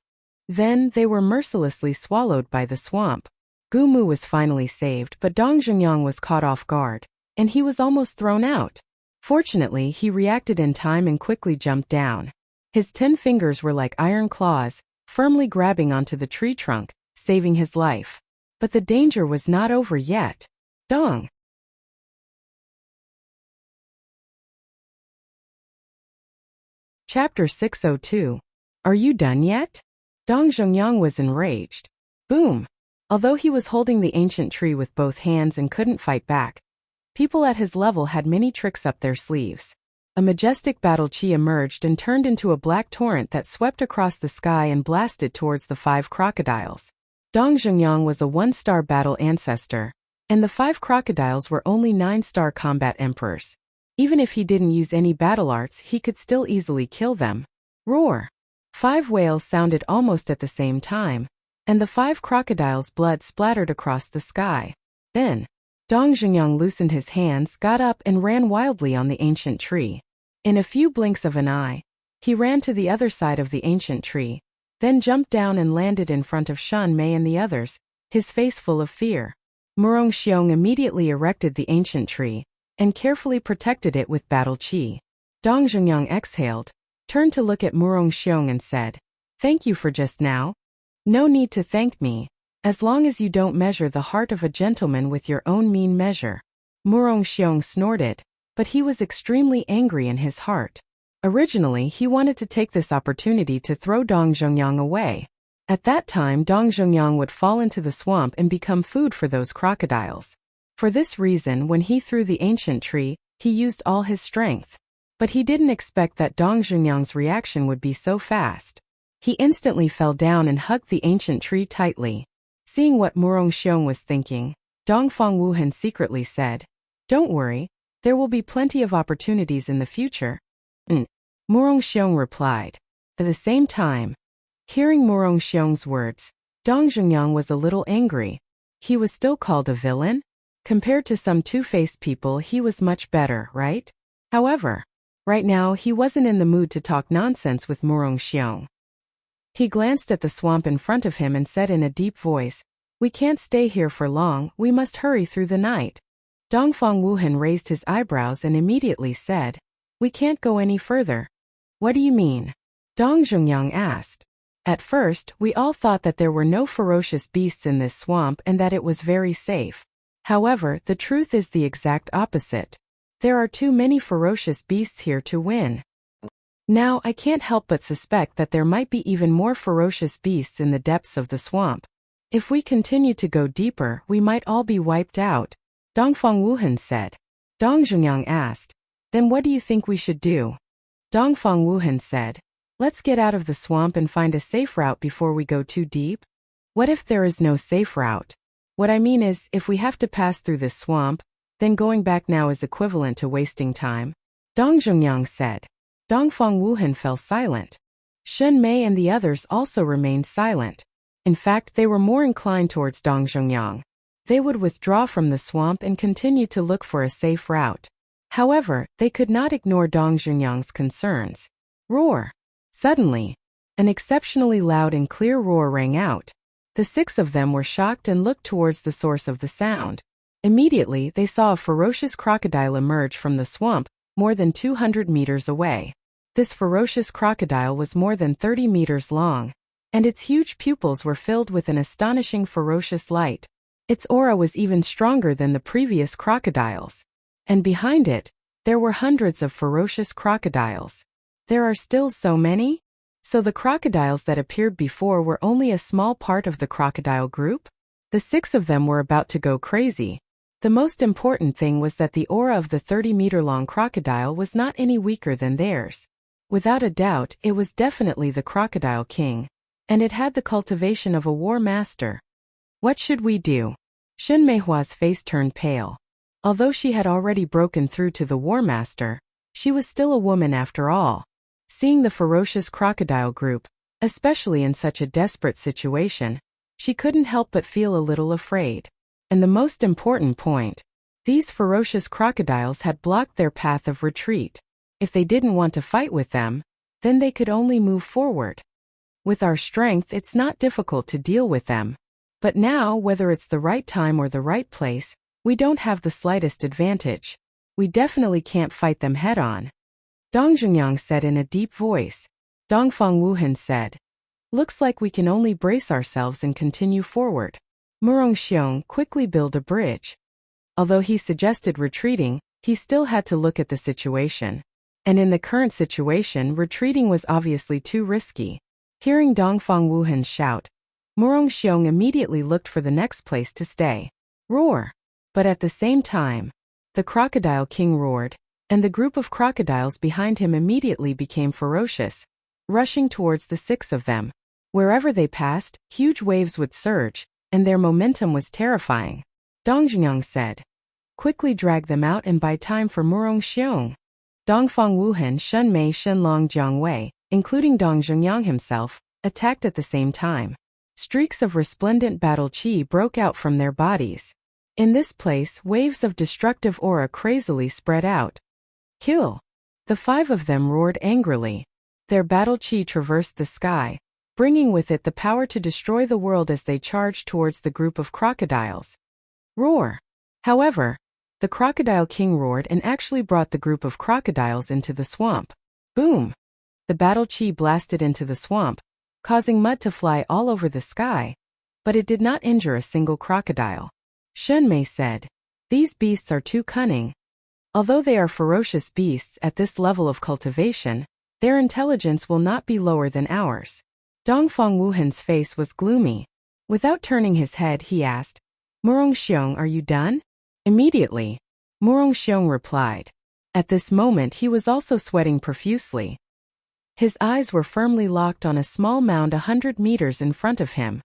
Then they were mercilessly swallowed by the swamp. Gu Mu was finally saved, but Dong Zhengyang was caught off guard, and he was almost thrown out. Fortunately, he reacted in time and quickly jumped down. His 10 fingers were like iron claws, firmly grabbing onto the tree trunk, saving his life. But the danger was not over yet. Dong! Chapter 602. Are you done yet? Dong Zhengyang was enraged. Boom! Although he was holding the ancient tree with both hands and couldn't fight back, people at his level had many tricks up their sleeves. A majestic battle chi emerged and turned into a black torrent that swept across the sky and blasted towards the 5 crocodiles. Dong Zhengyang was a 1-star battle ancestor, and the 5 crocodiles were only 9-star combat emperors. Even if he didn't use any battle arts, he could still easily kill them. Roar! 5 wails sounded almost at the same time, and the 5 crocodiles' blood splattered across the sky. Then, Dong Zhengyang loosened his hands, got up and ran wildly on the ancient tree. In a few blinks of an eye, he ran to the other side of the ancient tree, then jumped down and landed in front of Shan Mei and the others, his face full of fear. Murong Xiong immediately erected the ancient tree, and carefully protected it with battle chi. Dong Zhengyang exhaled, turned to look at Murong Xiong and said, "Thank you for just now." "No need to thank me, as long as you don't measure the heart of a gentleman with your own mean measure." Murong Xiong snorted, but he was extremely angry in his heart. Originally, he wanted to take this opportunity to throw Dong Zhengyang away. At that time, Dong Zhengyang would fall into the swamp and become food for those crocodiles. For this reason, when he threw the ancient tree, he used all his strength. But he didn't expect that Dong Zhengyang's reaction would be so fast. He instantly fell down and hugged the ancient tree tightly. Seeing what Murong Xiong was thinking, Dongfang Wuhan secretly said, "Don't worry, there will be plenty of opportunities in the future." Murong Xiong replied. At the same time, hearing Murong Xiong's words, Dong Zhengyang was a little angry. He was still called a villain? Compared to some two-faced people, he was much better, right? However, right now he wasn't in the mood to talk nonsense with Murong Xiong. He glanced at the swamp in front of him and said in a deep voice, "We can't stay here for long, we must hurry through the night." Dongfang Wuhan raised his eyebrows and immediately said, "We can't go any further." "What do you mean?" Dong Zhengyang asked. At first, we all thought that there were no ferocious beasts in this swamp and that it was very safe. However, the truth is the exact opposite. There are too many ferocious beasts here to win. Now I can't help but suspect that there might be even more ferocious beasts in the depths of the swamp. If we continue to go deeper, we might all be wiped out, Dongfang Wuhan said. Dong Zhengyang asked, "Then what do you think we should do?" Dongfang Wuhan said, "Let's get out of the swamp and find a safe route before we go too deep." "What if there is no safe route?" "What I mean is, if we have to pass through this swamp, then going back now is equivalent to wasting time," Dong Zhengyang said. Dongfang Wuhan fell silent. Shen Mei and the others also remained silent. In fact, they were more inclined towards Dong Zhengyang. They would withdraw from the swamp and continue to look for a safe route. However, they could not ignore Dong Zhengyang's concerns. Roar! Suddenly, an exceptionally loud and clear roar rang out. The six of them were shocked and looked towards the source of the sound. Immediately, they saw a ferocious crocodile emerge from the swamp, more than 200 meters away. This ferocious crocodile was more than 30 meters long, and its huge pupils were filled with an astonishing ferocious light. Its aura was even stronger than the previous crocodiles. And behind it, there were hundreds of ferocious crocodiles. There are still so many? So the crocodiles that appeared before were only a small part of the crocodile group? The six of them were about to go crazy. The most important thing was that the aura of the 30-meter-long crocodile was not any weaker than theirs. Without a doubt, it was definitely the Crocodile King, and it had the cultivation of a war master. What should we do? Shen Meihua's face turned pale. Although she had already broken through to the war master, she was still a woman after all. Seeing the ferocious crocodile group, especially in such a desperate situation, she couldn't help but feel a little afraid. And the most important point, these ferocious crocodiles had blocked their path of retreat. If they didn't want to fight with them, then they could only move forward. With our strength, it's not difficult to deal with them. But now, whether it's the right time or the right place, we don't have the slightest advantage. We definitely can't fight them head-on. Dong Zhengyang said in a deep voice. Dongfang Wuhan said, "Looks like we can only brace ourselves and continue forward." Murong Xiong quickly built a bridge. Although he suggested retreating, he still had to look at the situation. And in the current situation, retreating was obviously too risky. Hearing Dongfang Wuhan shout, Murong Xiong immediately looked for the next place to stay. Roar! But at the same time, the Crocodile King roared, and the group of crocodiles behind him immediately became ferocious, rushing towards the six of them. Wherever they passed, huge waves would surge, and their momentum was terrifying. Dong Zhengyang said, "Quickly drag them out and buy time for Murong Xiong." Dongfang Wuhan, Shen Mei, Shenlong Jiangwei, including Dong Zhengyang himself, attacked at the same time. Streaks of resplendent battle chi broke out from their bodies. In this place, waves of destructive aura crazily spread out. Kill! The five of them roared angrily. Their battle chi traversed the sky, bringing with it the power to destroy the world as they charged towards the group of crocodiles. Roar! However, the Crocodile King roared and actually brought the group of crocodiles into the swamp. Boom! The battle chi blasted into the swamp, causing mud to fly all over the sky, but it did not injure a single crocodile. Shen Mei said, "These beasts are too cunning. Although they are ferocious beasts at this level of cultivation, their intelligence will not be lower than ours." Dongfang Wuhan's face was gloomy. Without turning his head, he asked, "Murong Xiong, are you done?" Immediately, Murong Xiong replied. At this moment he was also sweating profusely. His eyes were firmly locked on a small mound 100 meters in front of him.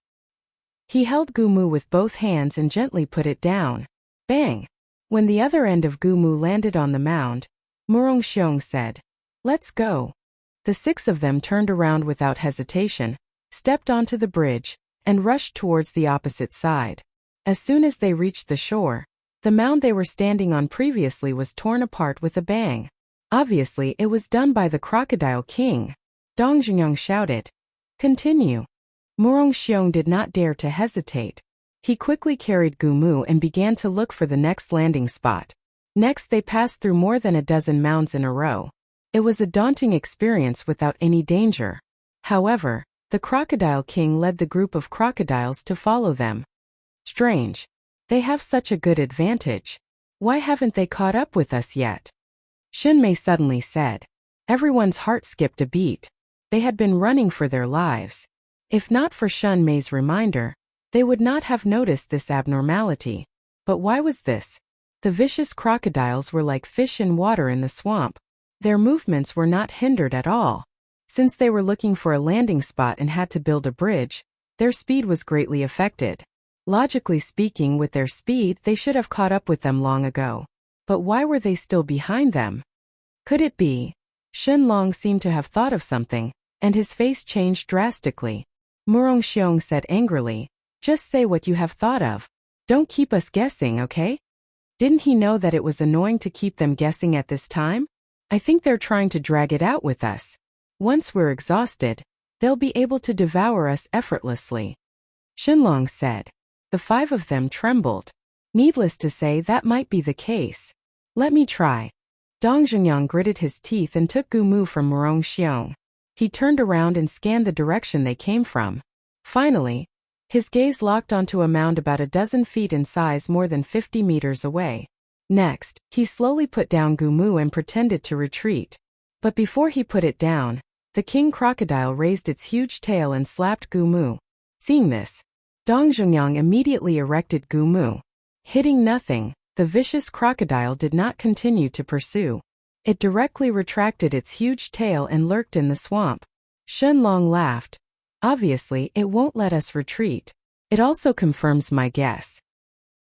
He held Gumu with both hands and gently put it down. Bang! When the other end of Gumu landed on the mound, Murong Xiong said, "Let's go." The 6 of them turned around without hesitation, stepped onto the bridge, and rushed towards the opposite side. As soon as they reached the shore, the mound they were standing on previously was torn apart with a bang. Obviously, it was done by the Crocodile King. Dong Zhengyang shouted. Continue. Murong Xiong did not dare to hesitate. He quickly carried Gumu and began to look for the next landing spot. Next, they passed through more than a dozen mounds in a row. It was a daunting experience without any danger. However, the Crocodile King led the group of crocodiles to follow them. Strange. They have such a good advantage. Why haven't they caught up with us yet? Xunmei suddenly said. Everyone's heart skipped a beat. They had been running for their lives. If not for Xunmei's reminder, they would not have noticed this abnormality. But why was this? The vicious crocodiles were like fish in water in the swamp. Their movements were not hindered at all. Since they were looking for a landing spot and had to build a bridge, their speed was greatly affected. Logically speaking, with their speed, they should have caught up with them long ago. But why were they still behind them? Could it be? Shenlong seemed to have thought of something, and his face changed drastically. Murong Xiong said angrily, just say what you have thought of. Don't keep us guessing, okay? Didn't he know that it was annoying to keep them guessing at this time? I think they're trying to drag it out with us. Once we're exhausted, they'll be able to devour us effortlessly. Shenlong said. The 5 of them trembled. Needless to say, that might be the case. Let me try. Dong Zhengyang gritted his teeth and took Gumu from Murong Xiong. He turned around and scanned the direction they came from. Finally, his gaze locked onto a mound about a dozen feet in size, more than 50 meters away. Next, he slowly put down Gumu and pretended to retreat. But before he put it down, the king crocodile raised its huge tail and slapped Gumu. Seeing this, Dong Zhengyang immediately erected Gumu. Hitting nothing, the vicious crocodile did not continue to pursue. It directly retracted its huge tail and lurked in the swamp. Shenlong laughed. Obviously, it won't let us retreat. It also confirms my guess.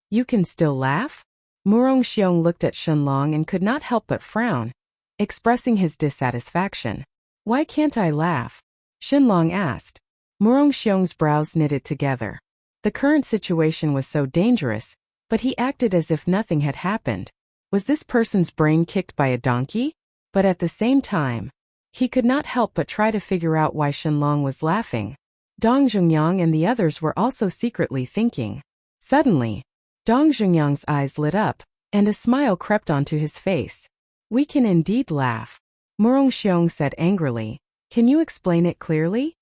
You can still laugh? Murong Xiong looked at Shenlong and could not help but frown, expressing his dissatisfaction. Why can't I laugh? Shenlong asked. Murong Xiong's brows knitted together. The current situation was so dangerous, but he acted as if nothing had happened. Was this person's brain kicked by a donkey? But at the same time, he could not help but try to figure out why Shenlong was laughing. Dong Zhengyang and the others were also secretly thinking. Suddenly, Dong Zhengyang's eyes lit up, and a smile crept onto his face. We can indeed laugh. Murong Xiong said angrily. Can you explain it clearly?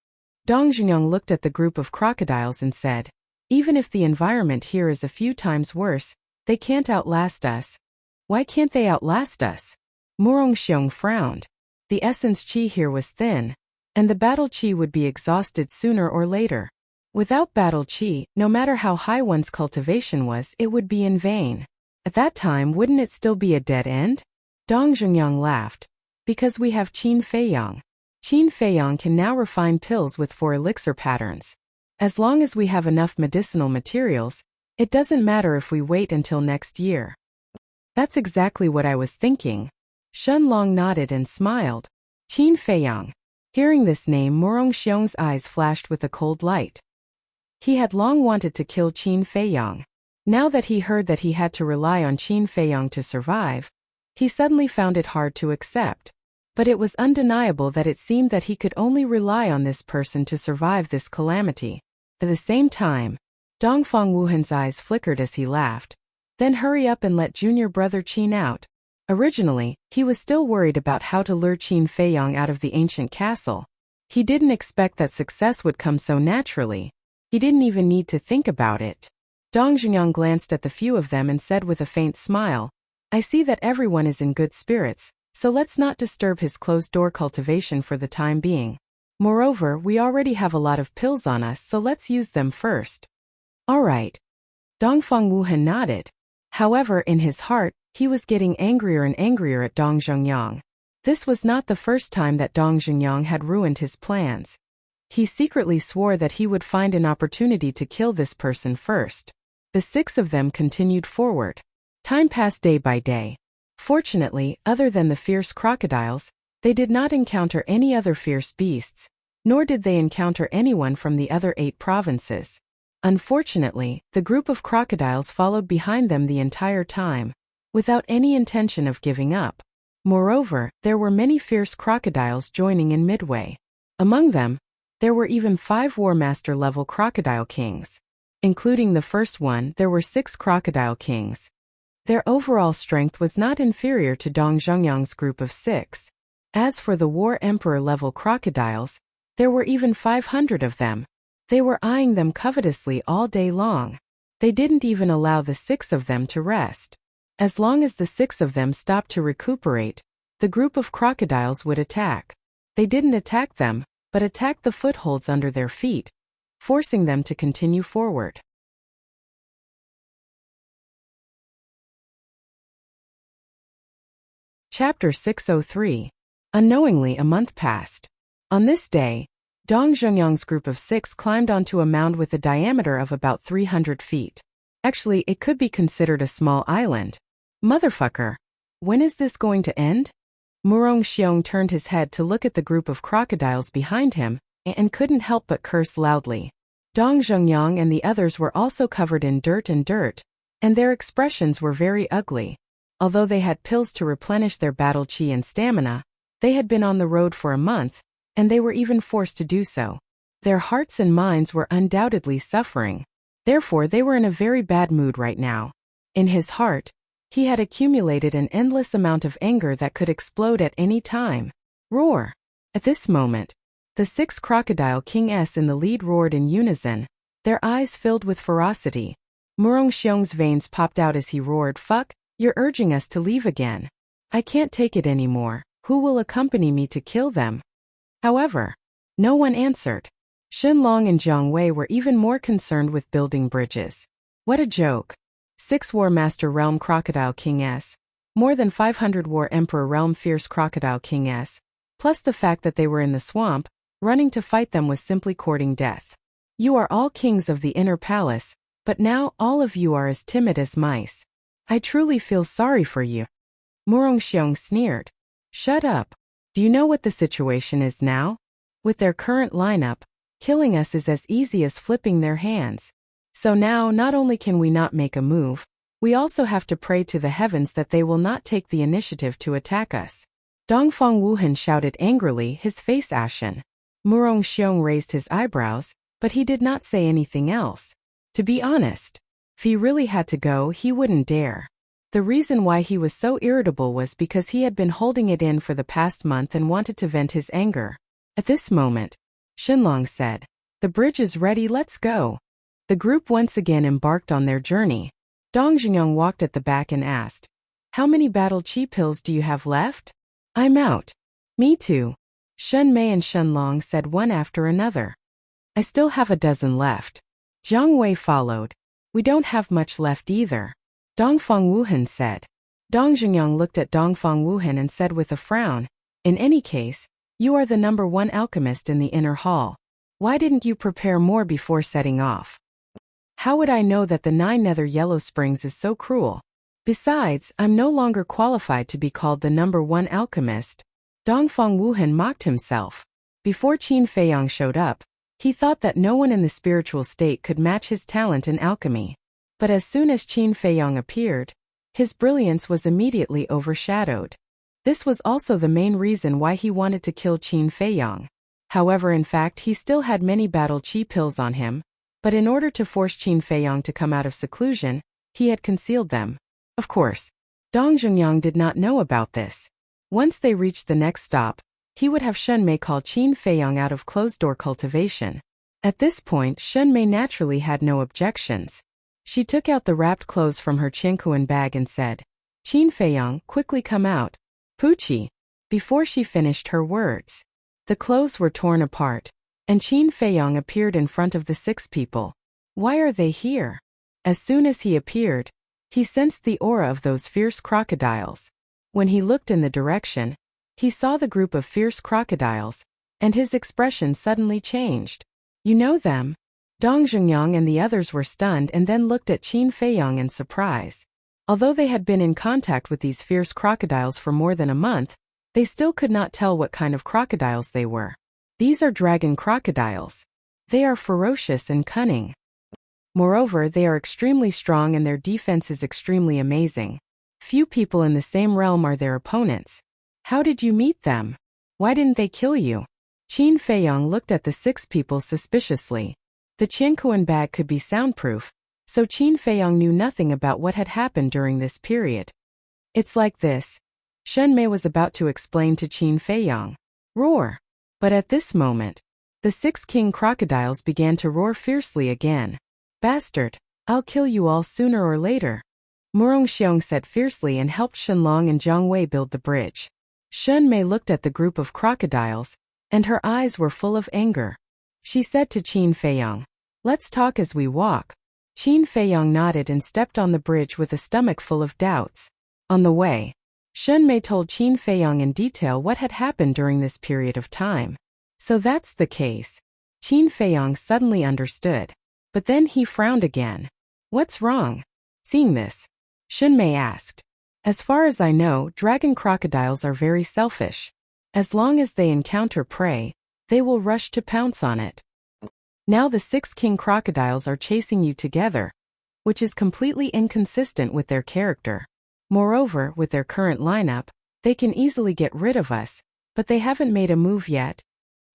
Dong Zhengyang looked at the group of crocodiles and said, even if the environment here is a few times worse, they can't outlast us. Why can't they outlast us? Murong Xiong frowned. The essence chi here was thin, and the battle chi would be exhausted sooner or later. Without battle chi, no matter how high one's cultivation was, it would be in vain. At that time, wouldn't it still be a dead end? Dong Zhengyang laughed. Because we have Qin Feiyang. Qin Feiyang can now refine pills with 4 elixir patterns. As long as we have enough medicinal materials, it doesn't matter if we wait until next year. That's exactly what I was thinking. Shenlong nodded and smiled. Qin Feiyang. Hearing this name, Murong Xiong's eyes flashed with a cold light. He had long wanted to kill Qin Feiyang. Now that he heard that he had to rely on Qin Feiyang to survive, he suddenly found it hard to accept. But it was undeniable that it seemed that he could only rely on this person to survive this calamity. At the same time, Dongfang Wuhan's eyes flickered as he laughed. Then hurry up and let junior brother Qin out. Originally, he was still worried about how to lure Qin Feiyang out of the ancient castle. He didn't expect that success would come so naturally. He didn't even need to think about it. Dong Zhengyang glanced at the few of them and said with a faint smile, I see that everyone is in good spirits, so let's not disturb his closed-door cultivation for the time being. Moreover, we already have a lot of pills on us, so let's use them first. All right. Dongfang Wuhan nodded. However, in his heart, he was getting angrier and angrier at Dong Zhengyang. This was not the first time that Dong Zhengyang had ruined his plans. He secretly swore that he would find an opportunity to kill this person first. The 6 of them continued forward. Time passed day by day. Fortunately, other than the fierce crocodiles, They did not encounter any other fierce beasts, nor did they encounter anyone from the other 8 provinces. Unfortunately, the group of crocodiles followed behind them the entire time, without any intention of giving up. Moreover, there were many fierce crocodiles joining in midway. Among them, there were even 5 War Master level crocodile kings. Including the first one, there were 6 crocodile kings. Their overall strength was not inferior to Dong Zhengyang's group of 6. As for the War Emperor level crocodiles, there were even 500 of them. They were eyeing them covetously all day long. They didn't even allow the 6 of them to rest. As long as the 6 of them stopped to recuperate, the group of crocodiles would attack. They didn't attack them, but attacked the footholds under their feet, forcing them to continue forward. Chapter 603. Unknowingly, a month passed. On this day, Dong Zhengyang's group of 6 climbed onto a mound with a diameter of about 300 feet. Actually, it could be considered a small island. Motherfucker. When is this going to end? Murong Xiong turned his head to look at the group of crocodiles behind him, and couldn't help but curse loudly. Dong Zhengyang and the others were also covered in dirt, and their expressions were very ugly. Although they had pills to replenish their battle chi and stamina, they had been on the road for a month, and they were even forced to do so. Their hearts and minds were undoubtedly suffering. Therefore, they were in a very bad mood right now. In his heart, he had accumulated an endless amount of anger that could explode at any time. Roar! At this moment, the 6 crocodile kings in the lead roared in unison, their eyes filled with ferocity. Murong Xiong's veins popped out as he roared, "Fuck, you're urging us to leave again. I can't take it anymore. Who will accompany me to kill them?" However, no one answered. Shen Long and Jiang Wei were even more concerned with building bridges. What a joke. 6 War Master Realm Crocodile Kings, more than 500 War Emperor Realm Fierce Crocodile Kings, plus the fact that they were in the swamp, running to fight them was simply courting death. You are all kings of the inner palace, but now all of you are as timid as mice. I truly feel sorry for you. Murong Xiong sneered. Shut up. Do you know what the situation is now? With their current lineup, killing us is as easy as flipping their hands. So now not only can we not make a move, we also have to pray to the heavens that they will not take the initiative to attack us. Dongfang Wuhan shouted angrily, his face ashen. Murong Xiong raised his eyebrows, but he did not say anything else. To be honest, if he really had to go, he wouldn't dare. The reason why he was so irritable was because he had been holding it in for the past month and wanted to vent his anger. At this moment, Shenlong said, "The bridge is ready, let's go." The group once again embarked on their journey. Dong Zhengyang walked at the back and asked, "How many battle chi pills do you have left?" "I'm out." "Me too," Shen Mei and Shenlong said one after another. "I still have a dozen left." Jiang Wei followed. "We don't have much left either," Dongfang Wuhan said. Dong Zhengyang looked at Dongfang Wuhan and said with a frown, "In any case, you are the number 1 alchemist in the inner hall. Why didn't you prepare more before setting off?" "How would I know that the 9 Nether Yellow Springs is so cruel? Besides, I'm no longer qualified to be called the number 1 alchemist." Dongfang Wuhan mocked himself. Before Qin Feiyang showed up, he thought that no one in the spiritual state could match his talent in alchemy. But as soon as Qin Feiyang appeared, his brilliance was immediately overshadowed. This was also the main reason why he wanted to kill Qin Feiyang. However, in fact, he still had many battle chi pills on him, but in order to force Qin Feiyang to come out of seclusion, he had concealed them. Of course, Dong Zhengyang did not know about this. Once they reached the next stop, he would have Shen Mei call Qin Feiyang out of closed-door cultivation. At this point, Shen Mei naturally had no objections. She took out the wrapped clothes from her Qinkuan bag and said, "Qin Feiyang, quickly come out." "Puchi." Before she finished her words, the clothes were torn apart, and Qin Feiyang appeared in front of the 6 people. Why are they here? As soon as he appeared, he sensed the aura of those fierce crocodiles. When he looked in the direction, he saw the group of fierce crocodiles, and his expression suddenly changed. "You know them?" Dong Zhengyang and the others were stunned and then looked at Qin Feiyang in surprise. Although they had been in contact with these fierce crocodiles for more than a month, They still could not tell what kind of crocodiles they were. These are dragon crocodiles. They are ferocious and cunning. Moreover, they are extremely strong and their defense is extremely amazing. Few people in the same realm are their opponents. How did you meet them? Why didn't they kill you? Qin Feiyong looked at the 6 people suspiciously. The Qianquan bag could be soundproof, so Qin Feiyong knew nothing about what had happened during this period. It's like this. Shen Mei was about to explain to Qin Feiyong. Roar! But at this moment, the 6 king crocodiles began to roar fiercely again. Bastard! I'll kill you all sooner or later. Murong Xiong said fiercely and helped Shenlong and Jiang Wei build the bridge. Shen Mei looked at the group of crocodiles, and her eyes were full of anger. She said to Qin Feiyong, "Let's talk as we walk." Qin Feiyong nodded and stepped on the bridge with a stomach full of doubts. On the way, Shen Mei told Qin Feiyong in detail what had happened during this period of time. So that's the case. Qin Feiyong suddenly understood. But then he frowned again. What's wrong? Seeing this, Shen Mei asked. As far as I know, dragon crocodiles are very selfish. As long as they encounter prey, they will rush to pounce on it. Now the 6 king crocodiles are chasing you together, which is completely inconsistent with their character. Moreover, with their current lineup, they can easily get rid of us, but they haven't made a move yet.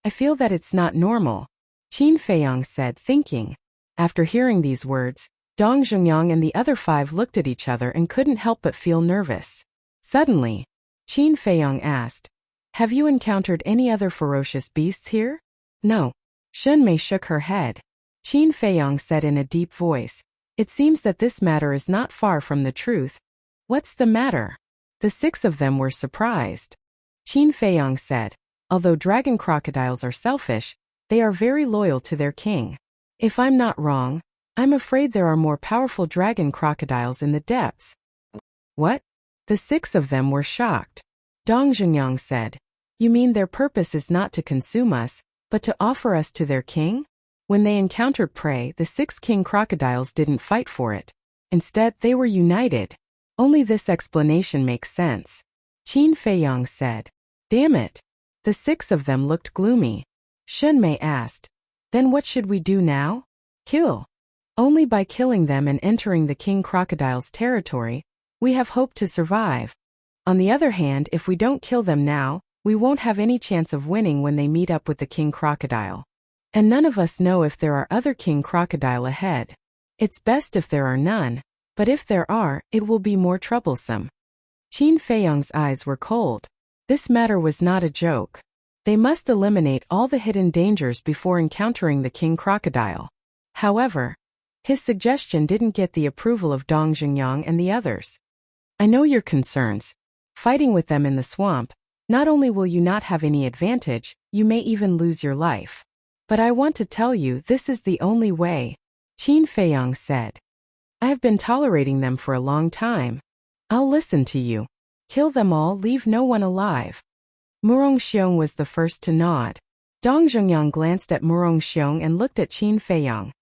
I feel that it's not normal, Qin Feiyong said, thinking. After hearing these words, Dong Zhengyang and the other 5 looked at each other and couldn't help but feel nervous. Suddenly, Qin Feiyong asked, "Have you encountered any other ferocious beasts here?" No. Shen Mei shook her head. Qin Feiyong said in a deep voice, "It seems that this matter is not far from the truth." What's the matter? The 6 of them were surprised. Qin Feiyong said, "Although dragon crocodiles are selfish, they are very loyal to their king. If I'm not wrong, I'm afraid there are more powerful dragon crocodiles in the depths." What? The 6 of them were shocked. Dong Zhengyang said, "You mean their purpose is not to consume us, but to offer us to their king?" When they encountered prey, the 6 king crocodiles didn't fight for it. Instead, they were united. Only this explanation makes sense. Qin Feiyong said, "Damn it." The 6 of them looked gloomy. Shen Mei asked, "Then what should we do now?" "Kill. Only by killing them and entering the king crocodile's territory, we have hope to survive. On the other hand, if we don't kill them now, we won't have any chance of winning when they meet up with the king crocodile. And none of us know if there are other king crocodile ahead. It's best if there are none, but if there are, it will be more troublesome." Qin Feiyong's eyes were cold. This matter was not a joke. They must eliminate all the hidden dangers before encountering the king crocodile. However, his suggestion didn't get the approval of Dong Zhengyang and the others. "I know your concerns. Fighting with them in the swamp, not only will you not have any advantage, you may even lose your life. But I want to tell you this is the only way," Qin Feiyong said. "I have been tolerating them for a long time. I'll listen to you. Kill them all, leave no one alive." Murong Xiong was the first to nod. Dong Zhengyang glanced at Murong Xiong and looked at Qin Feiyong.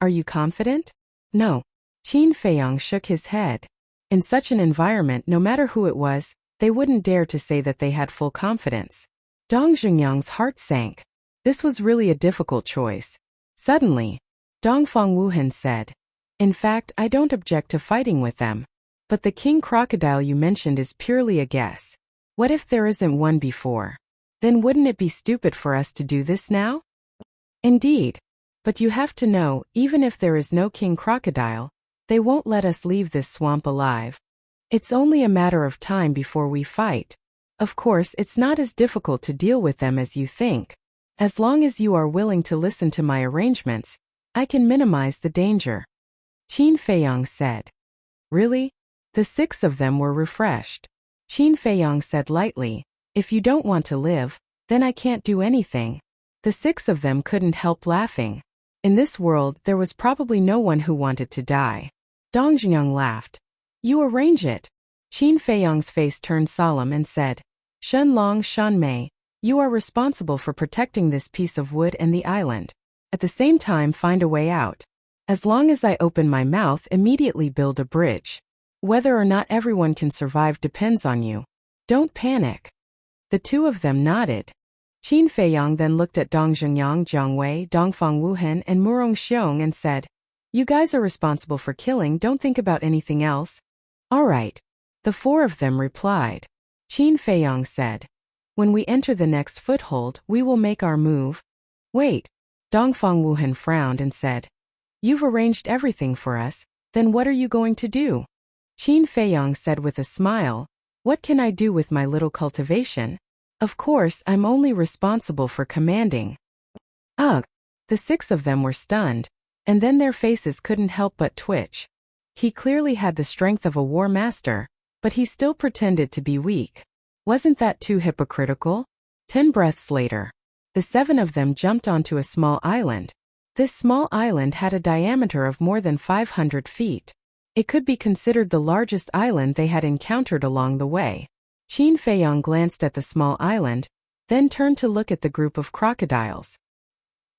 "Are you confident?" "No." Qin Feiyong shook his head. In such an environment, no matter who it was, they wouldn't dare to say that they had full confidence. Dong Zhengyang's heart sank. This was really a difficult choice. Suddenly, Dongfang Wuhan said, "In fact, I don't object to fighting with them. But the king crocodile you mentioned is purely a guess. What if there isn't one before? Then wouldn't it be stupid for us to do this now?" "Indeed. But you have to know, even if there is no king crocodile, they won't let us leave this swamp alive. It's only a matter of time before we fight. Of course, it's not as difficult to deal with them as you think. As long as you are willing to listen to my arrangements, I can minimize the danger," Qin Feiyong said. "Really?" The 6 of them were refreshed. Qin Feiyong said lightly, "If you don't want to live, then I can't do anything." The 6 of them couldn't help laughing. In this world, there was probably no one who wanted to die. Dong Zhengyang laughed. "You arrange it." Qin Feiyong's face turned solemn and said, "Shenlong, Shen Mei, you are responsible for protecting this piece of wood and the island. At the same time, find a way out. As long as I open my mouth, immediately build a bridge. Whether or not everyone can survive depends on you. Don't panic." The two of them nodded. Qin Feiyang then looked at Dong Zhengyang, Jiang Wei, Dongfang Wuhan, and Murong Xiong and said, "You guys are responsible for killing, don't think about anything else." "All right." The four of them replied. Qin Feiyang said, "When we enter the next foothold, we will make our move." "Wait." Dongfang Wuhan frowned and said, "You've arranged everything for us, then what are you going to do?" Qin Feiyang said with a smile, "What can I do with my little cultivation? Of course, I'm only responsible for commanding." Ugh! The six of them were stunned, and then their faces couldn't help but twitch. He clearly had the strength of a war master, but he still pretended to be weak. Wasn't that too hypocritical? 10 breaths later, the seven of them jumped onto a small island. This small island had a diameter of more than 500 feet. It could be considered the largest island they had encountered along the way. Qin Feiyang glanced at the small island, then turned to look at the group of crocodiles.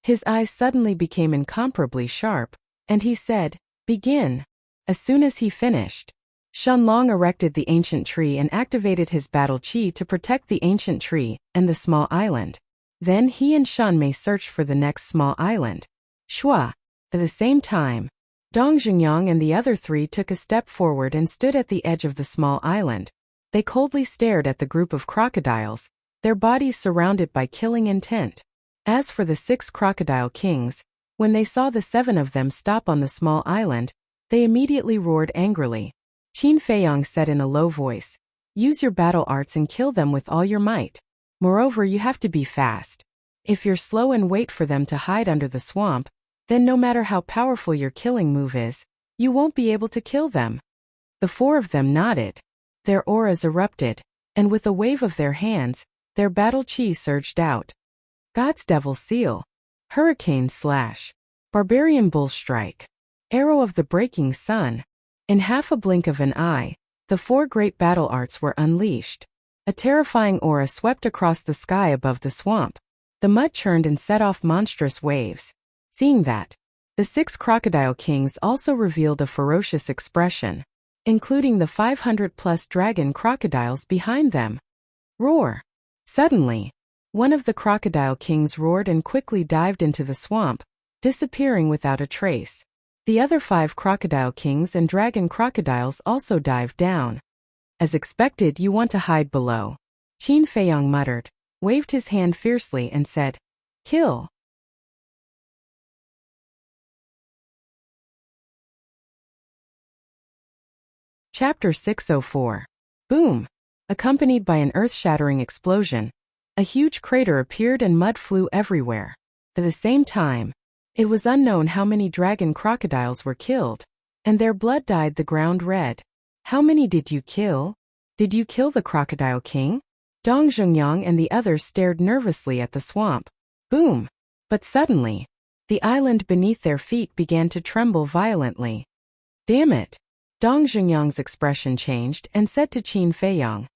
His eyes suddenly became incomparably sharp, and he said, "Begin." As soon as he finished, Shenlong erected the ancient tree and activated his battle qi to protect the ancient tree and the small island. Then he and Shenmei searched for the next small island. Shua. At the same time, Dong Zhengyang and the other three took a step forward and stood at the edge of the small island. They coldly stared at the group of crocodiles, their bodies surrounded by killing intent. As for the 6 crocodile kings, when they saw the 7 of them stop on the small island, they immediately roared angrily. Qin Feiyang said in a low voice, "Use your battle arts and kill them with all your might. Moreover, you have to be fast. If you're slow and wait for them to hide under the swamp, then no matter how powerful your killing move is, you won't be able to kill them." The 4 of them nodded. Their auras erupted, and with a wave of their hands, their battle qi surged out. God's Devil Seal, Hurricane Slash, Barbarian Bull Strike, Arrow of the Breaking Sun. In half a blink of an eye, the 4 great battle arts were unleashed. A terrifying aura swept across the sky above the swamp. The mud churned and set off monstrous waves. Seeing that, the 6 crocodile kings also revealed a ferocious expression, including the 500+ dragon crocodiles behind them. Roar! Suddenly, one of the crocodile kings roared and quickly dived into the swamp, disappearing without a trace. The other 5 crocodile kings and dragon crocodiles also dived down. "As expected, you want to hide below," Qin Feiyang muttered, waved his hand fiercely and said, "Kill." Chapter 604. Boom! Accompanied by an earth-shattering explosion, a huge crater appeared and mud flew everywhere. At the same time, it was unknown how many dragon crocodiles were killed, and their blood dyed the ground red. "How many did you kill? Did you kill the crocodile king?" Dong Zhengyang and the others stared nervously at the swamp. Boom! But suddenly, the island beneath their feet began to tremble violently. "Damn it!" Dong Zhengyang's expression changed and said to Qin Feiyang,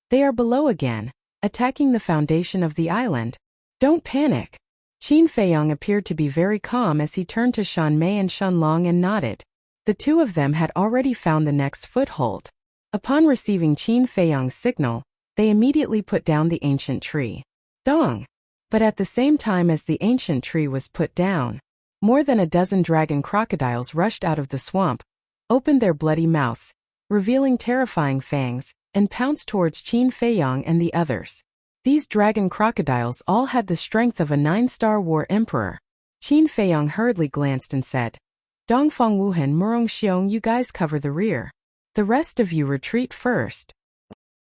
"They are below again, attacking the foundation of the island. Don't panic." Qin Feiyang appeared to be very calm as he turned to Shenmei and Shenlong and nodded. The 2 of them had already found the next foothold. Upon receiving Qin Feiyang's signal, they immediately put down the ancient tree. Dong! But at the same time as the ancient tree was put down, more than a dozen dragon crocodiles rushed out of the swamp, opened their bloody mouths, revealing terrifying fangs, and pounced towards Qin Feiyang and the others. These dragon crocodiles all had the strength of a 9-star war emperor. Qin Feiyang hurriedly glanced and said, "Dongfang Wuhan, Murong Xiong, you guys cover the rear. The rest of you retreat first."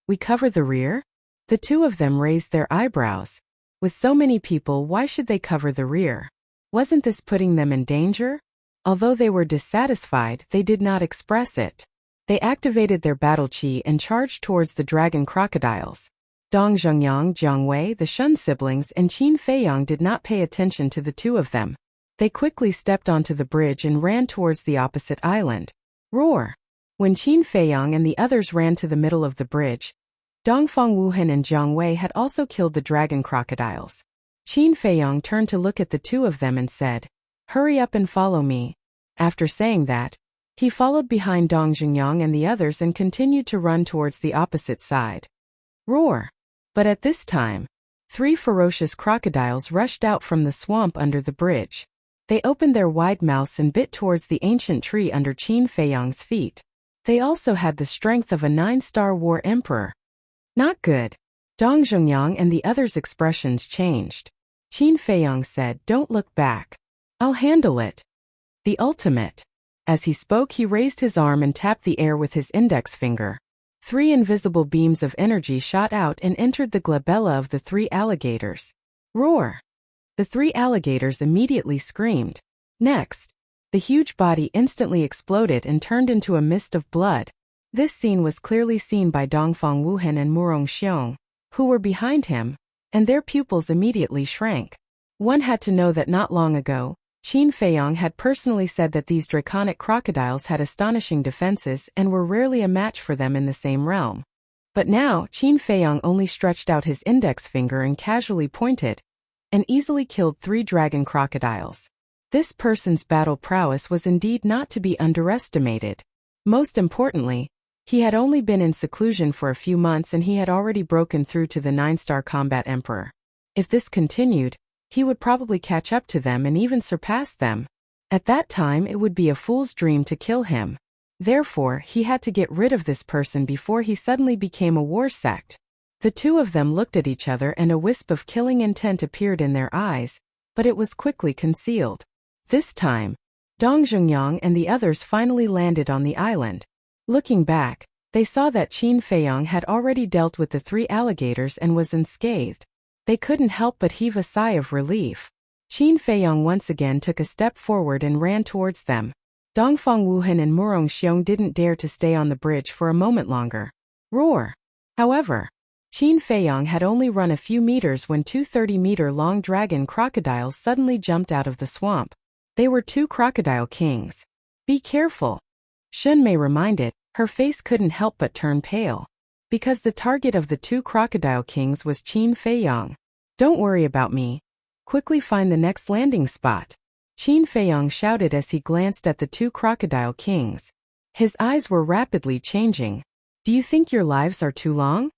"We cover the rear?" The 2 of them raised their eyebrows. With so many people, why should they cover the rear? Wasn't this putting them in danger? Although they were dissatisfied, they did not express it. They activated their battle qi and charged towards the dragon crocodiles. Dong Zhengyang, Jiang Wei, the Shun siblings, and Qin Feiyang did not pay attention to the 2 of them. They quickly stepped onto the bridge and ran towards the opposite island. Roar! When Qin Feiyang and the others ran to the middle of the bridge, Dongfang Wuhan and Jiang Wei had also killed the dragon crocodiles. Qin Feiyang turned to look at the 2 of them and said, "Hurry up and follow me." After saying that, he followed behind Dong Zhengyang and the others and continued to run towards the opposite side. Roar! But at this time, 3 ferocious crocodiles rushed out from the swamp under the bridge. They opened their wide mouths and bit towards the ancient tree under Qin Feiyang's feet. They also had the strength of a 9-star war emperor. Not good. Dong Zhongyang and the others' expressions changed. Qin Feiyang said, "Don't look back. I'll handle it. The ultimate." As he spoke, he raised his arm and tapped the air with his index finger. 3 invisible beams of energy shot out and entered the glabella of the 3 alligators. Roar! The 3 alligators immediately screamed. Next, the huge body instantly exploded and turned into a mist of blood. This scene was clearly seen by Dongfang Wuhan and Murong Xiong, who were behind him, and their pupils immediately shrank. One had to know that not long ago, Qin Feiyang had personally said that these draconic crocodiles had astonishing defenses and were rarely a match for them in the same realm. But now, Qin Feiyang only stretched out his index finger and casually pointed, and easily killed 3 dragon crocodiles. This person's battle prowess was indeed not to be underestimated. Most importantly, he had only been in seclusion for a few months and he had already broken through to the 9-star combat emperor. If this continued, he would probably catch up to them and even surpass them. At that time, it would be a fool's dream to kill him. Therefore, he had to get rid of this person before he suddenly became a war sect. The 2 of them looked at each other and a wisp of killing intent appeared in their eyes, but it was quickly concealed. This time, Dong Zhongyang and the others finally landed on the island. Looking back, they saw that Qin Feiyang had already dealt with the 3 alligators and was unscathed. They couldn't help but heave a sigh of relief. Qin Feiyang once again took a step forward and ran towards them. Dongfang Wuhan and Murong Xiong didn't dare to stay on the bridge for a moment longer. Roar! However, Qin Feiyang had only run a few meters when 2 30-meter-long dragon crocodiles suddenly jumped out of the swamp. They were 2 crocodile kings. Be careful. Shun Mei reminded, her face couldn't help but turn pale. Because the target of the 2 crocodile kings was Qin Feiyang. Don't worry about me. Quickly find the next landing spot. Qin Feiyang shouted as he glanced at the 2 crocodile kings. His eyes were rapidly changing. Do you think your lives are too long?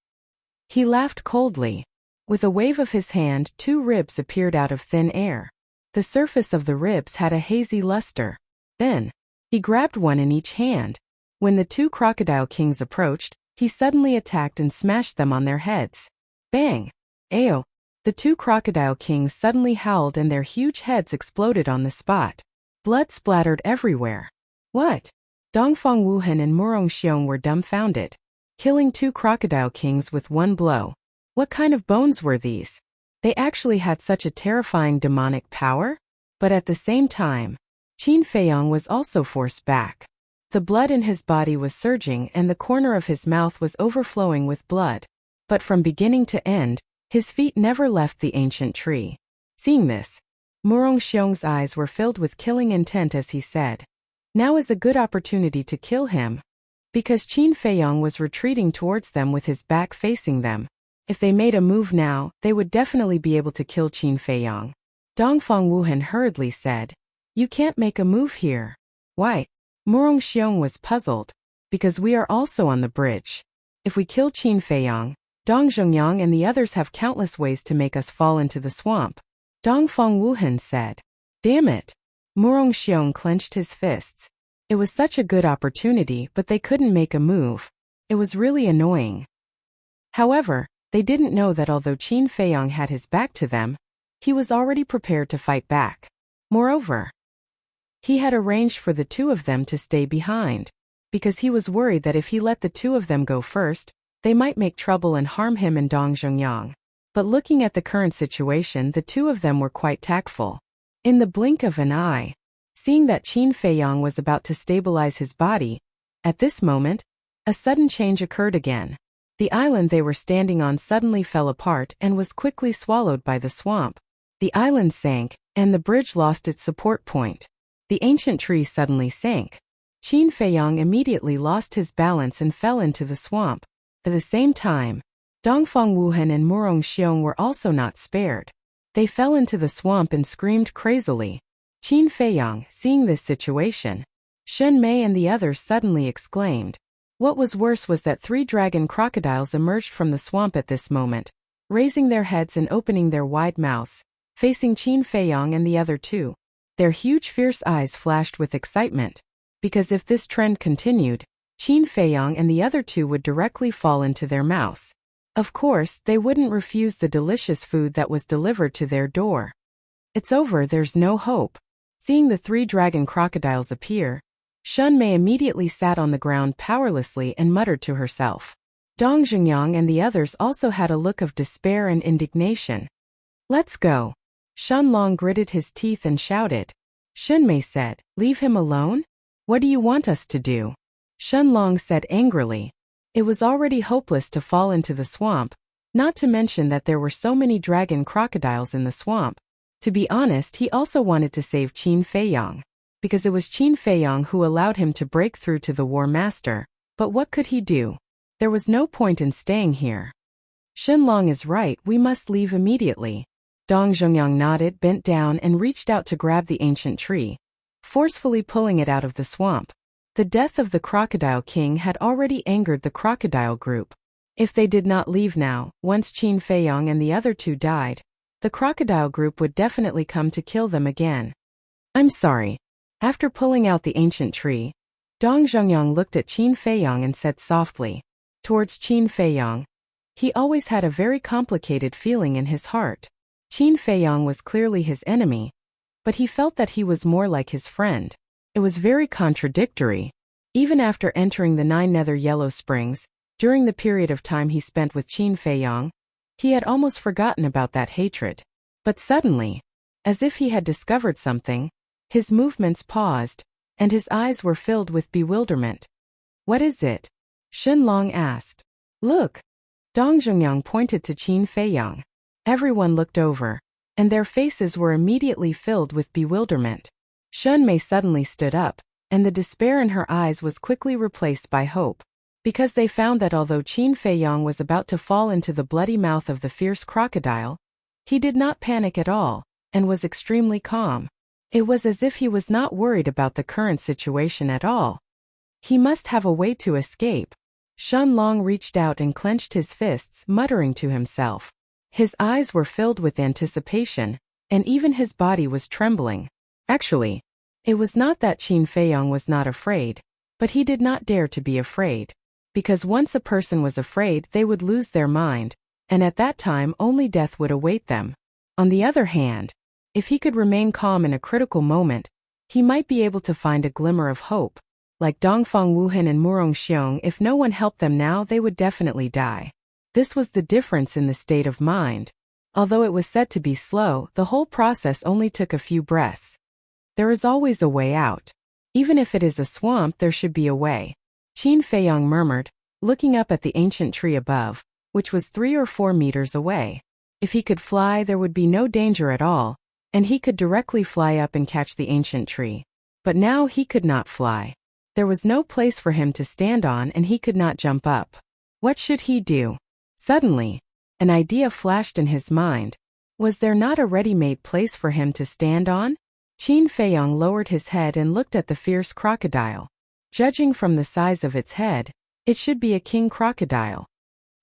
He laughed coldly. With a wave of his hand, 2 ribs appeared out of thin air. The surface of the ribs had a hazy luster. Then, he grabbed one in each hand. When the 2 crocodile kings approached, he suddenly attacked and smashed them on their heads. Bang! Ayo! The 2 crocodile kings suddenly howled and their huge heads exploded on the spot. Blood splattered everywhere. What? Dongfang Wuhan and Murong Xiong were dumbfounded. Killing 2 crocodile kings with one blow. What kind of bones were these? They actually had such a terrifying demonic power? But at the same time, Qin Feiyang was also forced back. The blood in his body was surging and the corner of his mouth was overflowing with blood. But from beginning to end, his feet never left the ancient tree. Seeing this, Murong Xiong's eyes were filled with killing intent as he said, "Now is a good opportunity to kill him." Because Qin Feiyang was retreating towards them with his back facing them. If they made a move now, they would definitely be able to kill Qin Feiyang. Dongfang Wuhan hurriedly said, "You can't make a move here." Why? Murong Xiong was puzzled. Because we are also on the bridge. If we kill Qin Feiyang, Dong Zhongyang and the others have countless ways to make us fall into the swamp. Dongfang Wuhan said. Damn it. Murong Xiong clenched his fists. It was such a good opportunity, but they couldn't make a move. It was really annoying. However, they didn't know that although Qin Feiyang had his back to them, he was already prepared to fight back. Moreover, he had arranged for the 2 of them to stay behind, because he was worried that if he let the 2 of them go first, they might make trouble and harm him and Dong Zhongyang. But looking at the current situation, the 2 of them were quite tactful. In the blink of an eye, seeing that Qin Feiyang was about to stabilize his body, at this moment, a sudden change occurred again. The island they were standing on suddenly fell apart and was quickly swallowed by the swamp. The island sank, and the bridge lost its support point. The ancient tree suddenly sank. Qin Feiyang immediately lost his balance and fell into the swamp. At the same time, Dongfang Wuhan and Murong Xiong were also not spared. They fell into the swamp and screamed crazily. Qin Feiyang, seeing this situation, Shun Mei and the others suddenly exclaimed. What was worse was that 3 dragon crocodiles emerged from the swamp at this moment. raising their heads and opening their wide mouths, facing Qin Feiyong and the other two. Their huge fierce eyes flashed with excitement, because if this trend continued, Qin Feiyong and the other two would directly fall into their mouths. Of course, they wouldn't refuse the delicious food that was delivered to their door. It's over, there's no hope. Seeing the 3 dragon crocodiles appear, Shun Mei immediately sat on the ground powerlessly and muttered to herself. Dong Zhengyang and the others also had a look of despair and indignation. Let's go. Shun Long gritted his teeth and shouted. Shun Mei said, leave him alone? What do you want us to do? Shun Long said angrily. It was already hopeless to fall into the swamp, not to mention that there were so many dragon crocodiles in the swamp. To be honest, he also wanted to save Qin Feiyong, because it was Qin Feiyong who allowed him to break through to the War Master, but what could he do? There was no point in staying here. Shun Long is right, we must leave immediately. Dong Zhengyang nodded, bent down and reached out to grab the ancient tree, forcefully pulling it out of the swamp. The death of the Crocodile King had already angered the crocodile group. If they did not leave now, once Qin Feiyong and the other two died, the crocodile group would definitely come to kill them again. I'm sorry. After pulling out the ancient tree, Dong Zhengyang looked at Qin Feiyong and said softly, towards Qin Feiyong. He always had a very complicated feeling in his heart. Qin Feiyong was clearly his enemy, but he felt that he was more like his friend. It was very contradictory. Even after entering the 9 Nether Yellow Springs, during the period of time he spent with Qin Feiyong, he had almost forgotten about that hatred. But suddenly, as if he had discovered something, his movements paused, and his eyes were filled with bewilderment. What is it? Shun Long asked. Look! Dong Zhengyang pointed to Qin Feiyong. Everyone looked over, and their faces were immediately filled with bewilderment. Shun Mei suddenly stood up, and the despair in her eyes was quickly replaced by hope, because they found that although Qin Feiyong was about to fall into the bloody mouth of the fierce crocodile, he did not panic at all, and was extremely calm. It was as if he was not worried about the current situation at all. He must have a way to escape. Shun Long reached out and clenched his fists, muttering to himself. His eyes were filled with anticipation, and even his body was trembling. Actually, it was not that Qin Feiyong was not afraid, but he did not dare to be afraid. Because once a person was afraid, they would lose their mind, and at that time only death would await them. On the other hand, if he could remain calm in a critical moment, he might be able to find a glimmer of hope. Like Dongfang Wuhan and Murong Xiong, if no one helped them now, they would definitely die. This was the difference in the state of mind. Although it was said to be slow, the whole process only took a few breaths. There is always a way out. Even if it is a swamp, there should be a way. Qin Feiyong murmured, looking up at the ancient tree above, which was 3 or 4 meters away. If he could fly, there would be no danger at all, and he could directly fly up and catch the ancient tree. But now he could not fly. There was no place for him to stand on, and he could not jump up. What should he do? Suddenly, an idea flashed in his mind. Was there not a ready-made place for him to stand on? Qin Feiyong lowered his head and looked at the fierce crocodile. Judging from the size of its head, it should be a king crocodile.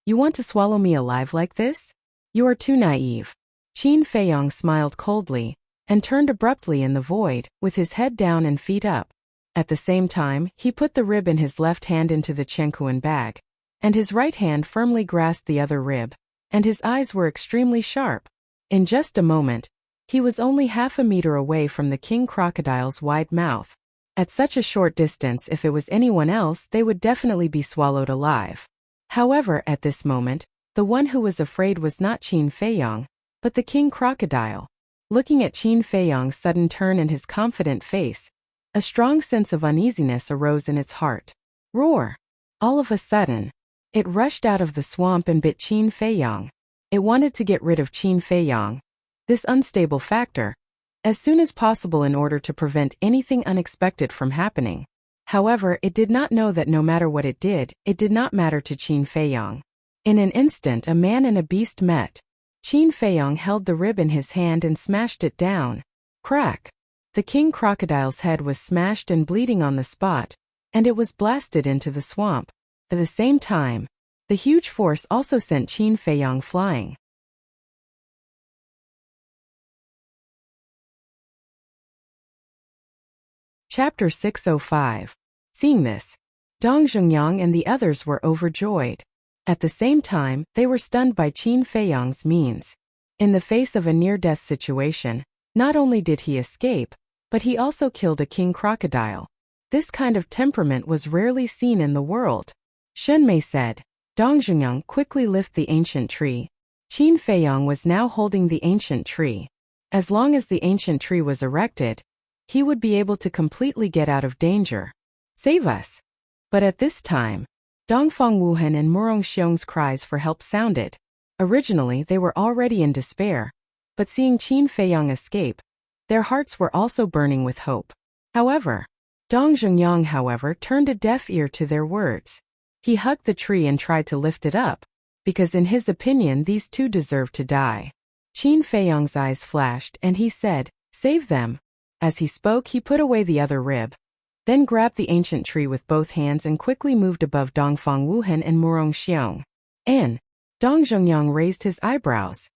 You want to swallow me alive like this? You are too naive. Qin Feiyong smiled coldly, and turned abruptly in the void, with his head down and feet up. At the same time, he put the rib in his left hand into the Chenkuan bag, and his right hand firmly grasped the other rib, and his eyes were extremely sharp. In just a moment, he was only half a meter away from the king crocodile's wide mouth. At such a short distance, if it was anyone else, they would definitely be swallowed alive. However, at this moment, the one who was afraid was not Qin Feiyong, but the king crocodile. Looking at Qin Feiyong's sudden turn and his confident face, a strong sense of uneasiness arose in its heart. Roar! All of a sudden, it rushed out of the swamp and bit Qin Feiyong. It wanted to get rid of Qin Feiyong, this unstable factor, as soon as possible in order to prevent anything unexpected from happening. However, it did not know that no matter what it did not matter to Qin Feiyong. In an instant, a man and a beast met. Qin Feiyong held the rib in his hand and smashed it down. Crack! The king crocodile's head was smashed and bleeding on the spot, and it was blasted into the swamp. At the same time, the huge force also sent Qin Feiyong flying. Chapter 605. Seeing this, Dong Zhengyang and the others were overjoyed. At the same time, they were stunned by Qin Feiyang's means. In the face of a near-death situation, not only did he escape, but he also killed a king crocodile. This kind of temperament was rarely seen in the world. Shen Mei said. Dong Zhengyang quickly lifted the ancient tree. Qin Feiyang was now holding the ancient tree. As long as the ancient tree was erected, he would be able to completely get out of danger. Save us! But at this time, Dongfang Wuhan and Murong Xiong's cries for help sounded. Originally they were already in despair, but seeing Qin Feiyang escape, their hearts were also burning with hope. However, Dong Zhengyang turned a deaf ear to their words. He hugged the tree and tried to lift it up, because in his opinion these two deserved to die. Qin Feiyang's eyes flashed and he said, "Save them." As he spoke he put away the other rib, then grabbed the ancient tree with both hands and quickly moved above Dongfang Wuhan and Murong Xiong. Dong Zhengyang raised his eyebrows.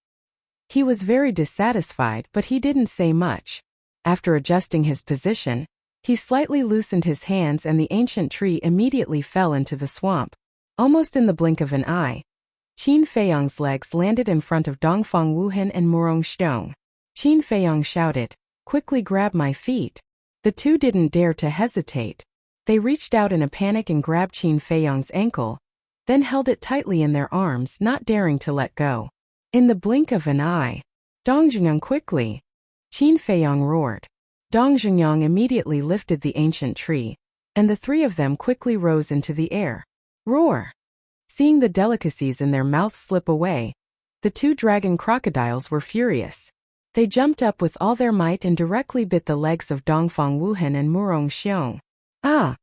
He was very dissatisfied, but he didn't say much. After adjusting his position, he slightly loosened his hands and the ancient tree immediately fell into the swamp. Almost in the blink of an eye, Qin Feiyang's legs landed in front of Dongfang Wuhan and Murong Xiong. Qin Feiyang shouted, "Quickly grab my feet." The two didn't dare to hesitate. They reached out in a panic and grabbed Qin Feiyang's ankle, then held it tightly in their arms, not daring to let go. In the blink of an eye, Dong Zhengyang quickly. Qin Feiyang roared. Dong Zhengyang immediately lifted the ancient tree, and the three of them quickly rose into the air. Roar! Seeing the delicacies in their mouths slip away, the two dragon crocodiles were furious. They jumped up with all their might and directly bit the legs of Dongfang Wuhan and Murong Xiong. Ah!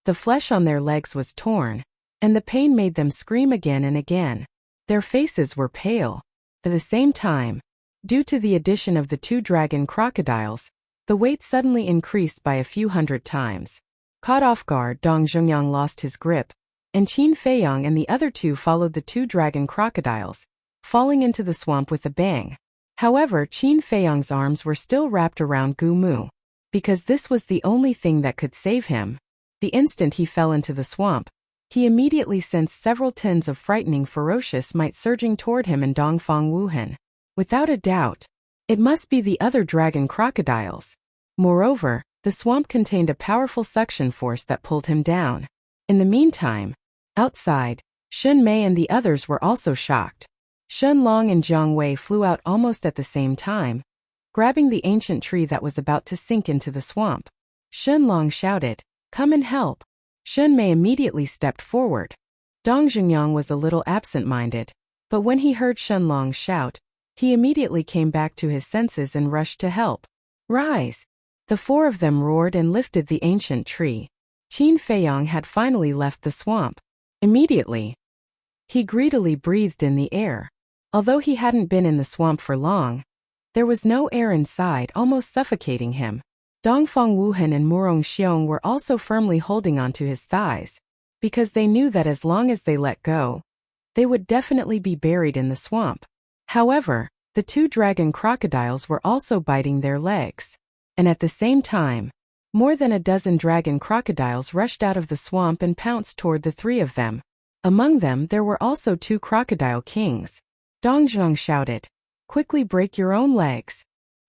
The flesh on their legs was torn, and the pain made them scream again and again. Their faces were pale. At the same time, due to the addition of the two dragon crocodiles, the weight suddenly increased by a few hundred times. Caught off guard, Dong Zhengyang lost his grip, and Qin Feiyang and the other two followed the two dragon crocodiles, falling into the swamp with a bang. However, Qin Feiyang's arms were still wrapped around Gu Mu, because this was the only thing that could save him. The instant he fell into the swamp, he immediately sensed several tins of frightening ferocious might surging toward him and Dongfang Wuhan. Without a doubt, it must be the other dragon crocodiles. Moreover, the swamp contained a powerful suction force that pulled him down. In the meantime, outside, Shen Mei and the others were also shocked. Shen Long and Jiang Wei flew out almost at the same time, grabbing the ancient tree that was about to sink into the swamp. Shen Long shouted, "Come and help." Shen Mei immediately stepped forward. Dong Zhengyang was a little absent-minded, but when he heard Shen Long shout, he immediately came back to his senses and rushed to help. "Rise!" The four of them roared and lifted the ancient tree. Qin Feiyang had finally left the swamp. Immediately, he greedily breathed in the air. Although he hadn't been in the swamp for long, there was no air inside, almost suffocating him. Dongfang Wuhan and Murong Xiong were also firmly holding onto his thighs, because they knew that as long as they let go, they would definitely be buried in the swamp. However, the two dragon crocodiles were also biting their legs. And at the same time, more than a dozen dragon crocodiles rushed out of the swamp and pounced toward the three of them. Among them there were also two crocodile kings. Dong Zhengyang shouted, "Quickly break your own legs."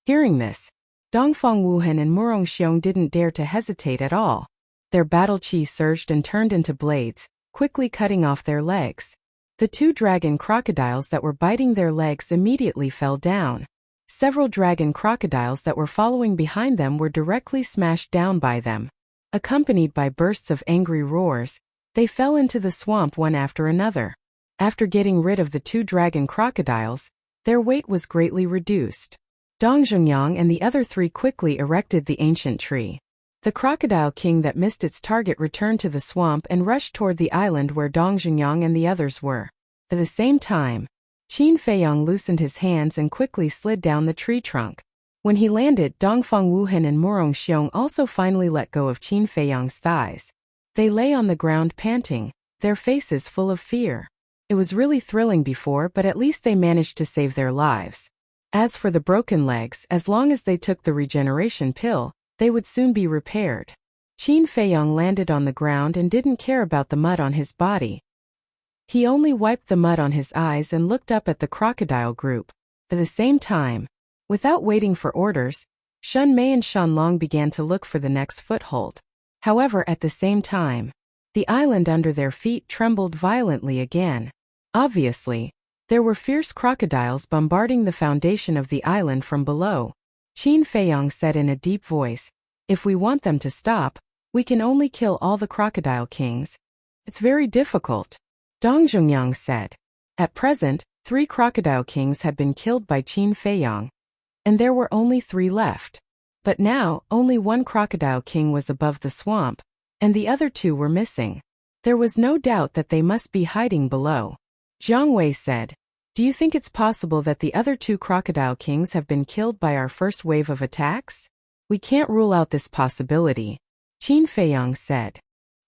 Hearing this, Dongfang Wuhan and Murong Xiong didn't dare to hesitate at all. Their battle chi surged and turned into blades, quickly cutting off their legs. The two dragon crocodiles that were biting their legs immediately fell down. Several dragon crocodiles that were following behind them were directly smashed down by them. Accompanied by bursts of angry roars, they fell into the swamp one after another. After getting rid of the two dragon crocodiles, their weight was greatly reduced. Dong Zhengyang and the other three quickly erected the ancient tree. The crocodile king that missed its target returned to the swamp and rushed toward the island where Dong Zhengyang and the others were. At the same time, Qin Feiyang loosened his hands and quickly slid down the tree trunk. When he landed, Dongfang Wuhan and Murong Xiong also finally let go of Qin Feiyang's thighs. They lay on the ground panting, their faces full of fear. It was really thrilling before, but at least they managed to save their lives. As for the broken legs, as long as they took the regeneration pill, They would soon be repaired. Qin Feiyong landed on the ground and didn't care about the mud on his body. He only wiped the mud on his eyes and looked up at the crocodile group. At the same time, without waiting for orders, Shun Mei and Shan Long began to look for the next foothold. However, at the same time, the island under their feet trembled violently again. Obviously, there were fierce crocodiles bombarding the foundation of the island from below. Qin Feiyong said in a deep voice, "If we want them to stop, we can only kill all the crocodile kings. It's very difficult." Dong Zhongyang said. At present, 3 crocodile kings had been killed by Qin Feiyong, and there were only 3 left. But now, only 1 crocodile king was above the swamp, and the other 2 were missing. There was no doubt that they must be hiding below. Jiang Wei said, "Do you think it's possible that the other 2 crocodile kings have been killed by our first wave of attacks? We can't rule out this possibility," Qin Feiyong said.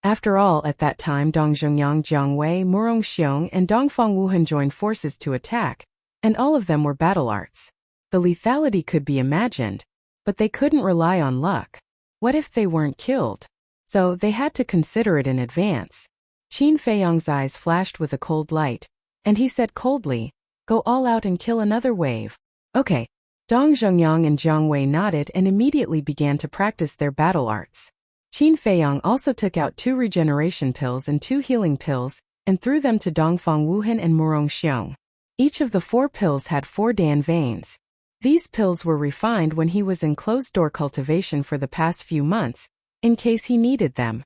After all, at that time Dong Zhongyang, Jiang Wei, Murong Xiong and Dongfang Wuhan joined forces to attack, and all of them were battle arts. The lethality could be imagined, but they couldn't rely on luck. What if they weren't killed? So they had to consider it in advance. Qin Feiyong's eyes flashed with a cold light, and he said coldly, "Go all out and kill another wave." Okay. Dong Zhongyang and Jiang Wei nodded and immediately began to practice their battle arts. Qin Feiyong also took out 2 regeneration pills and 2 healing pills, and threw them to Dongfang Wuhan and Murong Xiong. Each of the 4 pills had 4 Dan veins. These pills were refined when he was in closed-door cultivation for the past few months, in case he needed them.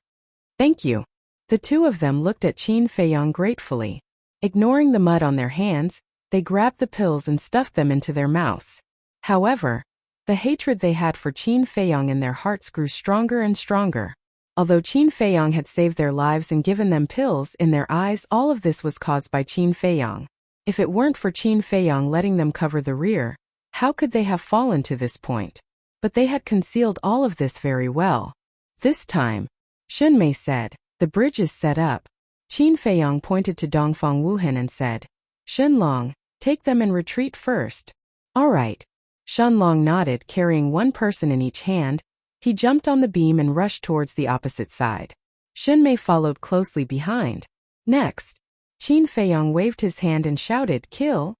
"Thank you." The 2 of them looked at Qin Feiyong gratefully. Ignoring the mud on their hands, they grabbed the pills and stuffed them into their mouths. However, the hatred they had for Qin Feiyong in their hearts grew stronger and stronger. Although Qin Feiyong had saved their lives and given them pills, in their eyes all of this was caused by Qin Feiyong. If it weren't for Qin Feiyong letting them cover the rear, how could they have fallen to this point? But they had concealed all of this very well. This time, Shun Mei said, "The bridge is set up." Qin Feiyong pointed to Dongfang Wuhan and said, "Shun Long, take them and retreat first." "All right." Shun Long nodded, carrying 1 person in each hand. He jumped on the beam and rushed towards the opposite side. Shun Mei followed closely behind. Next, Qin Feiyong waved his hand and shouted, "Kill!"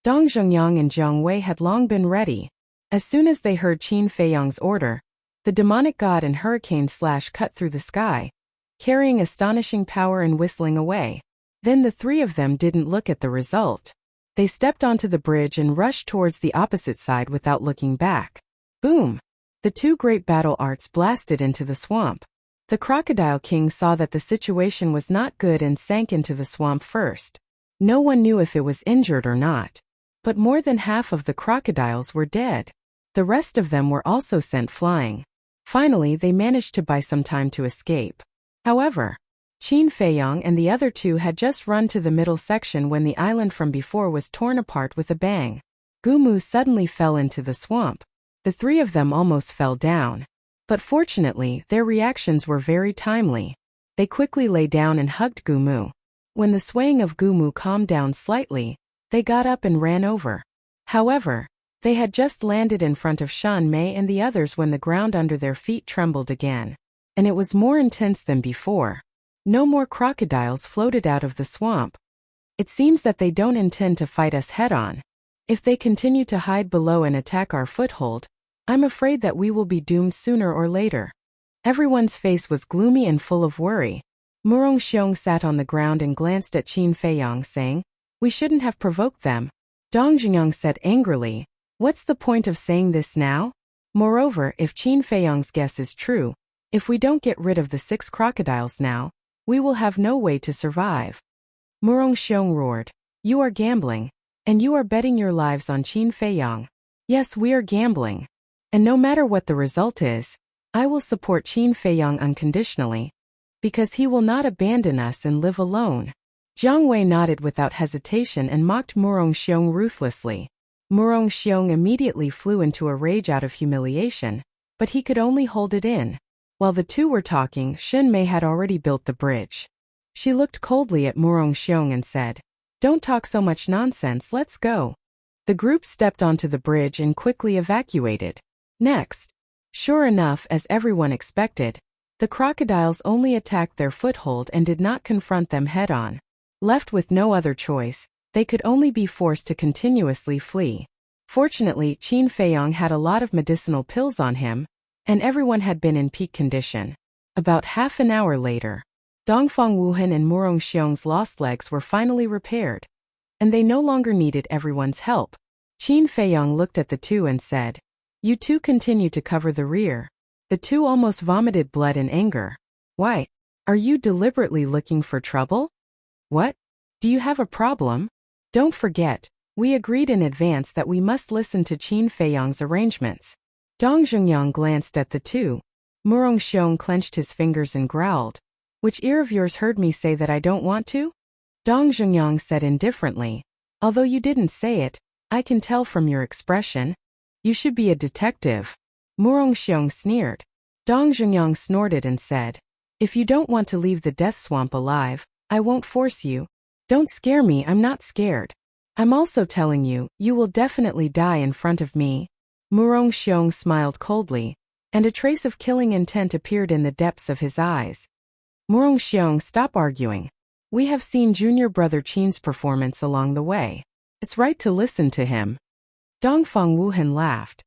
Dong Zhongyang and Jiang Wei had long been ready. As soon as they heard Qin Feiyong's order, the demonic god and hurricane slash cut through the sky, carrying astonishing power and whistling away. Then the 3 of them didn't look at the result. They stepped onto the bridge and rushed towards the opposite side without looking back. Boom! The 2 great battle arts blasted into the swamp. The Crocodile King saw that the situation was not good and sank into the swamp first. No one knew if it was injured or not. But more than half of the crocodiles were dead. The rest of them were also sent flying. Finally, they managed to buy some time to escape. However, Qin Feiyong and the other 2 had just run to the middle section when the island from before was torn apart with a bang. Gumu suddenly fell into the swamp. The 3 of them almost fell down. But fortunately, their reactions were very timely. They quickly lay down and hugged Gumu. When the swaying of Gumu calmed down slightly, they got up and ran over. However, they had just landed in front of Shan Mei and the others when the ground under their feet trembled again. And it was more intense than before. No more crocodiles floated out of the swamp. It seems that they don't intend to fight us head-on. If they continue to hide below and attack our foothold, I'm afraid that we will be doomed sooner or later. Everyone's face was gloomy and full of worry. Murong Xiong sat on the ground and glanced at Qin Feiyong, saying, "We shouldn't have provoked them." Dong Zhongyang said angrily, "What's the point of saying this now? Moreover, if Qin Feiyong's guess is true, if we don't get rid of the 6 crocodiles now, we will have no way to survive." Murong Xiong roared, "You are gambling, and you are betting your lives on Qin Feiyong." "Yes, we are gambling. And no matter what the result is, I will support Qin Feiyong unconditionally, because he will not abandon us and live alone." Jiang Wei nodded without hesitation and mocked Murong Xiong ruthlessly. Murong Xiong immediately flew into a rage out of humiliation, but he could only hold it in. While the 2 were talking, Shun Mei had already built the bridge. She looked coldly at Murong Xiong and said, "Don't talk so much nonsense, let's go." The group stepped onto the bridge and quickly evacuated. Next, Sure enough, as everyone expected, the crocodiles only attacked their foothold and did not confront them head-on. Left with no other choice, they could only be forced to continuously flee. Fortunately, Qin Feiyong had a lot of medicinal pills on him, and everyone had been in peak condition. About half an hour later, Dongfang Wuhan and Murong Xiong's lost legs were finally repaired, and they no longer needed everyone's help. Qin Feiyong looked at the two and said, "You two continue to cover the rear." The two almost vomited blood in anger. "Why? Are you deliberately looking for trouble? What? Do you have a problem? Don't forget, we agreed in advance that we must listen to Qin Feiyong's arrangements." Dong Zhengyang glanced at the two. Murong Xiong clenched his fingers and growled, "Which ear of yours heard me say that I don't want to?" Dong Zhengyang said indifferently, "Although you didn't say it, I can tell from your expression. You should be a detective." Murong Xiong sneered. Dong Zhengyang snorted and said, "If you don't want to leave the death swamp alive, I won't force you. Don't scare me, I'm not scared. I'm also telling you, you will definitely die in front of me." Murong Xiong smiled coldly, and a trace of killing intent appeared in the depths of his eyes. "Murong Xiong, stop arguing. We have seen junior brother Qin's performance along the way. It's right to listen to him." Dongfang Wuhan laughed.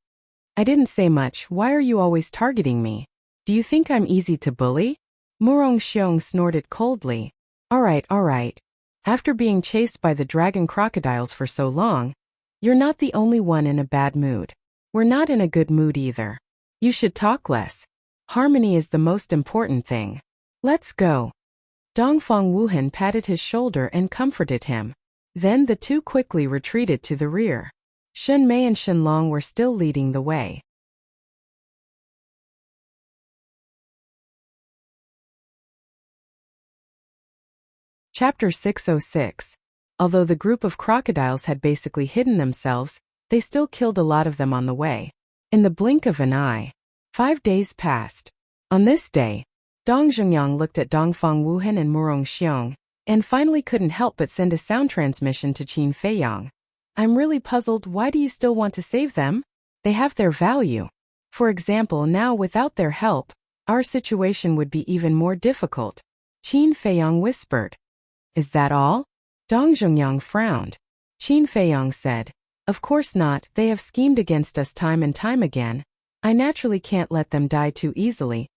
"I didn't say much, why are you always targeting me? Do you think I'm easy to bully?" Murong Xiong snorted coldly. All right. After being chased by the dragon crocodiles for so long, you're not the only one in a bad mood. We're not in a good mood either. You should talk less. Harmony is the most important thing. Let's go." Dongfang Wuhan patted his shoulder and comforted him. Then the two quickly retreated to the rear. Shen Mei and Shenlong were still leading the way. Chapter 606. Although the group of crocodiles had basically hidden themselves, they still killed a lot of them on the way. In the blink of an eye, 5 days passed. On this day, Dong Zhengyang looked at Dongfang Wuhan and Murong Xiong, and finally couldn't help but send a sound transmission to Qin Feiyong. "I'm really puzzled, why do you still want to save them? They have their value. For example, now without their help, our situation would be even more difficult." Qin Feiyong whispered. "Is that all?" Dong Zhengyang frowned. Qin Feiyong said, "Of course not, they have schemed against us time and time again. I naturally can't let them die too easily."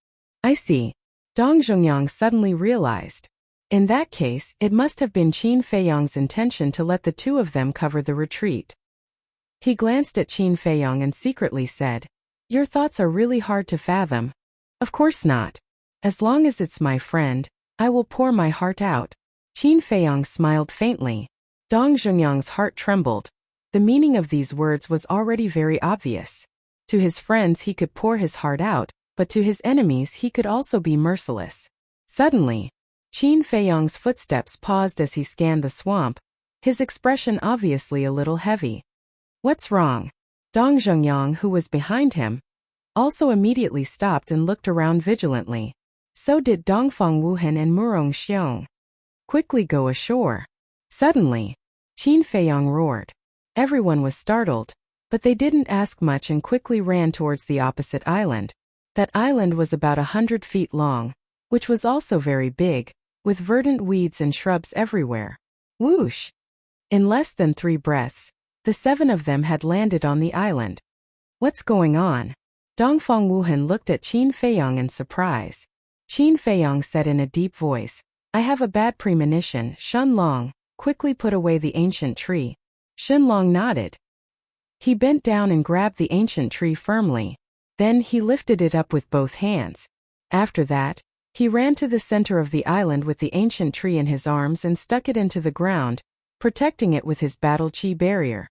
"I see." Dong Zhengyang suddenly realized. In that case, it must have been Qin Feiyong's intention to let the two of them cover the retreat. He glanced at Qin Feiyong and secretly said, "Your thoughts are really hard to fathom." "Of course not. As long as it's my friend, I will pour my heart out." Qin Feiyong smiled faintly. Dong Zhengyang's heart trembled. The meaning of these words was already very obvious. To his friends he could pour his heart out, but to his enemies he could also be merciless. Suddenly, Qin Feiyong's footsteps paused as he scanned the swamp, his expression obviously a little heavy. "What's wrong?" Dong Zhengyang, who was behind him, also immediately stopped and looked around vigilantly. So did Dongfang Wuhan and Murong Xiong. "Quickly go ashore." Suddenly, Qin Feiyong roared. Everyone was startled, but they didn't ask much and quickly ran towards the opposite island. That island was about 100 feet long, which was also very big, with verdant weeds and shrubs everywhere. Whoosh! In less than 3 breaths, the 7 of them had landed on the island. "What's going on?" Dongfang Wuhan looked at Qin Feiyong in surprise. Qin Feiyong said in a deep voice, "I have a bad premonition." Shenlong, quickly put away the ancient tree. Shenlong nodded. He bent down and grabbed the ancient tree firmly. Then he lifted it up with both hands. After that, he ran to the center of the island with the ancient tree in his arms and stuck it into the ground, protecting it with his battle chi barrier.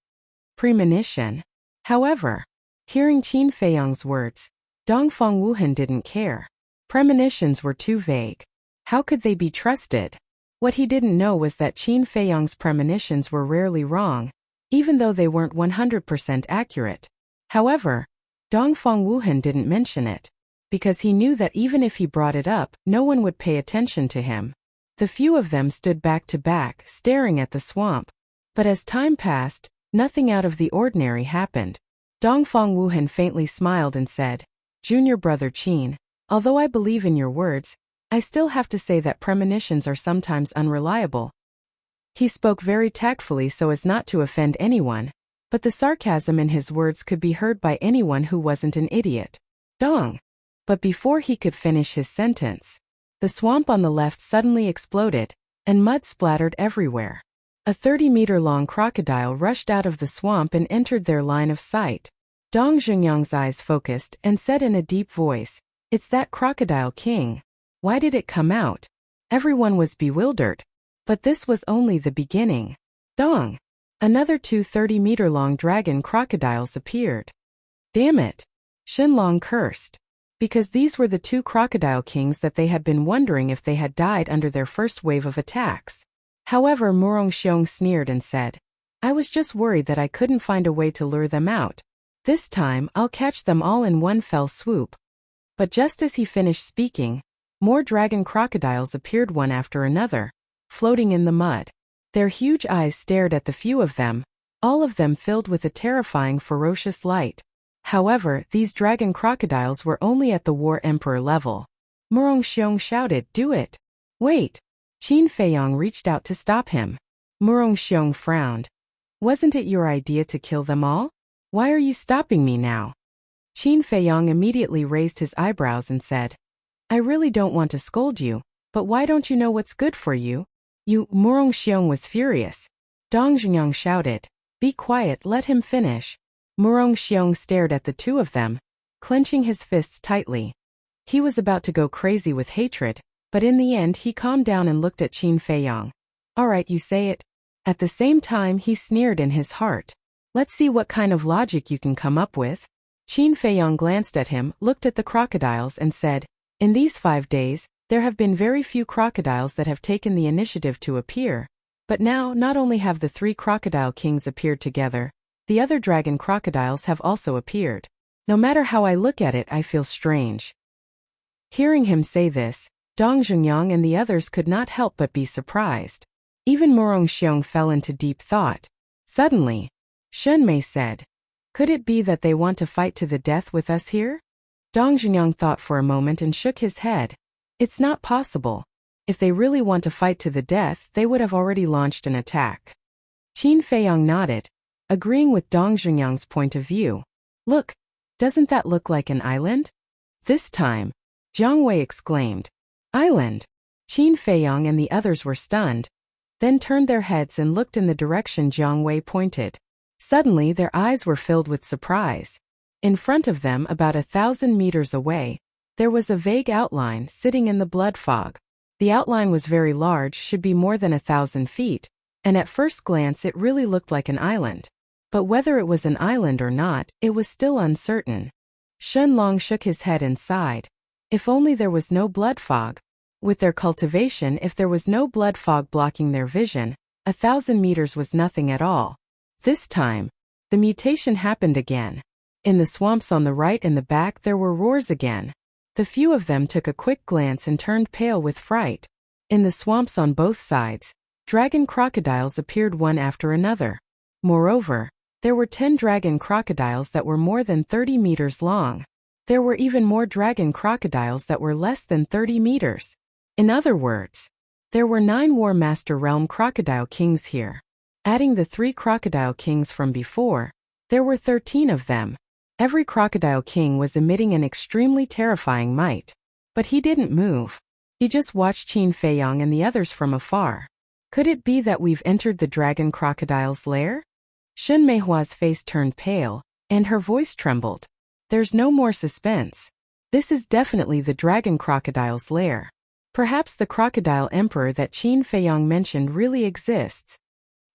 Premonition. However, hearing Qin Feiyong's words, Dongfang Wuhan didn't care. Premonitions were too vague. How could they be trusted? What he didn't know was that Qin Feiyong's premonitions were rarely wrong, even though they weren't 100% accurate. However, Dongfang Wuhan didn't mention it, because he knew that even if he brought it up, no one would pay attention to him. The few of them stood back to back, staring at the swamp. But as time passed, nothing out of the ordinary happened. Dongfang Wuhan faintly smiled and said, Junior brother Qin, although I believe in your words, I still have to say that premonitions are sometimes unreliable. He spoke very tactfully so as not to offend anyone, but the sarcasm in his words could be heard by anyone who wasn't an idiot. Dong! But before he could finish his sentence, the swamp on the left suddenly exploded, and mud splattered everywhere. A 30-meter-long crocodile rushed out of the swamp and entered their line of sight. Dong Zhengyang's eyes focused and said in a deep voice, "It's that crocodile king. Why did it come out?" Everyone was bewildered. But this was only the beginning. Dong! Another two 30-meter-long dragon crocodiles appeared. Damn it! Shenlong cursed. Because these were the two crocodile kings that they had been wondering if they had died under their first wave of attacks. However, Murongxiong sneered and said, "I was just worried that I couldn't find a way to lure them out. This time, I'll catch them all in one fell swoop." But just as he finished speaking, more dragon crocodiles appeared one after another, floating in the mud. Their huge eyes stared at the few of them, all of them filled with a terrifying ferocious light. However, these dragon crocodiles were only at the War Emperor level. Murongxiong shouted, "Do it!" "Wait!" Qin Feiyong reached out to stop him. Murongxiong frowned. "Wasn't it your idea to kill them all? Why are you stopping me now?" Qin Feiyong immediately raised his eyebrows and said, "I really don't want to scold you, but why don't you know what's good for you? Murongxiong was furious. Dong Zhengyang shouted, "Be quiet, let him finish." Murongxiong stared at the two of them, clenching his fists tightly. He was about to go crazy with hatred, but in the end he calmed down and looked at Qin Feiyong. "All right, you say it." At the same time he sneered in his heart. "Let's see what kind of logic you can come up with." Qin Feiyong glanced at him, looked at the crocodiles and said, "In these 5 days, there have been very few crocodiles that have taken the initiative to appear. But now, not only have the 3 crocodile kings appeared together, the other dragon crocodiles have also appeared. No matter how I look at it, I feel strange." Hearing him say this, Dong Zhengyang and the others could not help but be surprised. Even Murongxiong fell into deep thought. Suddenly, Shen Mei said, "Could it be that they want to fight to the death with us here?" Dong Zhengyang thought for a moment and shook his head. "It's not possible. If they really want to fight to the death, they would have already launched an attack." Qin Feiyong nodded, agreeing with Dong Zhengyang's point of view. "Look, doesn't that look like an island?" This time, Jiang Wei exclaimed, "Island!" Qin Feiyong and the others were stunned, then turned their heads and looked in the direction Jiang Wei pointed. Suddenly their eyes were filled with surprise. In front of them, about 1,000 meters away, there was a vague outline sitting in the blood fog. The outline was very large, should be more than 1,000 feet, and at first glance it really looked like an island. But whether it was an island or not, it was still uncertain. Shen Long shook his head and sighed. If only there was no blood fog. With their cultivation, if there was no blood fog blocking their vision, 1,000 meters was nothing at all. This time, the mutation happened again. In the swamps on the right and the back there were roars again. The few of them took a quick glance and turned pale with fright. In the swamps on both sides, dragon crocodiles appeared one after another. Moreover, there were 10 dragon crocodiles that were more than 30 meters long. There were even more dragon crocodiles that were less than 30 meters. In other words, there were 9 War Master Realm crocodile kings here. Adding the 3 crocodile kings from before, there were 13 of them. Every crocodile king was emitting an extremely terrifying might. But he didn't move. He just watched Qin Feiyong and the others from afar. Could it be that we've entered the dragon crocodile's lair? Shen Meihua's face turned pale, and her voice trembled. There's no more suspense. This is definitely the dragon crocodile's lair. Perhaps the crocodile emperor that Qin Feiyong mentioned really exists.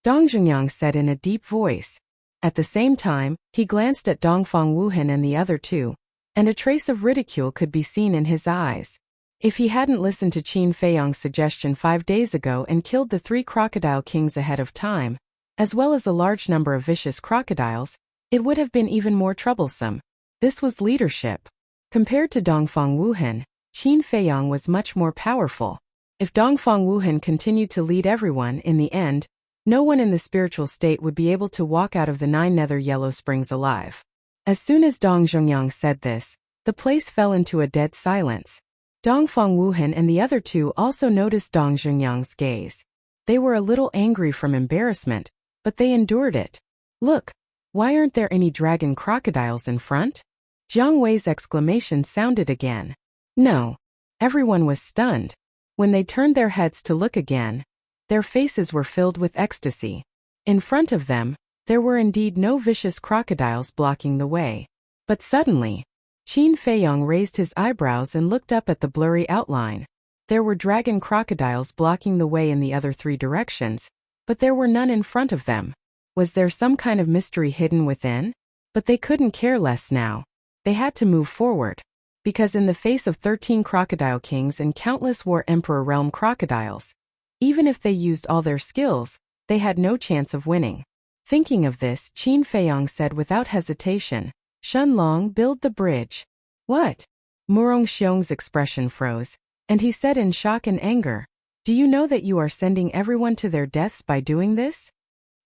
Dong Zhengyang said in a deep voice. At the same time, he glanced at Dongfang Wuhan and the other two, and a trace of ridicule could be seen in his eyes. If he hadn't listened to Qin Feiyong's suggestion 5 days ago and killed the 3 crocodile kings ahead of time, as well as a large number of vicious crocodiles, it would have been even more troublesome. This was leadership. Compared to Dongfang Wuhan, Qin Feiyong was much more powerful. If Dongfang Wuhan continued to lead everyone, in the end, no one in the spiritual state would be able to walk out of the 9 nether yellow springs alive. As soon as Dong Zhengyang said this, The place fell into a dead silence. Dongfang Wuhan and the other two also noticed Dong Zhengyang's gaze. They were a little angry from embarrassment, but they endured it. Look, why aren't there any dragon crocodiles in front? Jiang Wei's exclamation sounded again. No. Everyone was stunned. When they turned their heads to look again, their faces were filled with ecstasy. In front of them, there were indeed no vicious crocodiles blocking the way. But suddenly, Qin Feiyong raised his eyebrows and looked up at the blurry outline. There were dragon crocodiles blocking the way in the other three directions, but there were none in front of them. Was there some kind of mystery hidden within? But they couldn't care less now. They had to move forward. Because in the face of 13 crocodile kings and countless war emperor realm crocodiles, even if they used all their skills, they had no chance of winning. Thinking of this, Qin Feiyong said without hesitation, "Shenlong, build the bridge." What? Murong Xiong's expression froze, and he said in shock and anger, "Do you know that you are sending everyone to their deaths by doing this?"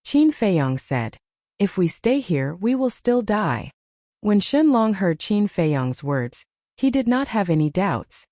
Qin Feiyong said, "If we stay here, we will still die." When Shenlong heard Qin Feiyong's words, he did not have any doubts.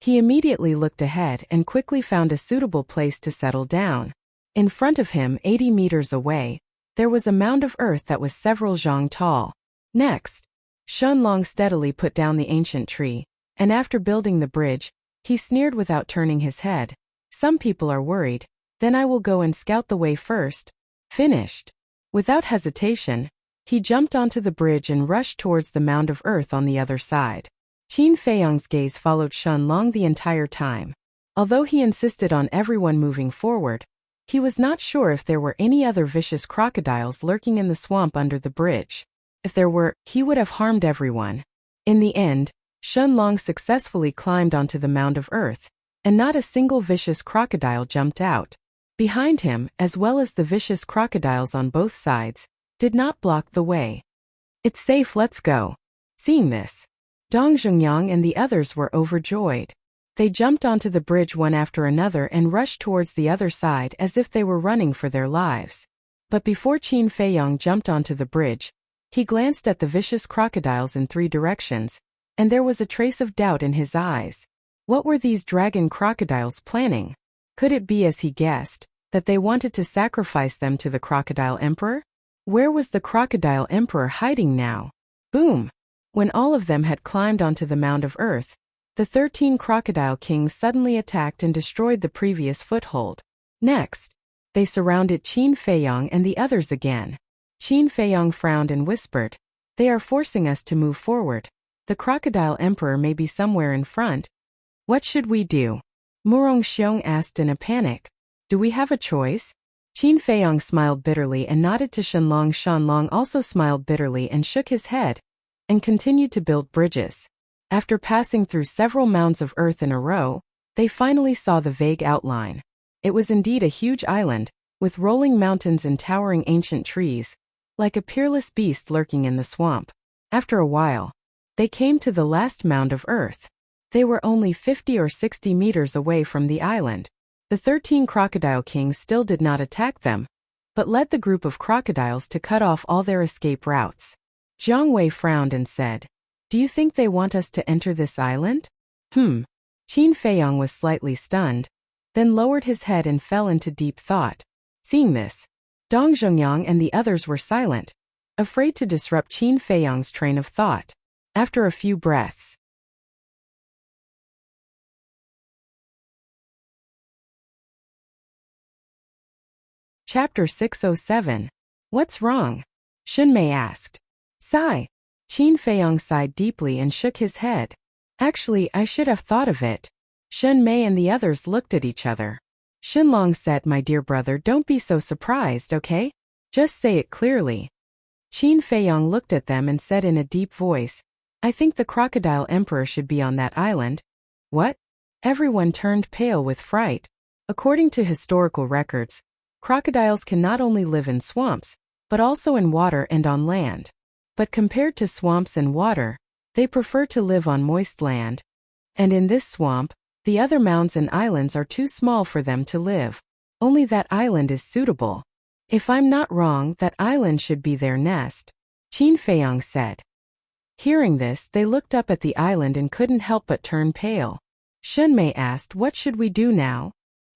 He immediately looked ahead and quickly found a suitable place to settle down. In front of him, 80 meters away, there was a mound of earth that was several zhang tall. Next, Shenlong steadily put down the ancient tree, and after building the bridge, he sneered without turning his head. "Some people are worried, then I will go and scout the way first." Finished. Without hesitation, he jumped onto the bridge and rushed towards the mound of earth on the other side. Qin Feiyong's gaze followed Shenlong the entire time. Although he insisted on everyone moving forward, he was not sure if there were any other vicious crocodiles lurking in the swamp under the bridge. If there were, he would have harmed everyone. In the end, Shenlong successfully climbed onto the mound of earth, and not a single vicious crocodile jumped out. Behind him, as well as the vicious crocodiles on both sides, did not block the way. "It's safe, let's go." Seeing this, Dong Zhengyang and the others were overjoyed. They jumped onto the bridge one after another and rushed towards the other side as if they were running for their lives. But before Qin Feiyong jumped onto the bridge, he glanced at the vicious crocodiles in 3 directions, and there was a trace of doubt in his eyes. What were these dragon crocodiles planning? Could it be, as he guessed, that they wanted to sacrifice them to the crocodile emperor? Where was the crocodile emperor hiding now? Boom! When all of them had climbed onto the mound of earth, the 13 crocodile kings suddenly attacked and destroyed the previous foothold. Next, they surrounded Qin Feiyong and the others again. Qin Feiyong frowned and whispered, "They are forcing us to move forward. The crocodile emperor may be somewhere in front. What should we do?" Murong Xiong asked in a panic. "Do we have a choice?" Qin Feiyong smiled bitterly and nodded to Shenlong. Shenlong also smiled bitterly and shook his head, and continued to build bridges. After passing through several mounds of earth in a row, they finally saw the vague outline. It was indeed a huge island, with rolling mountains and towering ancient trees, like a peerless beast lurking in the swamp. After a while, they came to the last mound of earth. They were only 50 or 60 meters away from the island. The 13 crocodile kings still did not attack them, but led the group of crocodiles to cut off all their escape routes. Jiang Wei frowned and said, "Do you think they want us to enter this island?" Qin Feiyong was slightly stunned, then lowered his head and fell into deep thought. Seeing this, Dong Zhengyang and the others were silent, afraid to disrupt Qin Feiyong's train of thought. After a few breaths, Chapter 607. What's wrong? Shunmei asked. Sigh. Qin Feiyong sighed deeply and shook his head. Actually, I should have thought of it. Shunmei and the others looked at each other. Shenlong said, "My dear brother, don't be so surprised, okay? Just say it clearly." Qin Feiyong looked at them and said in a deep voice, "I think the crocodile emperor should be on that island." What? Everyone turned pale with fright. According to historical records, crocodiles can not only live in swamps, but also in water and on land. But compared to swamps and water, they prefer to live on moist land. And in this swamp, the other mounds and islands are too small for them to live. Only that island is suitable. If I'm not wrong, that island should be their nest, Qin Feiyong said. Hearing this, they looked up at the island and couldn't help but turn pale. Shunmei asked, "What should we do now?"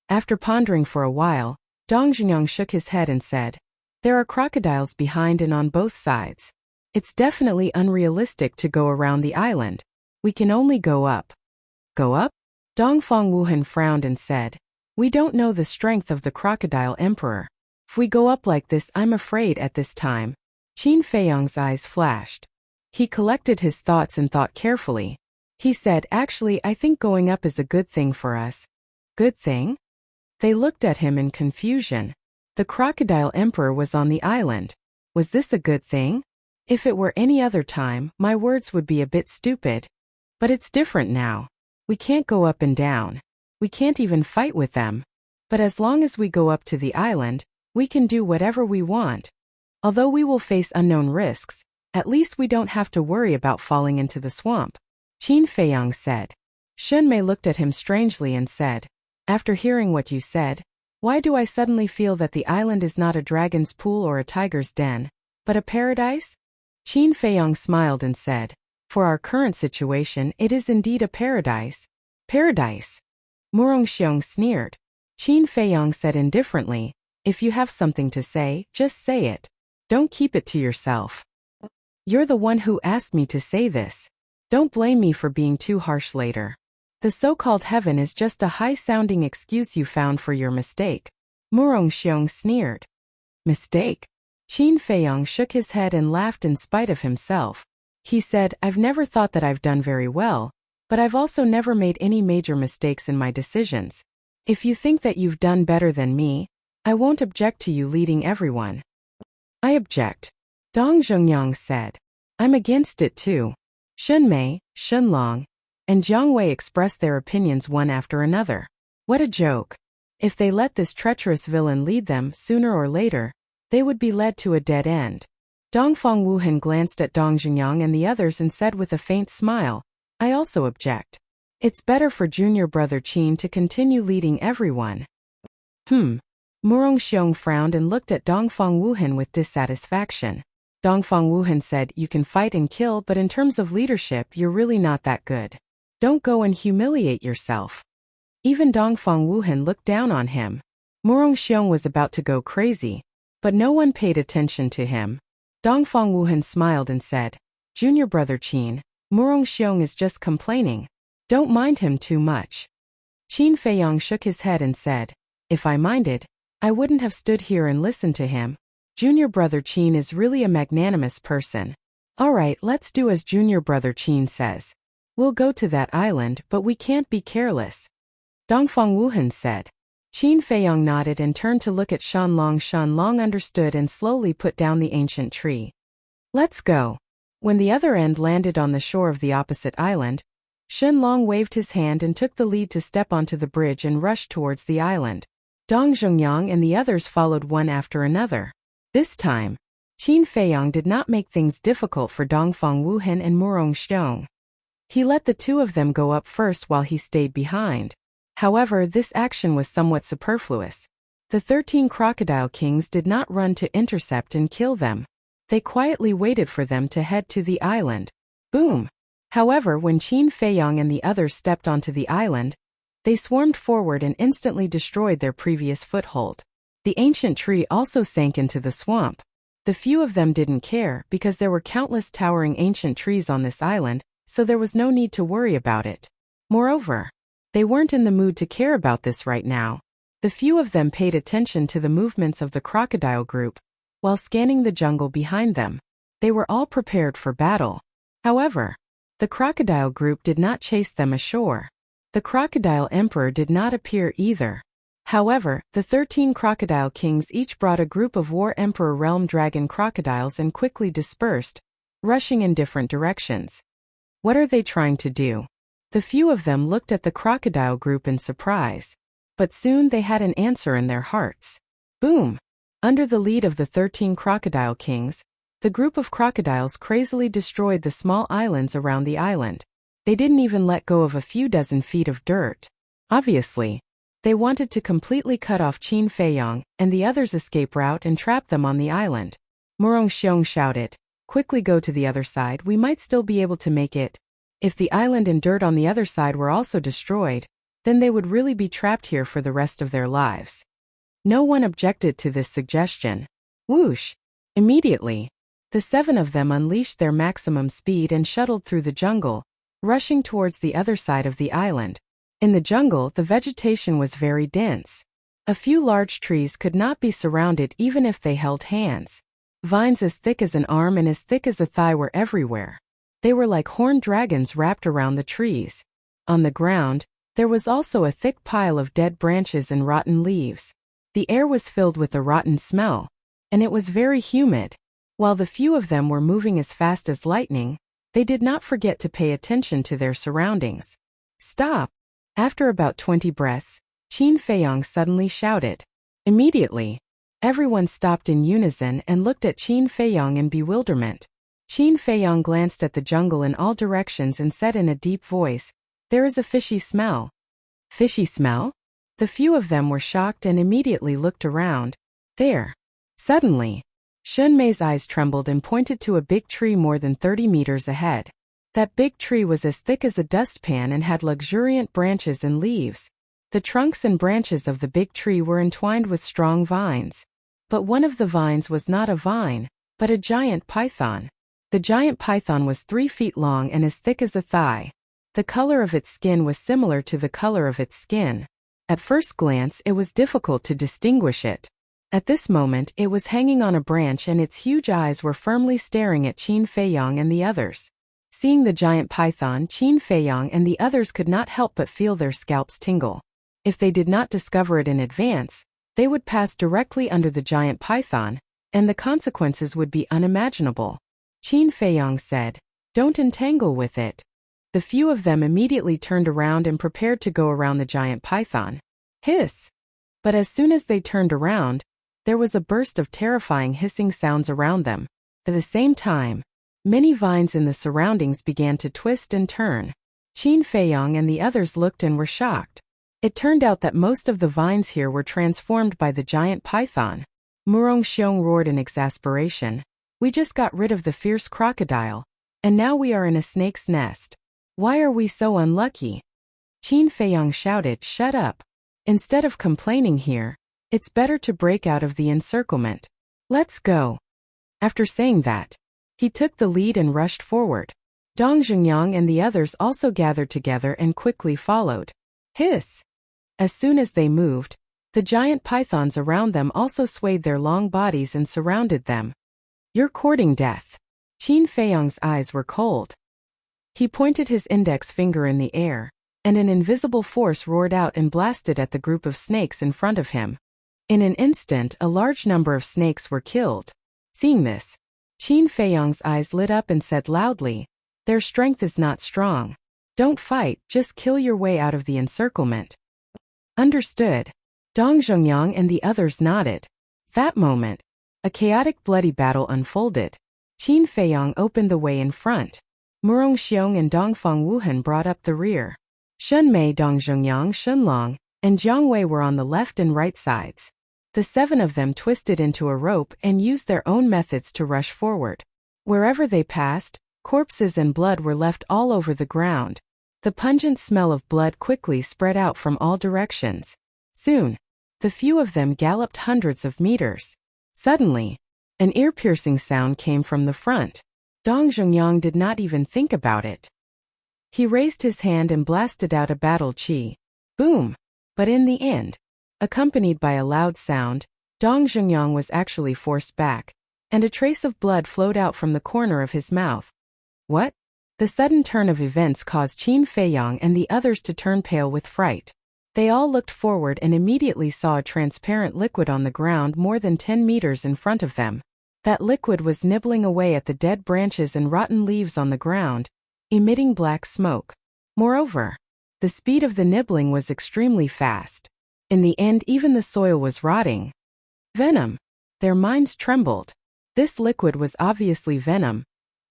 After pondering for a while, Dong Zhengyang shook his head and said, "There are crocodiles behind and on both sides. It's definitely unrealistic to go around the island. We can only go up." "Go up?" Dongfang Wuhan frowned and said, "We don't know the strength of the crocodile emperor. If we go up like this, I'm afraid at this time." Qin Feiyang's eyes flashed. He collected his thoughts and thought carefully. He said, "Actually, I think going up is a good thing for us." "Good thing?" They looked at him in confusion. The crocodile emperor was on the island. Was this a good thing? If it were any other time, my words would be a bit stupid. But it's different now. We can't go up and down. We can't even fight with them. But as long as we go up to the island, we can do whatever we want. Although we will face unknown risks, at least we don't have to worry about falling into the swamp. Qin Feiyang said. Shunmei looked at him strangely and said, "After hearing what you said, why do I suddenly feel that the island is not a dragon's pool or a tiger's den, but a paradise?" Qin Feiyang smiled and said, "For our current situation, it is indeed a paradise." "Paradise?" Murongxiong sneered. Qin Feiyang said indifferently, "If you have something to say, just say it. Don't keep it to yourself. You're the one who asked me to say this. Don't blame me for being too harsh later. The so-called heaven is just a high-sounding excuse you found for your mistake." Murongxiong sneered. "Mistake?" Qin Feiyang shook his head and laughed in spite of himself. He said, "I've never thought that I've done very well, but I've also never made any major mistakes in my decisions. If you think that you've done better than me, I won't object to you leading everyone." "I object," Dong Zhengyang said. "I'm against it too." Shunmei, Shunlong, and Jiang Wei expressed their opinions one after another. What a joke. If they let this treacherous villain lead them, sooner or later, they would be led to a dead end. Dongfang Wuhan glanced at Dong Zhengyang and the others and said with a faint smile, "I also object. It's better for junior brother Qin to continue leading everyone." Murongxiong frowned and looked at Dongfang Wuhan with dissatisfaction. Dongfang Wuhan said, "You can fight and kill, but in terms of leadership, you're really not that good. Don't go and humiliate yourself." Even Dongfang Wuhan looked down on him. Murongxiong was about to go crazy, but no one paid attention to him. Dongfang Wuhan smiled and said, "Junior brother Qin, Murongxiong is just complaining. Don't mind him too much." Qin Feiyang shook his head and said, "If I minded, I wouldn't have stood here and listened to him. Junior brother Qin is really a magnanimous person. All right, let's do as junior brother Qin says. We'll go to that island, but we can't be careless." Dongfang Wuhan said. Qin Feiyang nodded and turned to look at Shanlong. Shanlong understood and slowly put down the ancient tree. "Let's go." When the other end landed on the shore of the opposite island, Shenlong waved his hand and took the lead to step onto the bridge and rush towards the island. Dong Zhengyang and the others followed one after another. This time, Qin Feiyang did not make things difficult for Dongfang Wuhan and Murongxiong. He let the two of them go up first while he stayed behind. However, this action was somewhat superfluous. The 13 crocodile kings did not run to intercept and kill them. They quietly waited for them to head to the island. Boom! However, when Qin Feiyang and the others stepped onto the island, they swarmed forward and instantly destroyed their previous foothold. The ancient tree also sank into the swamp. The few of them didn't care because there were countless towering ancient trees on this island, so there was no need to worry about it. Moreover, they weren't in the mood to care about this right now. The few of them paid attention to the movements of the crocodile group, while scanning the jungle behind them. They were all prepared for battle. However, the crocodile group did not chase them ashore. The crocodile emperor did not appear either. However, the 13 crocodile kings each brought a group of war emperor realm dragon crocodiles and quickly dispersed, rushing in different directions. What are they trying to do? The few of them looked at the crocodile group in surprise. But soon they had an answer in their hearts. Boom! Under the lead of the 13 crocodile kings, the group of crocodiles crazily destroyed the small islands around the island. They didn't even let go of a few dozen feet of dirt. Obviously, they wanted to completely cut off Qin Feiyang and the others' escape route and trap them on the island. Murongxiong shouted, Quickly go to the other side, we might still be able to make it. If the island and dirt on the other side were also destroyed, then they would really be trapped here for the rest of their lives. No one objected to this suggestion. Whoosh! Immediately, the 7 of them unleashed their maximum speed and shuttled through the jungle, rushing towards the other side of the island. In the jungle, the vegetation was very dense. A few large trees could not be surrounded even if they held hands. Vines as thick as an arm and as thick as a thigh were everywhere. They were like horned dragons wrapped around the trees. On the ground, there was also a thick pile of dead branches and rotten leaves. The air was filled with a rotten smell, and it was very humid. While the few of them were moving as fast as lightning, they did not forget to pay attention to their surroundings. Stop! After about 20 breaths, Qin Feiyong suddenly shouted. Immediately, everyone stopped in unison and looked at Qin Feiyong in bewilderment. Qin Feiyong glanced at the jungle in all directions and said in a deep voice, "There is a fishy smell." Fishy smell? The few of them were shocked and immediately looked around. There. Suddenly, Shun Mei's eyes trembled and pointed to a big tree more than 30 meters ahead. That big tree was as thick as a dustpan and had luxuriant branches and leaves. The trunks and branches of the big tree were entwined with strong vines. But one of the vines was not a vine, but a giant python. The giant python was 3 feet long and as thick as a thigh. The color of its skin was similar to the color of its skin. At first glance, it was difficult to distinguish it. At this moment, it was hanging on a branch and its huge eyes were firmly staring at Qin Feiyong and the others. Seeing the giant python, Qin Feiyong and the others could not help but feel their scalps tingle. If they did not discover it in advance, they would pass directly under the giant python, and the consequences would be unimaginable. Qin Feiyong said, "Don't entangle with it." The few of them immediately turned around and prepared to go around the giant python. Hiss! But as soon as they turned around, there was a burst of terrifying hissing sounds around them. At the same time, many vines in the surroundings began to twist and turn. Qin Feiyong and the others looked and were shocked. It turned out that most of the vines here were transformed by the giant python. Murong Xiong roared in exasperation. "We just got rid of the fierce crocodile, and now we are in a snake's nest. Why are we so unlucky?" Qin Feiyong shouted, "Shut up. Instead of complaining here, it's better to break out of the encirclement. Let's go." After saying that, he took the lead and rushed forward. Dong Zhengyang and the others also gathered together and quickly followed. Hiss! As soon as they moved, the giant pythons around them also swayed their long bodies and surrounded them. "You're courting death." Qin Feiyong's eyes were cold. He pointed his index finger in the air, and an invisible force roared out and blasted at the group of snakes in front of him. In an instant, a large number of snakes were killed. Seeing this, Qin Feiyong's eyes lit up and said loudly, "Their strength is not strong. Don't fight, just kill your way out of the encirclement." Understood. Dong Zhengyang and the others nodded. That moment, a chaotic bloody battle unfolded. Qin Feiyong opened the way in front. Murong Xiong and Dongfang Wuhan brought up the rear. Shun Mei, Dong Zhengyang, Shunlong, and Jiang Wei were on the left and right sides. The 7 of them twisted into a rope and used their own methods to rush forward. Wherever they passed, corpses and blood were left all over the ground. The pungent smell of blood quickly spread out from all directions. Soon, the few of them galloped hundreds of meters. Suddenly, an ear-piercing sound came from the front. Dong Zhengyang did not even think about it. He raised his hand and blasted out a battle chi. Boom! But in the end, accompanied by a loud sound, Dong Zhengyang was actually forced back, and a trace of blood flowed out from the corner of his mouth. What? The sudden turn of events caused Qin Feiyong and the others to turn pale with fright. They all looked forward and immediately saw a transparent liquid on the ground more than 10 meters in front of them. That liquid was nibbling away at the dead branches and rotten leaves on the ground, emitting black smoke. Moreover, the speed of the nibbling was extremely fast. In the end, even the soil was rotting. Venom. Their minds trembled. This liquid was obviously venom,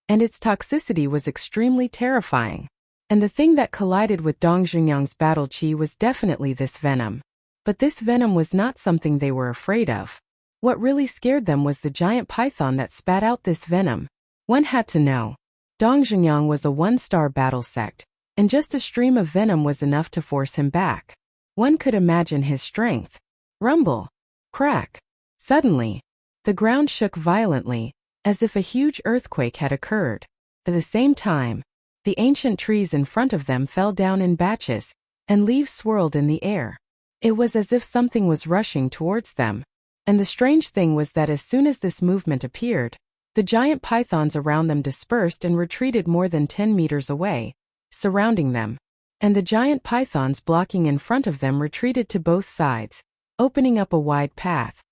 and its toxicity was extremely terrifying. And the thing that collided with Dong Zhengyang's battle chi was definitely this venom. But this venom was not something they were afraid of. What really scared them was the giant python that spat out this venom. One had to know. Dong Zhengyang was a one-star battle sect, and just a stream of venom was enough to force him back. One could imagine his strength. Rumble. Crack. Suddenly, the ground shook violently, as if a huge earthquake had occurred. At the same time, the ancient trees in front of them fell down in batches, and leaves swirled in the air. It was as if something was rushing towards them. And the strange thing was that as soon as this movement appeared, the giant pythons around them dispersed and retreated more than 10 meters away, surrounding them. And the giant pythons blocking in front of them retreated to both sides, opening up a wide path.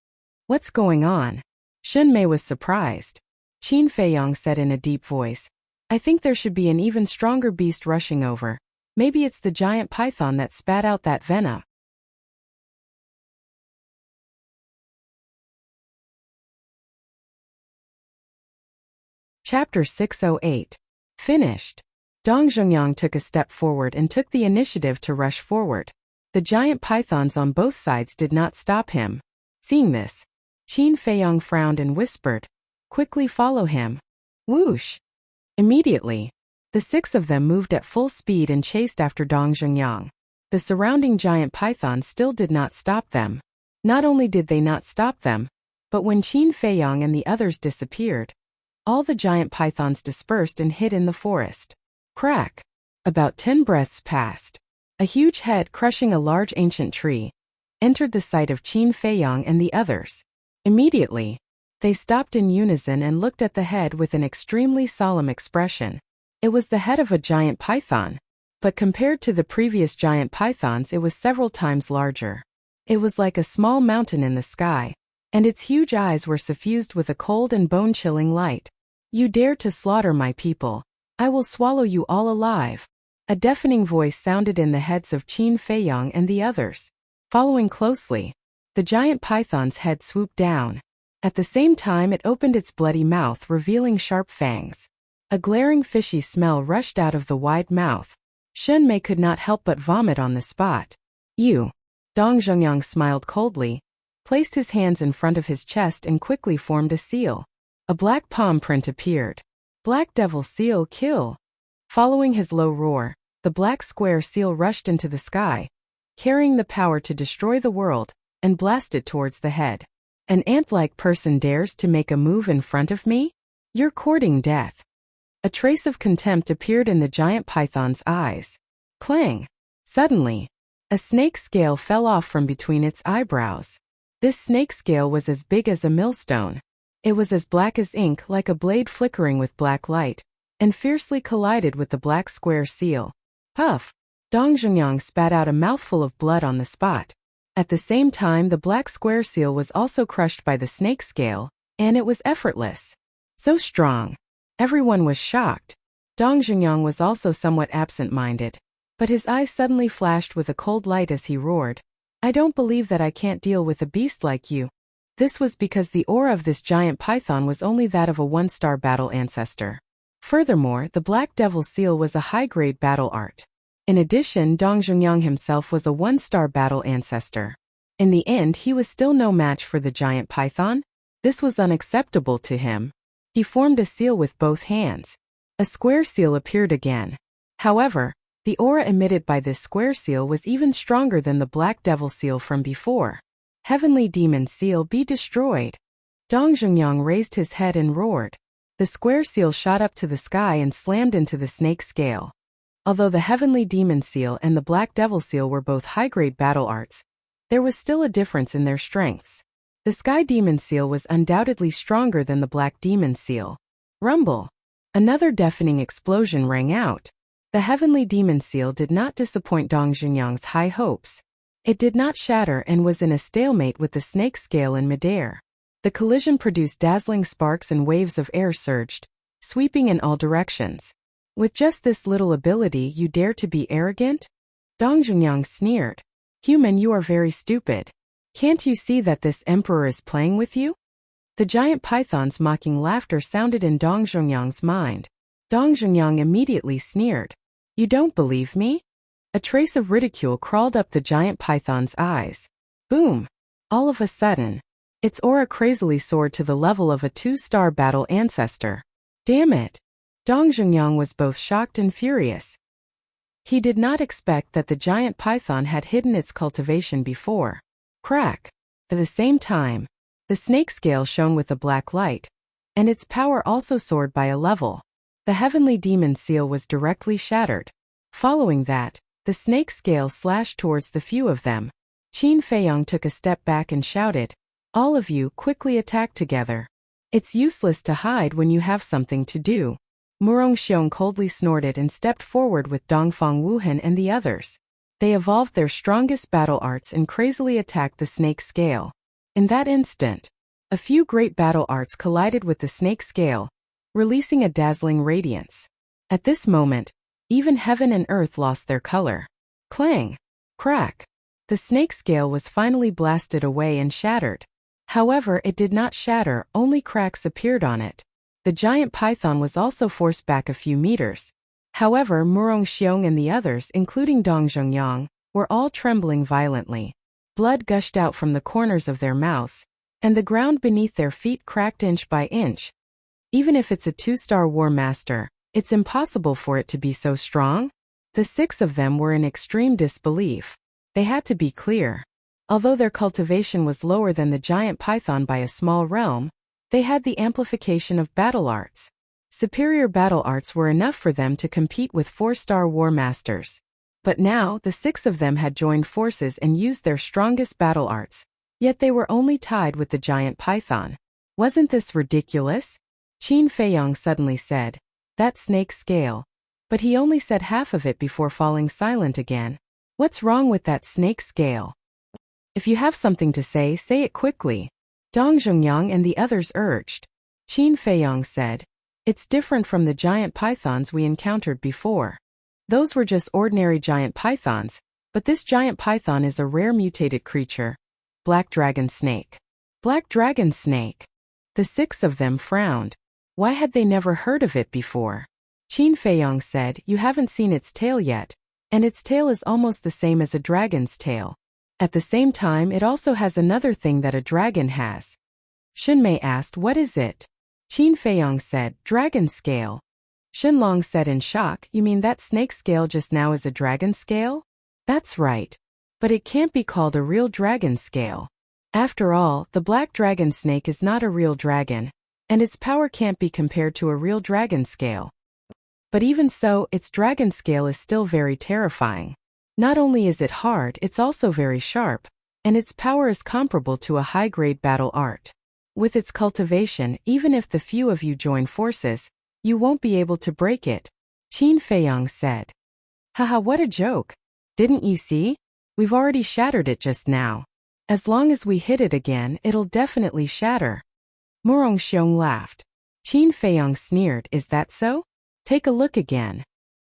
What's going on? Shen Mei was surprised. Qin Feiyang said in a deep voice, I think there should be an even stronger beast rushing over. Maybe it's the giant python that spat out that venom. Chapter 608. Finished. Dong Zhengyang took a step forward and took the initiative to rush forward. The giant pythons on both sides did not stop him. Seeing this, Qin Feiyang frowned and whispered, Quickly follow him. Whoosh! Immediately, the 6 of them moved at full speed and chased after Dong Zhengyang. The surrounding giant pythons still did not stop them. Not only did they not stop them, but when Qin Feiyang and the others disappeared, all the giant pythons dispersed and hid in the forest. Crack! About 10 breaths passed. A huge head crushing a large ancient tree entered the sight of Qin Feiyang and the others. Immediately, they stopped in unison and looked at the head with an extremely solemn expression. It was the head of a giant python, but compared to the previous giant pythons it was several times larger. It was like a small mountain in the sky, and its huge eyes were suffused with a cold and bone-chilling light. You dare to slaughter my people. I will swallow you all alive. A deafening voice sounded in the heads of Qin Feiyang and the others. Following closely, the giant python's head swooped down. At the same time it opened its bloody mouth, revealing sharp fangs. A glaring fishy smell rushed out of the wide mouth. Shen Mei could not help but vomit on the spot. You. Dong Zhengyang smiled coldly, placed his hands in front of his chest and quickly formed a seal. A black palm print appeared. Black Devil Seal kill. Following his low roar, the black square seal rushed into the sky, carrying the power to destroy the world, and blasted towards the head. An ant-like person dares to make a move in front of me? You're courting death. A trace of contempt appeared in the giant python's eyes. Clang! Suddenly, a snake scale fell off from between its eyebrows. This snake scale was as big as a millstone. It was as black as ink, like a blade flickering with black light, and fiercely collided with the black square seal. Puff! Dong Zhengyang spat out a mouthful of blood on the spot. At the same time the black square seal was also crushed by the snake scale, and it was effortless. So strong. Everyone was shocked. Dong Zhengyang was also somewhat absent-minded, but his eyes suddenly flashed with a cold light as he roared, I don't believe that I can't deal with a beast like you. This was because the aura of this giant python was only that of a one-star battle ancestor. Furthermore, the Black Devil Seal was a high-grade battle art. In addition, Dong Zhengyang himself was a one-star battle ancestor. In the end, he was still no match for the giant python. This was unacceptable to him. He formed a seal with both hands. A square seal appeared again. However, the aura emitted by this square seal was even stronger than the Black Devil Seal from before. Heavenly Demon Seal, be destroyed. Dong Zhengyang raised his head and roared. The square seal shot up to the sky and slammed into the snake scale. Although the Heavenly Demon Seal and the Black Devil Seal were both high-grade battle arts, there was still a difference in their strengths. The Sky Demon Seal was undoubtedly stronger than the Black Demon Seal. Rumble! Another deafening explosion rang out. The Heavenly Demon Seal did not disappoint Dong Zhengyang's high hopes. It did not shatter and was in a stalemate with the snake scale in midair. The collision produced dazzling sparks and waves of air surged, sweeping in all directions. With just this little ability you dare to be arrogant? Dong Zhengyang sneered. Human, you are very stupid. Can't you see that this emperor is playing with you? The giant python's mocking laughter sounded in Dong Zhengyang's mind. Dong Zhengyang immediately sneered. You don't believe me? A trace of ridicule crawled up the giant python's eyes. Boom! All of a sudden, its aura crazily soared to the level of a 2-star battle ancestor. Damn it! Dong Zhengyang was both shocked and furious. He did not expect that the giant python had hidden its cultivation before. Crack! At the same time, the snake scale shone with a black light, and its power also soared by a level. The heavenly demon seal was directly shattered. Following that, the snake scale slashed towards the few of them. Qin Feiyong took a step back and shouted, "All of you, quickly attack together. It's useless to hide when you have something to do." Murong Xiong coldly snorted and stepped forward with Dongfang Wuhan and the others. They evolved their strongest battle arts and crazily attacked the snake scale. In that instant, a few great battle arts collided with the snake scale, releasing a dazzling radiance. At this moment, even heaven and earth lost their color. Clang! Crack! The snake scale was finally blasted away and shattered. However, it did not shatter, only cracks appeared on it. The giant python was also forced back a few meters. However, Murong Xiong and the others, including Dong Zhengyang, were all trembling violently. Blood gushed out from the corners of their mouths, and the ground beneath their feet cracked inch by inch. Even if it's a 2-star war master, it's impossible for it to be so strong. The 6 of them were in extreme disbelief. They had to be clear. Although their cultivation was lower than the giant python by a small realm, they had the amplification of battle arts. Superior battle arts were enough for them to compete with 4-star war masters. But now, the 6 of them had joined forces and used their strongest battle arts, yet they were only tied with the giant python. Wasn't this ridiculous? Qin Feiyong suddenly said, "That snake scale." But he only said half of it before falling silent again. What's wrong with that snake scale? If you have something to say it quickly. Dong Zhengyang and the others urged. Qin Feiyong said, "It's different from the giant pythons we encountered before. Those were just ordinary giant pythons, but this giant python is a rare mutated creature. Black dragon snake." Black dragon snake. The 6 of them frowned. Why had they never heard of it before? Qin Feiyong said, "You haven't seen its tail yet, and its tail is almost the same as a dragon's tail. At the same time, it also has another thing that a dragon has." Xunmei asked, "What is it?" Qin Feiyong said, "Dragon scale." Xinlong said in shock, "You mean that snake scale just now is a dragon scale?" "That's right. But it can't be called a real dragon scale. After all, the black dragon snake is not a real dragon, and its power can't be compared to a real dragon scale. But even so, its dragon scale is still very terrifying. Not only is it hard, it's also very sharp, and its power is comparable to a high-grade battle art. With its cultivation, even if the few of you join forces, you won't be able to break it," Qin Feiyong said. "Haha, what a joke. Didn't you see? We've already shattered it just now. As long as we hit it again, it'll definitely shatter." Murong Xiong laughed. Qin Feiyong sneered, "Is that so? Take a look again."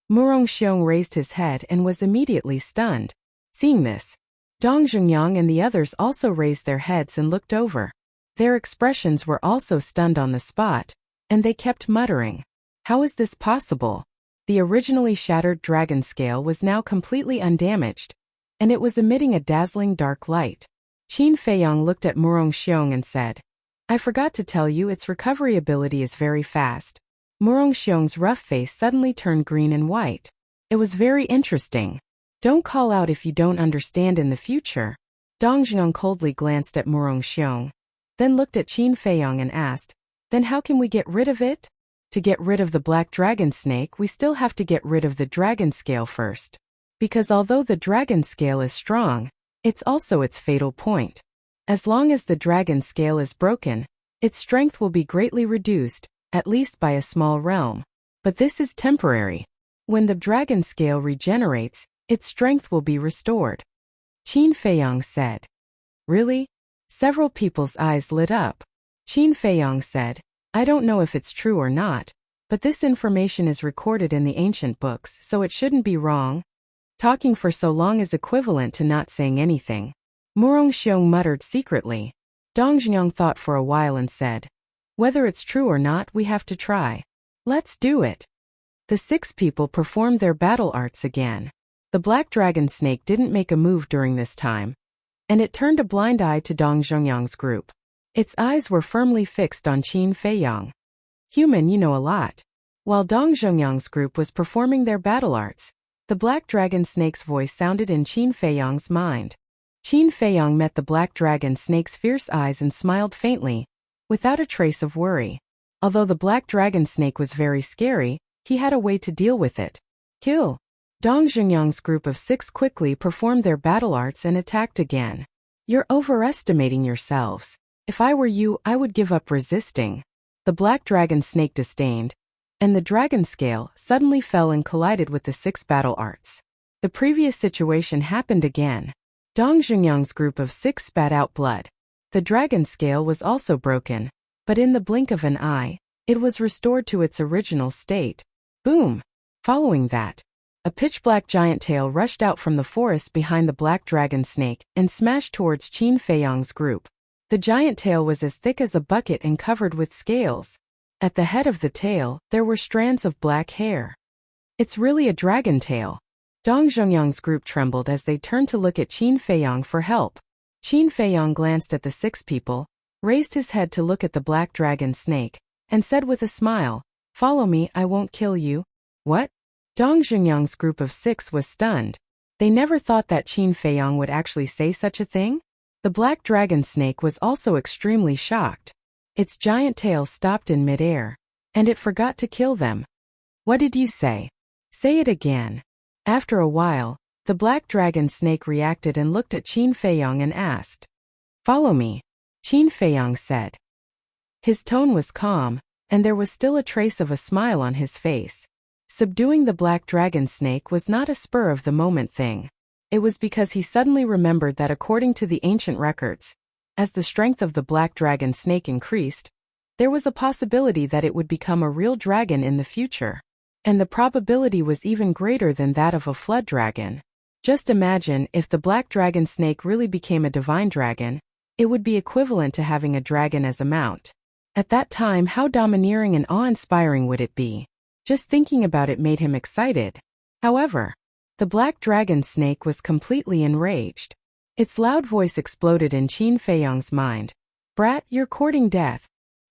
Murong Xiong raised his head and was immediately stunned. Seeing this, Dong Zhengyang and the others also raised their heads and looked over. Their expressions were also stunned on the spot, and they kept muttering, "How is this possible?" The originally shattered dragon scale was now completely undamaged, and it was emitting a dazzling dark light. Qin Feiyong looked at Murong Xiong and said, "I forgot to tell you its recovery ability is very fast." Murong Xiong's rough face suddenly turned green and white. It was very interesting. "Don't call out if you don't understand in the future." Dong Zhengyang coldly glanced at Murong Xiong, then looked at Qin Feiyong and asked, "Then how can we get rid of it?" "To get rid of the black dragon snake, we still have to get rid of the dragon scale first. Because although the dragon scale is strong, it's also its fatal point. As long as the dragon scale is broken, its strength will be greatly reduced, at least by a small realm. But this is temporary. When the dragon scale regenerates, its strength will be restored." Qin Feiyong said. "Really?" Several people's eyes lit up. Qin Feiyong said, "I don't know if it's true or not, but this information is recorded in the ancient books, so it shouldn't be wrong. Talking for so long is equivalent to not saying anything." Murong Xiong muttered secretly. Dong Zhengyang thought for a while and said, "Whether it's true or not, we have to try. Let's do it." The 6 people performed their battle arts again. The black dragon snake didn't make a move during this time, and it turned a blind eye to Dong Zhengyang's group. Its eyes were firmly fixed on Qin Feiyong. Human, you know a lot. While Dong Zhongyang's group was performing their battle arts, the black dragon snake's voice sounded in Qin Feiyang's mind. Qin Feiyang met the black dragon snake's fierce eyes and smiled faintly, without a trace of worry. Although the black dragon snake was very scary, he had a way to deal with it. Kill! Dong Zhongyang's group of 6 quickly performed their battle arts and attacked again. You're overestimating yourselves. If I were you, I would give up resisting. The black dragon snake disdained, and the dragon scale suddenly fell and collided with the 6 battle arts. The previous situation happened again. Dong Zhongyang's group of 6 spat out blood. The dragon scale was also broken, but in the blink of an eye, it was restored to its original state. Boom! Following that, a pitch-black giant tail rushed out from the forest behind the black dragon snake and smashed towards Qin Feiyang's group. The giant tail was as thick as a bucket and covered with scales. At the head of the tail, there were strands of black hair. It's really a dragon tail. Dong Zhongyang's group trembled as they turned to look at Qin Feiyang for help. Qin Feiyang glanced at the 6 people, raised his head to look at the black dragon snake, and said with a smile, "Follow me, I won't kill you." What? Dong Zhongyang's group of 6 was stunned. They never thought that Qin Feiyang would actually say such a thing. The black dragon snake was also extremely shocked. Its giant tail stopped in midair, and it forgot to kill them. What did you say? Say it again. After a while, the black dragon snake reacted and looked at Qin Feiyang and asked. Follow me, Qin Feiyang said. His tone was calm, and there was still a trace of a smile on his face. Subduing the black dragon snake was not a spur-of-the-moment thing. It was because he suddenly remembered that according to the ancient records, as the strength of the black dragon snake increased, there was a possibility that it would become a real dragon in the future. And the probability was even greater than that of a flood dragon. Just imagine if the black dragon snake really became a divine dragon, it would be equivalent to having a dragon as a mount. At that time, how domineering and awe-inspiring would it be? Just thinking about it made him excited. However, the black dragon snake was completely enraged. Its loud voice exploded in Qin Feiyang's mind. Brat, you're courting death.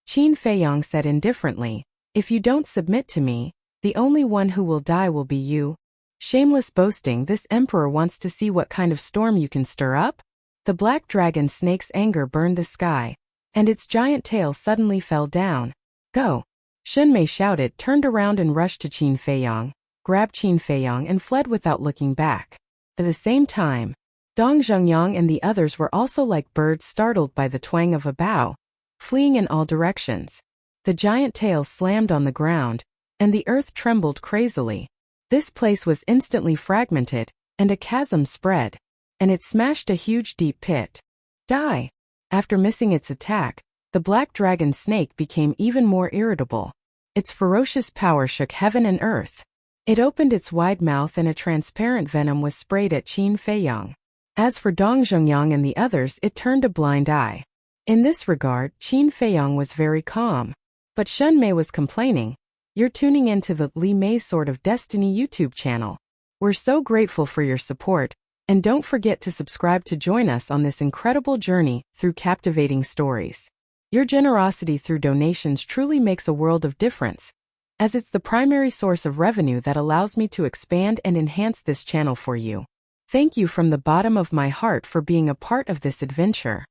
Qin Feiyang said indifferently, if you don't submit to me, the only one who will die will be you. Shameless boasting, this emperor wants to see what kind of storm you can stir up? The black dragon snake's anger burned the sky, and its giant tail suddenly fell down. Go! Shunmei shouted, turned around and rushed to Qin Feiyang, grabbed Qin Feiyang and fled without looking back. At the same time, Dong Zhongyang and the others were also like birds startled by the twang of a bow, fleeing in all directions. The giant tail slammed on the ground, and the earth trembled crazily. This place was instantly fragmented, and a chasm spread, and it smashed a huge deep pit. Die! After missing its attack, the black dragon snake became even more irritable. Its ferocious power shook heaven and earth. It opened its wide mouth and a transparent venom was sprayed at Qin Feiyang. As for Dong Zhongyang and the others, it turned a blind eye. In this regard, Qin Feiyang was very calm. But Shunmei was complaining. You're tuning into the Li Mei's Sword of Destiny YouTube channel. We're so grateful for your support, and don't forget to subscribe to join us on this incredible journey through captivating stories. Your generosity through donations truly makes a world of difference, as it's the primary source of revenue that allows me to expand and enhance this channel for you. Thank you from the bottom of my heart for being a part of this adventure.